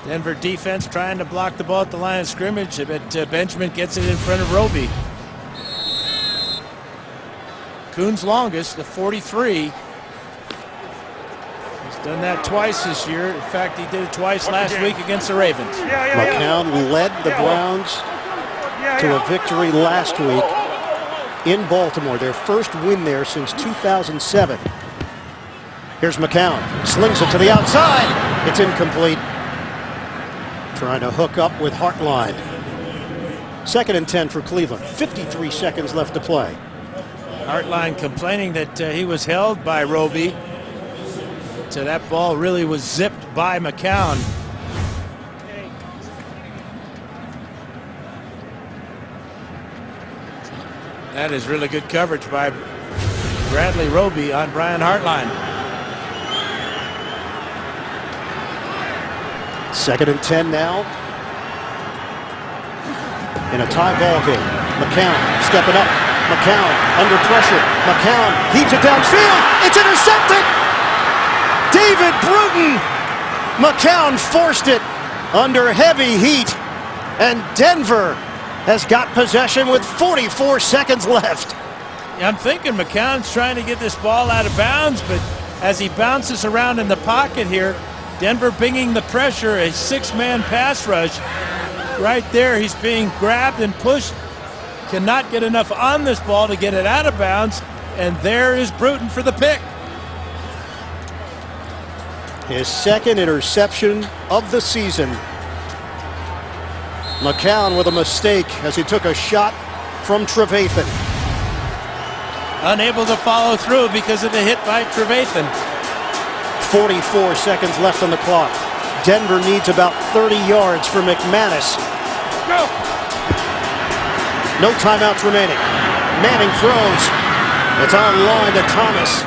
Denver defense trying to block the ball at the line of scrimmage, but Benjamin gets it in front of Roby. Coons longest, the 43. He's done that twice this year. In fact, he did it twice last week against the Ravens. McCown led the Browns to a victory last week in Baltimore, their first win there since 2007. Here's McCown, slings it to the outside. It's incomplete. Trying to hook up with Hartline. 2nd and 10 for Cleveland. 53 seconds left to play. Hartline complaining that he was held by Roby. So that ball really was zipped by McCown. That is really good coverage by Bradley Roby on Brian Hartline. 2nd and 10 now. In a tie ball game. McCown stepping up. McCown under pressure. McCown heaves it downfield. It's intercepted. David Bruton. McCown forced it under heavy heat. And Denver has got possession with 44 seconds left. I'm thinking McCown's trying to get this ball out of bounds, but as he bounces around in the pocket here, Denver bringing the pressure, a 6-man pass rush. Right there, he's being grabbed and pushed. Cannot get enough on this ball to get it out of bounds, and there is Bruton for the pick. His 2nd interception of the season. McCown with a mistake as he took a shot from Trevathan. Unable to follow through because of the hit by Trevathan. 44 seconds left on the clock. Denver needs about 30 yards for McManus. Go. No timeouts remaining. Manning throws. It's on line to Thomas.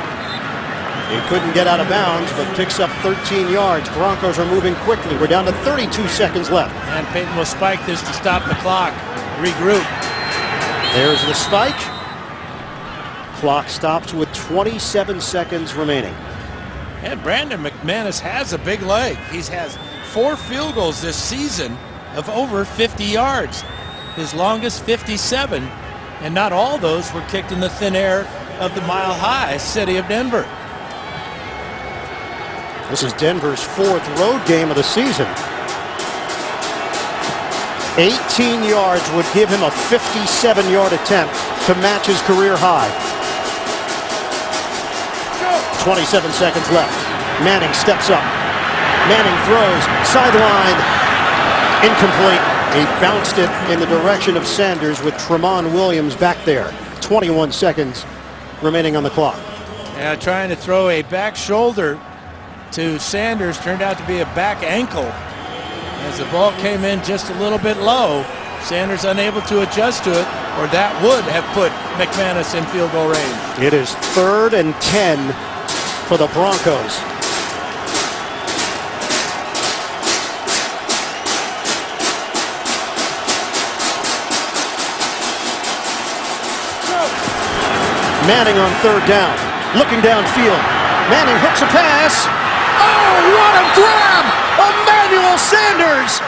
He couldn't get out of bounds, but picks up 13 yards. Broncos are moving quickly. We're down to 32 seconds left. And Peyton will spike this to stop the clock. Regroup. There's the spike. Clock stops with 27 seconds remaining. And Brandon McManus has a big leg. He has 4 field goals this season of over 50 yards. His longest 57, and not all those were kicked in the thin air of the Mile High city of Denver. This is Denver's 4th road game of the season. 18 yards would give him a 57-yard attempt to match his career high. 27 seconds left. Manning steps up. Manning throws. Sideline. Incomplete. He bounced it in the direction of Sanders with Tramon Williams back there. 21 seconds remaining on the clock. Yeah, trying to throw a back shoulder to Sanders turned out to be a back ankle as the ball came in just a little bit low. Sanders unable to adjust to it, or that would have put McManus in field goal range. It is 3rd and 10 for the Broncos. Manning on 3rd down, looking downfield. Manning hooks a pass. Oh, what a grab! Emmanuel Sanders!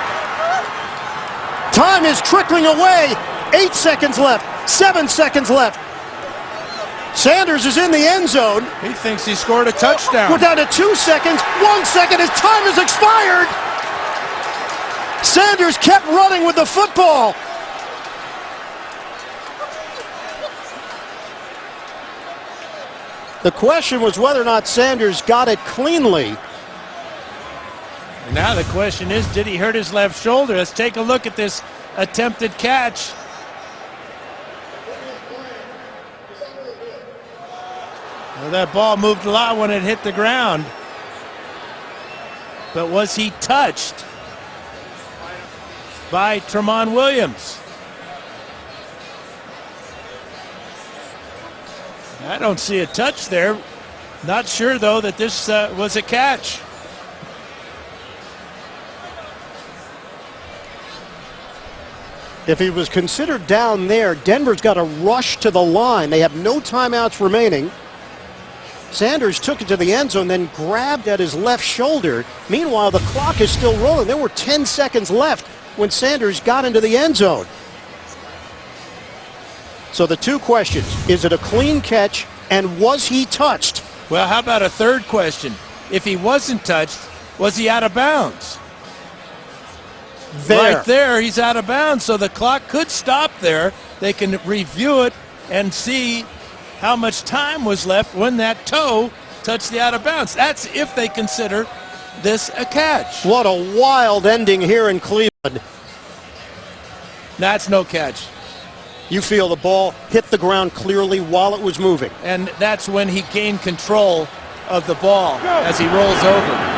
Time is trickling away. 8 seconds left, 7 seconds left. Sanders is in the end zone. He thinks he scored a touchdown. We're down to 2 seconds, 1 second, his time has expired. Sanders kept running with the football. The question was whether or not Sanders got it cleanly. Now the question is, did he hurt his left shoulder? Let's take a look at this attempted catch. Well, that ball moved a lot when it hit the ground. But was he touched by Tramon Williams? I don't see a touch there. Not sure, though, that this was a catch. If he was considered down there, Denver's got to rush to the line. They have no timeouts remaining. Sanders took it to the end zone, then grabbed at his left shoulder. Meanwhile, the clock is still rolling. There were 10 seconds left when Sanders got into the end zone. So the two questions, is it a clean catch and was he touched? Well, how about a third question? If he wasn't touched, was he out of bounds? There. Right there, he's out of bounds, so the clock could stop there. They can review it and see how much time was left when that toe touched the out of bounds. That's if they consider this a catch. What a wild ending here in Cleveland. That's no catch. You feel the ball hit the ground clearly while it was moving. And that's when he gained control of the ball as he rolls over.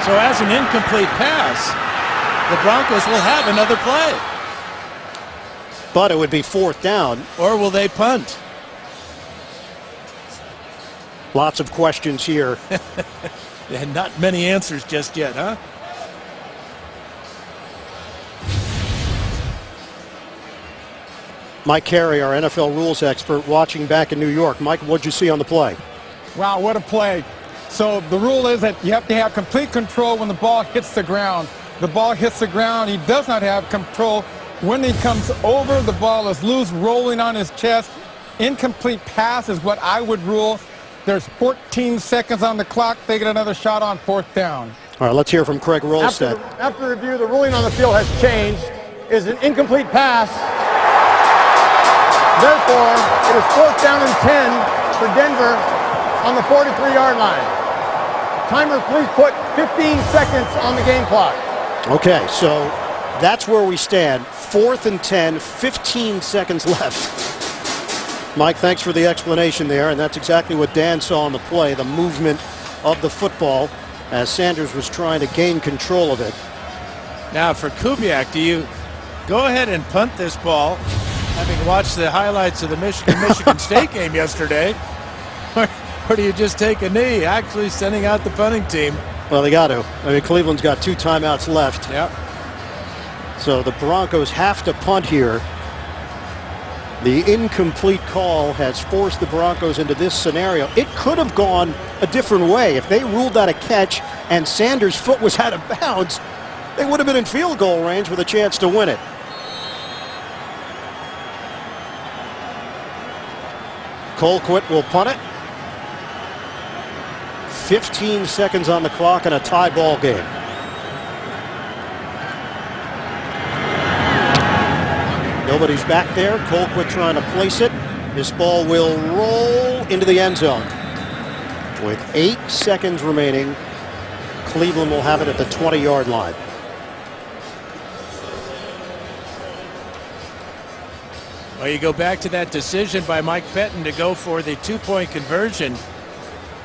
So as an incomplete pass, the Broncos will have another play. But it would be 4th down. Or will they punt? Lots of questions here. And not many answers just yet, huh? Mike Carey, our NFL rules expert, watching back in New York. Mike, what'd you see on the play? Wow, what a play. So the rule is that you have to have complete control when the ball hits the ground. The ball hits the ground. He does not have control. When he comes over, the ball is loose, rolling on his chest. Incomplete pass is what I would rule. There's 14 seconds on the clock. They get another shot on 4th down. All right, let's hear from Craig Rolstad. After review, the ruling on the field has changed. Is an incomplete pass. Therefore, it is 4th down and 10 for Denver on the 43-yard line. Timer, please put 15 seconds on the game clock. Okay, so that's where we stand. 4th and 10, 15 seconds left. Mike, thanks for the explanation there, and that's exactly what Dan saw on the play, the movement of the football as Sanders was trying to gain control of it. Now for Kubiak, do you go ahead and punt this ball, having watched the highlights of the Michigan State game yesterday, or do you just take a knee, actually sending out the punting team? Well, they got to. I mean, Cleveland's got 2 timeouts left. Yep. So the Broncos have to punt here. The incomplete call has forced the Broncos into this scenario. It could have gone a different way. If they ruled that a catch and Sanders' foot was out of bounds, they would have been in field goal range with a chance to win it. Colquitt will punt it. 15 seconds on the clock and a tie ball game. Nobody's back there. Colquitt trying to place it. This ball will roll into the end zone. With 8 seconds remaining, Cleveland will have it at the 20-yard line. Well, you go back to that decision by Mike Peyton to go for the 2-point conversion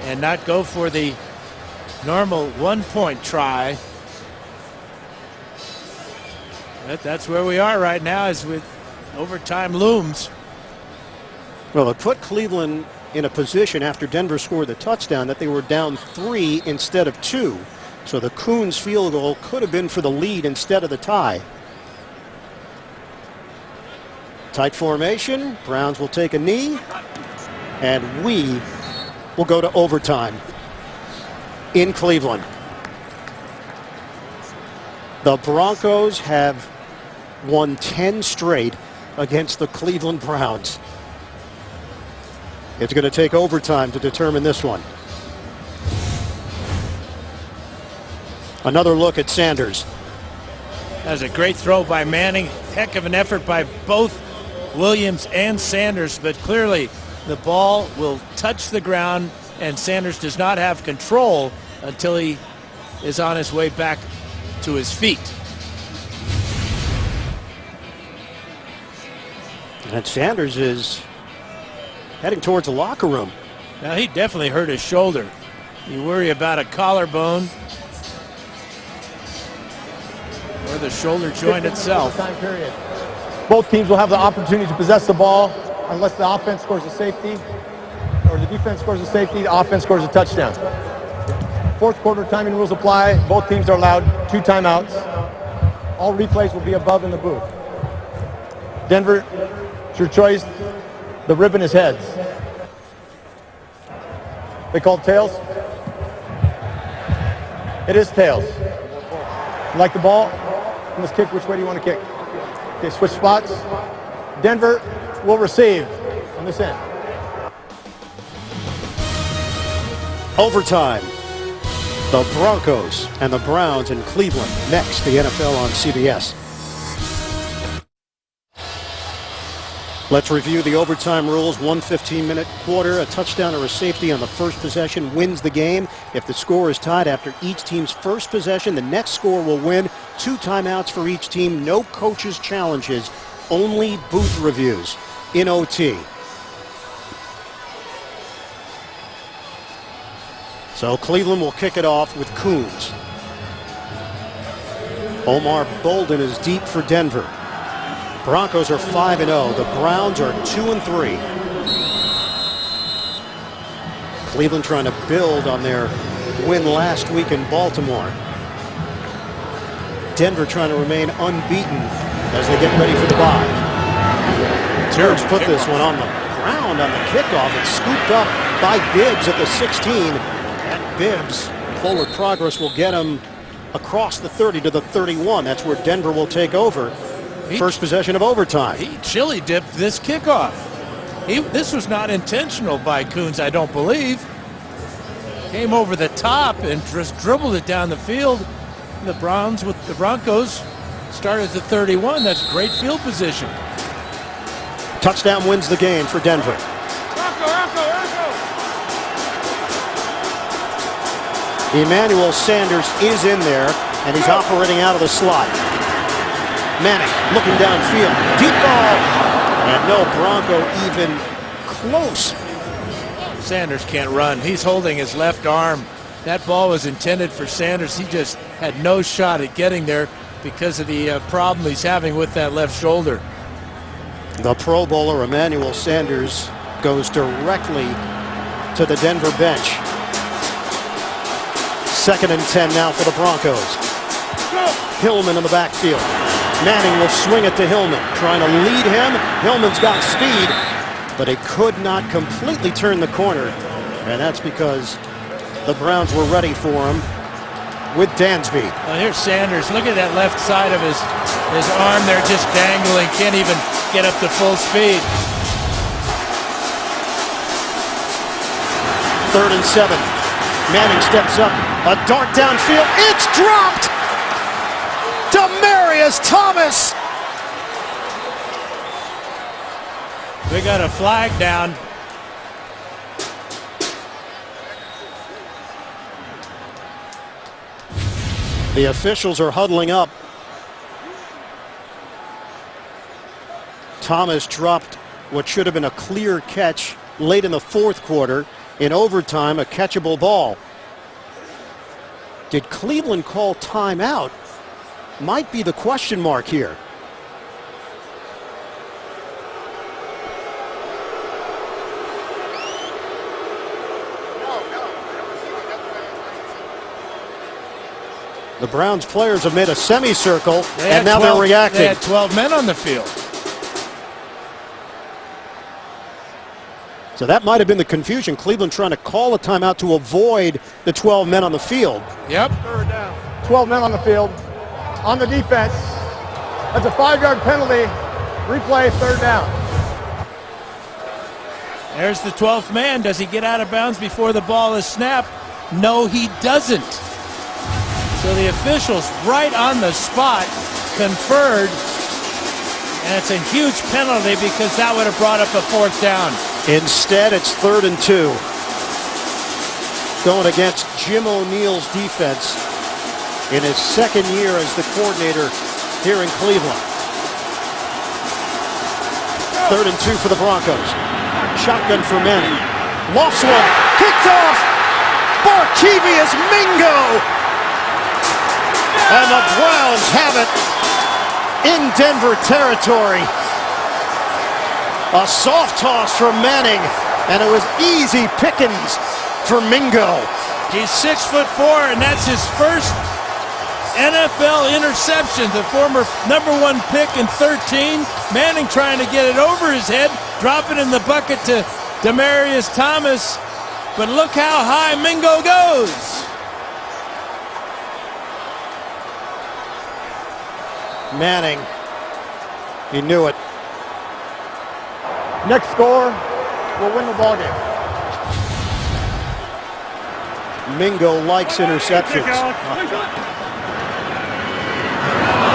and not go for the normal 1-point try. That's where we are right now, as with overtime looms. Well, it put Cleveland in a position after Denver scored the touchdown that they were down 3 instead of 2. So the Coons field goal could have been for the lead instead of the tie. Tight formation. Browns will take a knee. And we will go to overtime in Cleveland. The Broncos have won 10 straight against the Cleveland Browns. It's going to take overtime to determine this one. Another look at Sanders. That was a great throw by Manning. Heck of an effort by both Williams and Sanders, but clearly the ball will touch the ground and Sanders does not have control until he is on his way back to his feet. And Sanders is heading towards the locker room. Now, he definitely hurt his shoulder. You worry about a collarbone or the shoulder joint itself. Time period. Both teams will have the opportunity to possess the ball unless the offense scores a safety or the defense scores a safety, the offense scores a touchdown. Fourth quarter timing rules apply. Both teams are allowed 2 timeouts. All replays will be above in the booth. Denver, it's your choice. The ribbon is heads. They called tails? It is tails. You like the ball? Let's kick. Which way do you want to kick? Okay, switch spots. Denver will receive on this end. Overtime. The Broncos and the Browns in Cleveland. Next, the NFL on CBS. Let's review the overtime rules. 1 15-minute quarter, a touchdown or a safety on the first possession wins the game. If the score is tied after each team's first possession, the next score will win. 2 timeouts for each team. No coaches' challenges. Only booth reviews in OT. So Cleveland will kick it off with Coons. Omar Bolden is deep for Denver. Broncos are 5-0. The Browns are 2-3. Cleveland trying to build on their win last week in Baltimore. Denver trying to remain unbeaten as they get ready for the bye. Terrence put this one on the ground on the kickoff. It's scooped up by Bibbs at the 16. And Bibbs, forward progress will get him across the 30 to the 31. That's where Denver will take over. First possession of overtime. He chili dipped this kickoff. This was not intentional by Coons, I don't believe. Came over the top and just dribbled it down the field. The Broncos start at the 31. That's great field position. Touchdown wins the game for Denver. Emmanuel Sanders is in there, and he's operating out of the slot. Manning looking downfield. Deep ball. And no Bronco even close. Sanders can't run. He's holding his left arm. That ball was intended for Sanders. He just had no shot at getting there because of the problem he's having with that left shoulder. The Pro Bowler Emmanuel Sanders goes directly to the Denver bench. 2nd and 10 now for the Broncos. Hillman in the backfield. Manning will swing it to Hillman, trying to lead him. Hillman's got speed, but he could not completely turn the corner, and that's because the Browns were ready for him with Dansby. Well, here's Sanders. Look at that left side of his arm there, just dangling. Can't even get up to full speed. 3rd and 7. Manning steps up. A dart downfield. It's dropped! Demaryius Thomas! We got a flag down. The officials are huddling up. Thomas dropped what should have been a clear catch late in the 4th quarter. In overtime, a catchable ball. Did Cleveland call timeout? might be the question mark here. The Browns players have made a semicircle, and now they're reacting. They had 12 men on the field. So that might have been the confusion. Cleveland trying to call a timeout to avoid the 12 men on the field. Yep. 12 men on the field. On the defense. That's a 5-yard penalty. Replay, third down. There's the 12th man. Does he get out of bounds before the ball is snapped? No, he doesn't. So the officials right on the spot conferred, and it's a huge penalty because that would have brought up a 4th down. Instead, it's 3rd and 2. Going against Jim O'Neill's defense in his 2nd year as the coordinator here in Cleveland. 3rd and 2 for the Broncos. Shotgun for Manning. Lofts one. Kicked off. Barkevius Mingo. And the Browns have it in Denver territory. A soft toss for Manning, and it was easy pickings for Mingo. He's 6'4", and that's his first NFL interception. The former #1 pick in 13. Manning trying to get it over his head, drop it in the bucket to Demaryius Thomas. But look how high Mingo goes. Manning, he knew it. Next score will win the ball game. Mingo likes interceptions.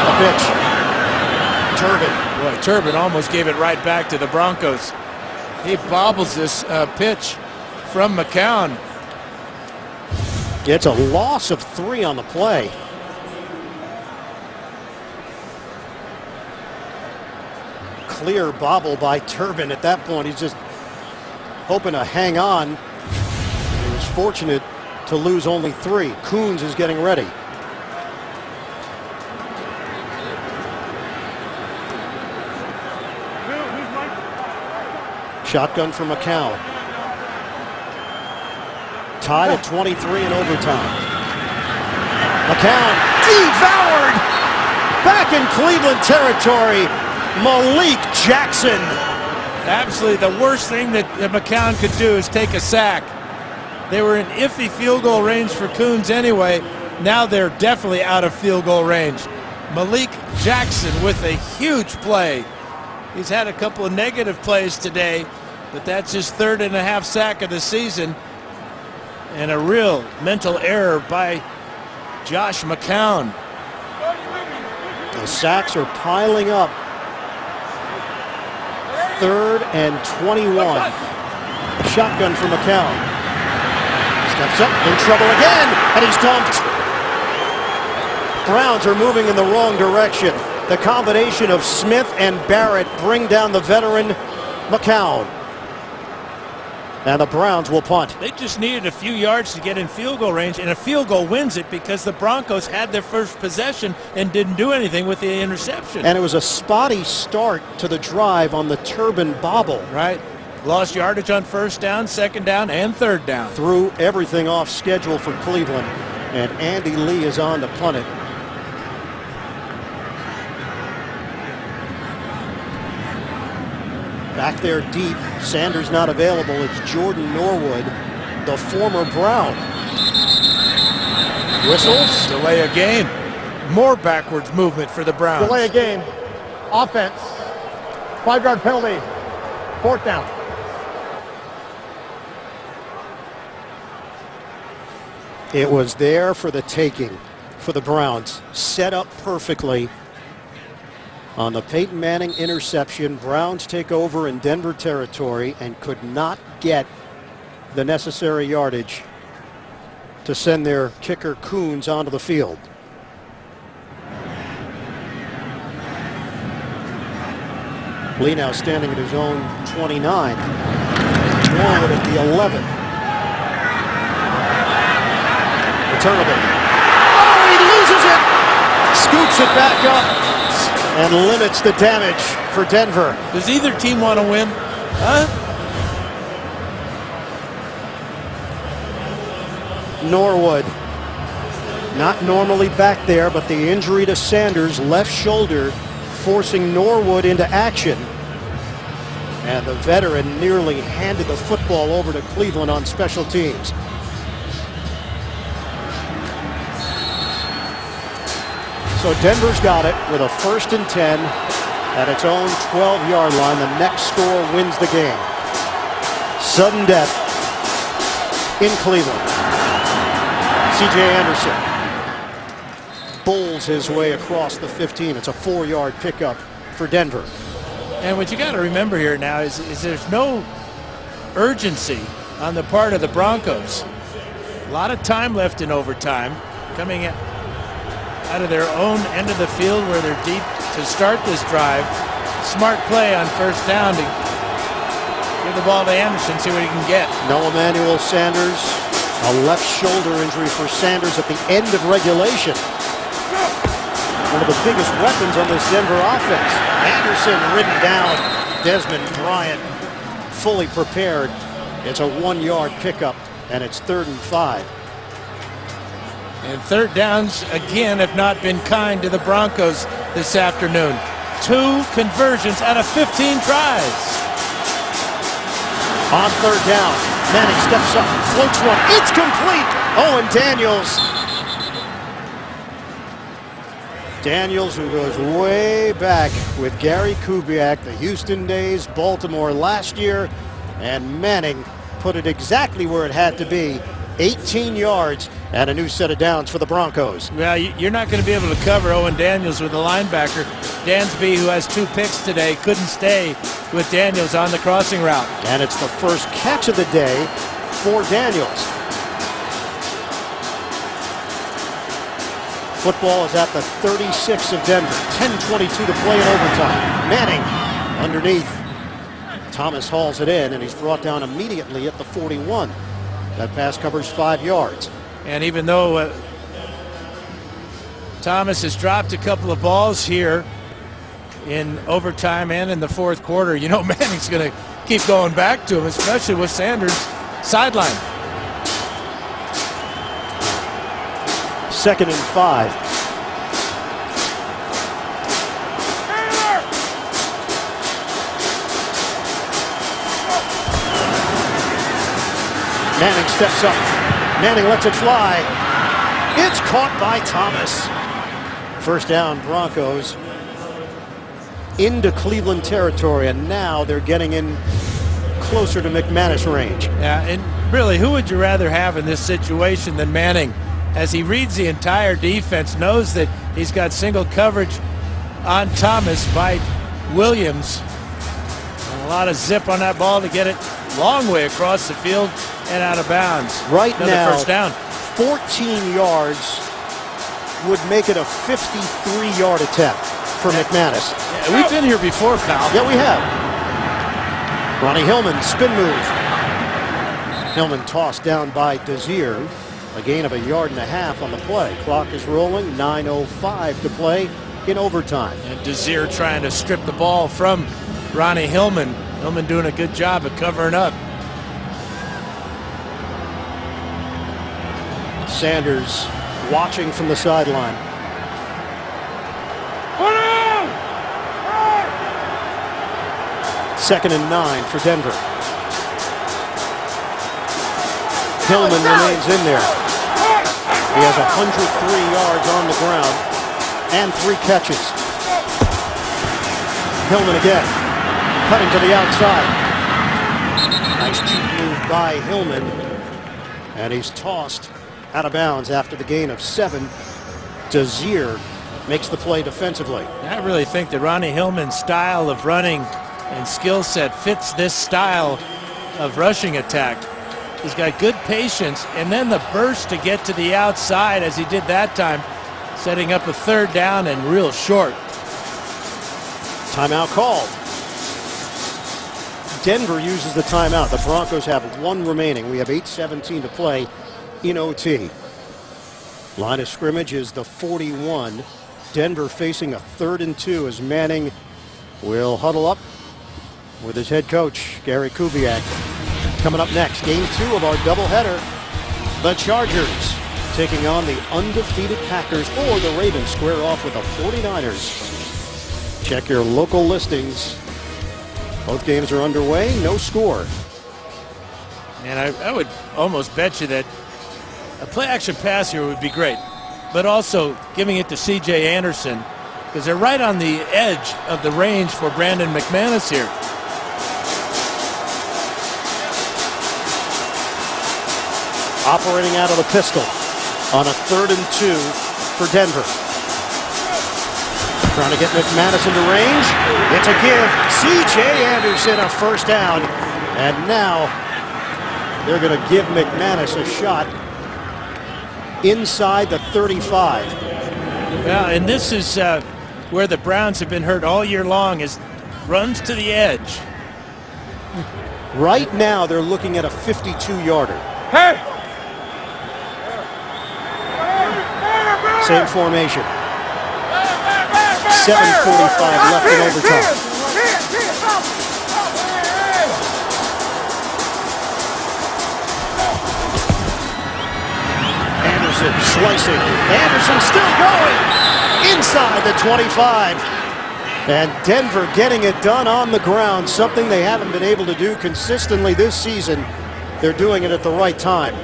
A pitch. Turbin. Boy, Turbin almost gave it right back to the Broncos. He bobbles this pitch from McCown. It's a loss of 3 on the play. Clear bobble by Turbin at that point. He's just hoping to hang on. He was fortunate to lose only 3. Coons is getting ready. Shotgun for McCown. Tied at 23 in overtime. McCown devoured. Back in Cleveland territory. Malik Jackson. Absolutely the worst thing that McCown could do is take a sack. They were in iffy field goal range for Coons anyway. Now they're definitely out of field goal range. Malik Jackson with a huge play. He's had a couple of negative plays today, but that's his 3rd and a half sack of the season. And a real mental error by Josh McCown. The sacks are piling up. 3rd and 21. Shotgun for McCown. Steps up, in trouble again, and he's dumped. Browns are moving in the wrong direction. The combination of Smith and Barrett bring down the veteran McCown. And the Browns will punt. They just needed a few yards to get in field goal range, and a field goal wins it because the Broncos had their first possession and didn't do anything with the interception. And it was a spotty start to the drive on the Turbin bobble. Right. Lost yardage on 1st down, 2nd down, and 3rd down. Threw everything off schedule for Cleveland, and Andy Lee is on to punt it. Back there deep, Sanders not available. It's Jordan Norwood, the former Brown. Whistles. Delay a game. More backwards movement for the Browns. Delay a game. Offense. 5-yard penalty. 4th down. It was there for the taking for the Browns. Set up perfectly. On the Peyton Manning interception, Browns take over in Denver territory and could not get the necessary yardage to send their kicker Coons onto the field. Lee now standing at his own 29. Norwood at the 11. Returnable. Oh, he loses it! Scoop Gets it back up and limits the damage for Denver. Does either team want to win? Huh? Norwood, not normally back there, but the injury to Sanders' left shoulder forcing Norwood into action. And the veteran nearly handed the football over to Cleveland on special teams. So Denver's got it with a 1st and 10 at its own 12-yard line. The next score wins the game. Sudden death in Cleveland. C.J. Anderson bowls his way across the 15. It's a 4-yard pickup for Denver. And what you got to remember here now is there's no urgency on the part of the Broncos. A lot of time left in overtime, coming out of their own end of the field where they're deep to start this drive. Smart play on 1st down to give the ball to Anderson, see what he can get. No Emmanuel Sanders. A left shoulder injury for Sanders at the end of regulation. One of the biggest weapons on this Denver offense. Anderson ridden down. Desmond Bryant fully prepared. It's a 1-yard pickup, and it's 3rd and 5. And 3rd downs, again, have not been kind to the Broncos this afternoon. 2 conversions out of 15 tries. On 3rd down, Manning steps up, floats one. It's complete. Owen Daniels. Daniels, who goes way back with Gary Kubiak, the Houston days, Baltimore last year, and Manning put it exactly where it had to be. 18 yards and a new set of downs for the Broncos. Well, you're not going to be able to cover Owen Daniels with the linebacker. Dansby, who has 2 picks today, couldn't stay with Daniels on the crossing route. And it's the first catch of the day for Daniels. Football is at the 36 of Denver. 10:22 to play in overtime. Manning underneath. Thomas hauls it in, and he's brought down immediately at the 41. That pass covers 5 yards. And even though Thomas has dropped a couple of balls here in overtime and in the 4th quarter, you know Manning's going to keep going back to him, especially with Sanders sideline. 2nd and 5. Manning steps up. Manning lets it fly. It's caught by Thomas. 1st down, Broncos into Cleveland territory, and now they're getting in closer to McManus range. Yeah, and really, who would you rather have in this situation than Manning? As he reads the entire defense, knows that he's got single coverage on Thomas by Williams. And a lot of zip on that ball to get it long way across the field and out of bounds. Right Another now, 1st down. 14 yards would make it a 53-yard attempt for McManus. Yeah, we've been here before, pal. Yeah, we have. Ronnie Hillman, spin move. Hillman tossed down by Desir. A gain of 1.5 yards on the play. Clock is rolling. 9:05 to play in overtime. And Desir trying to strip the ball from Ronnie Hillman. Hillman doing a good job of covering up. Sanders watching from the sideline. Second and 9 for Denver. Hillman remains in there. He has 103 yards on the ground and 3 catches. Hillman again, cutting to the outside. Nice cheap move by Hillman. And he's tossed out of bounds after the gain of 7. Desir makes the play defensively. I really think that Ronnie Hillman's style of running and skill set fits this style of rushing attack. He's got good patience, and then the burst to get to the outside as he did that time, setting up a 3rd down and real short. Timeout called. Denver uses the timeout. The Broncos have 1 remaining. We have 8:17 to play in OT. Line of scrimmage is the 41. Denver facing a 3rd and 2 as Manning will huddle up with his head coach, Gary Kubiak. Coming up next, game 2 of our doubleheader. The Chargers taking on the undefeated Packers, or the Ravens square off with the 49ers. Check your local listings. Both games are underway, no score. And I would almost bet you that a play-action pass here would be great, but also giving it to C.J. Anderson, because they're right on the edge of the range for Brandon McManus here. Operating out of the pistol on a 3rd and 2 for Denver. Trying to get McManus into range. It's a give. C.J. Anderson a first down. And now they're going to give McManus a shot inside the 35. Well, and this is where the Browns have been hurt all year long, is runs to the edge. Right now they're looking at a 52-yarder. Hey! Same formation. 7:45 left in overtime. Anderson slicing. Anderson still going inside the 25. And Denver getting it done on the ground, something they haven't been able to do consistently this season. They're doing it at the right time.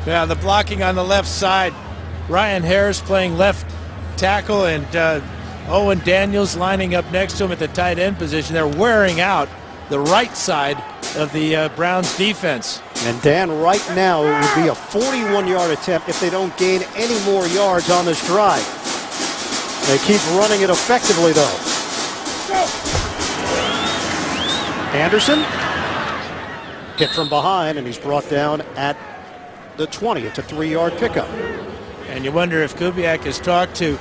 Yeah, the blocking on the left side. Ryan Harris playing left tackle, and Owen Daniels lining up next to him at the tight end position. They're wearing out the right side of the Browns defense. And Dan, right now it would be a 41-yard attempt if they don't gain any more yards on this drive. They keep running it effectively, though. Anderson hit from behind, and he's brought down at the 20. It's a 3-yard pickup. And you wonder if Kubiak has talked to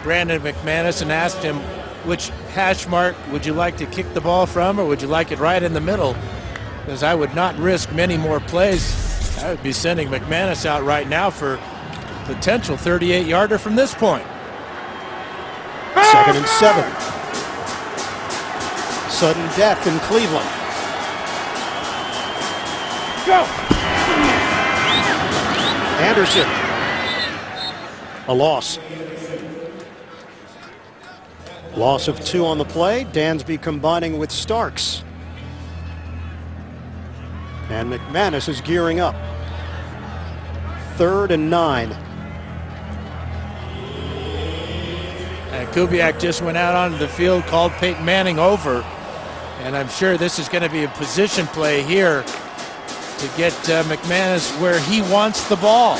Brandon McManus and asked him, which hash mark would you like to kick the ball from, or would you like it right in the middle? Because I would not risk many more plays. I would be sending McManus out right now for potential 38-yarder from this point. 2nd and 7. Sudden death in Cleveland. Go! Anderson. A loss. Loss of 2 on the play. Dansby combining with Starks. And McManus is gearing up. 3rd and 9. And Kubiak just went out onto the field, called Peyton Manning over. And I'm sure this is going to be a position play here to get McManus where he wants the ball.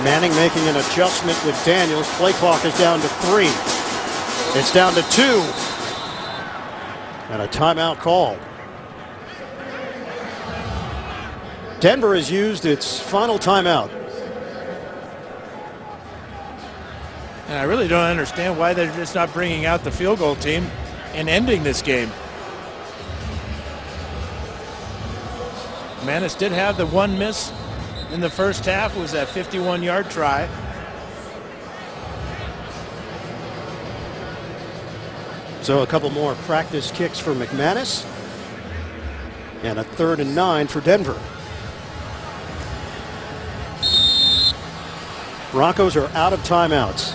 Manning making an adjustment with Daniels. Play clock is down to 3. It's down to 2. And a timeout call. Denver has used its final timeout. And I really don't understand why they're just not bringing out the field goal team and ending this game. Manus did have the one miss in the first half. It was that 51-yard try. So a couple more practice kicks for McManus. And a 3rd and 9 for Denver. Broncos are out of timeouts.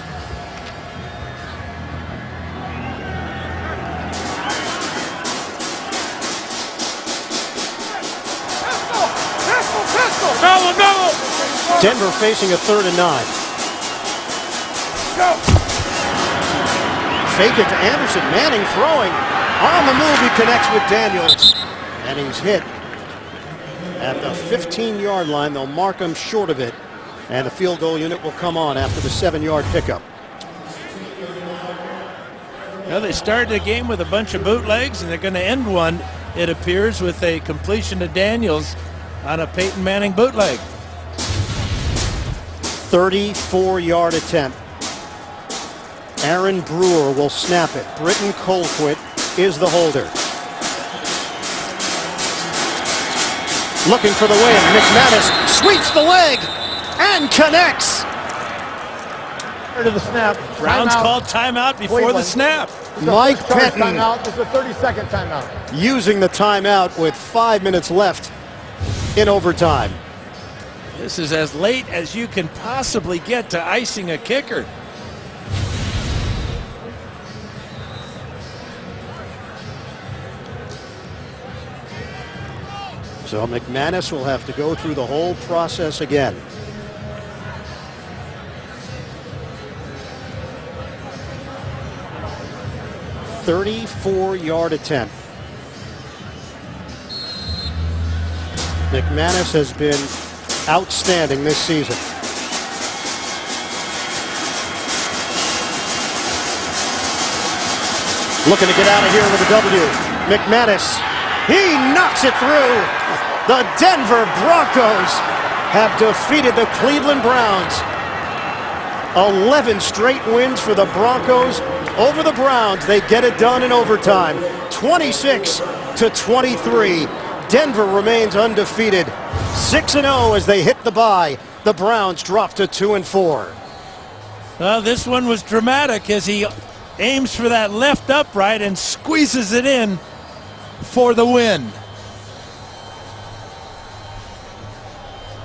Denver facing a 3rd and 9. Go! Fake it to Anderson. Manning throwing. On the move, he connects with Daniels. And he's hit at the 15-yard line. They'll mark him short of it. And the field goal unit will come on after the 7-yard pickup. Well, they started the game with a bunch of bootlegs, and they're going to end one, it appears, with a completion to Daniels on a Peyton Manning bootleg. 34-yard attempt. Aaron Brewer will snap it. Britton Colquitt is the holder. Looking for the win. McManus sweeps the leg and connects. To the snap. Browns Timeout. called timeout before the Cleveland. snap. Mike Peyton Timeout. This is a 30-second timeout. using the timeout with 5 minutes left in overtime. This is as late as you can possibly get to icing a kicker. So McManus will have to go through the whole process again. .34-yard attempt. McManus has been outstanding this season. Looking to get out of here with a W. McManus, he knocks it through. The Denver Broncos have defeated the Cleveland Browns. 11 straight wins for the Broncos over the Browns. They get it done in overtime. 26-23. Denver remains undefeated. 6-0 as they hit the bye. The Browns drop to 2-4. Well, this one was dramatic as he aims for that left upright and squeezes it in for the win.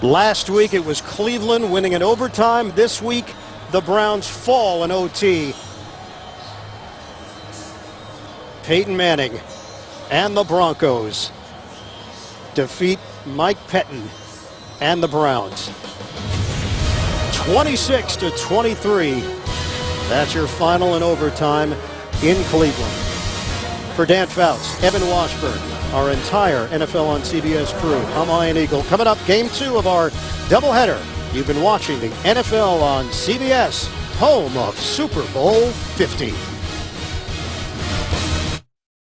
Last week it was Cleveland winning in overtime. This week the Browns fall in OT. Peyton Manning and the Broncos defeat Mike Peyton and the Browns. 26-23. That's your final in overtime in Cleveland. For Dan Fouts, Evan Washburn, our entire NFL on CBS crew, I'm Ian Eagle. Coming up, game 2 of our doubleheader. You've been watching the NFL on CBS, home of Super Bowl 50.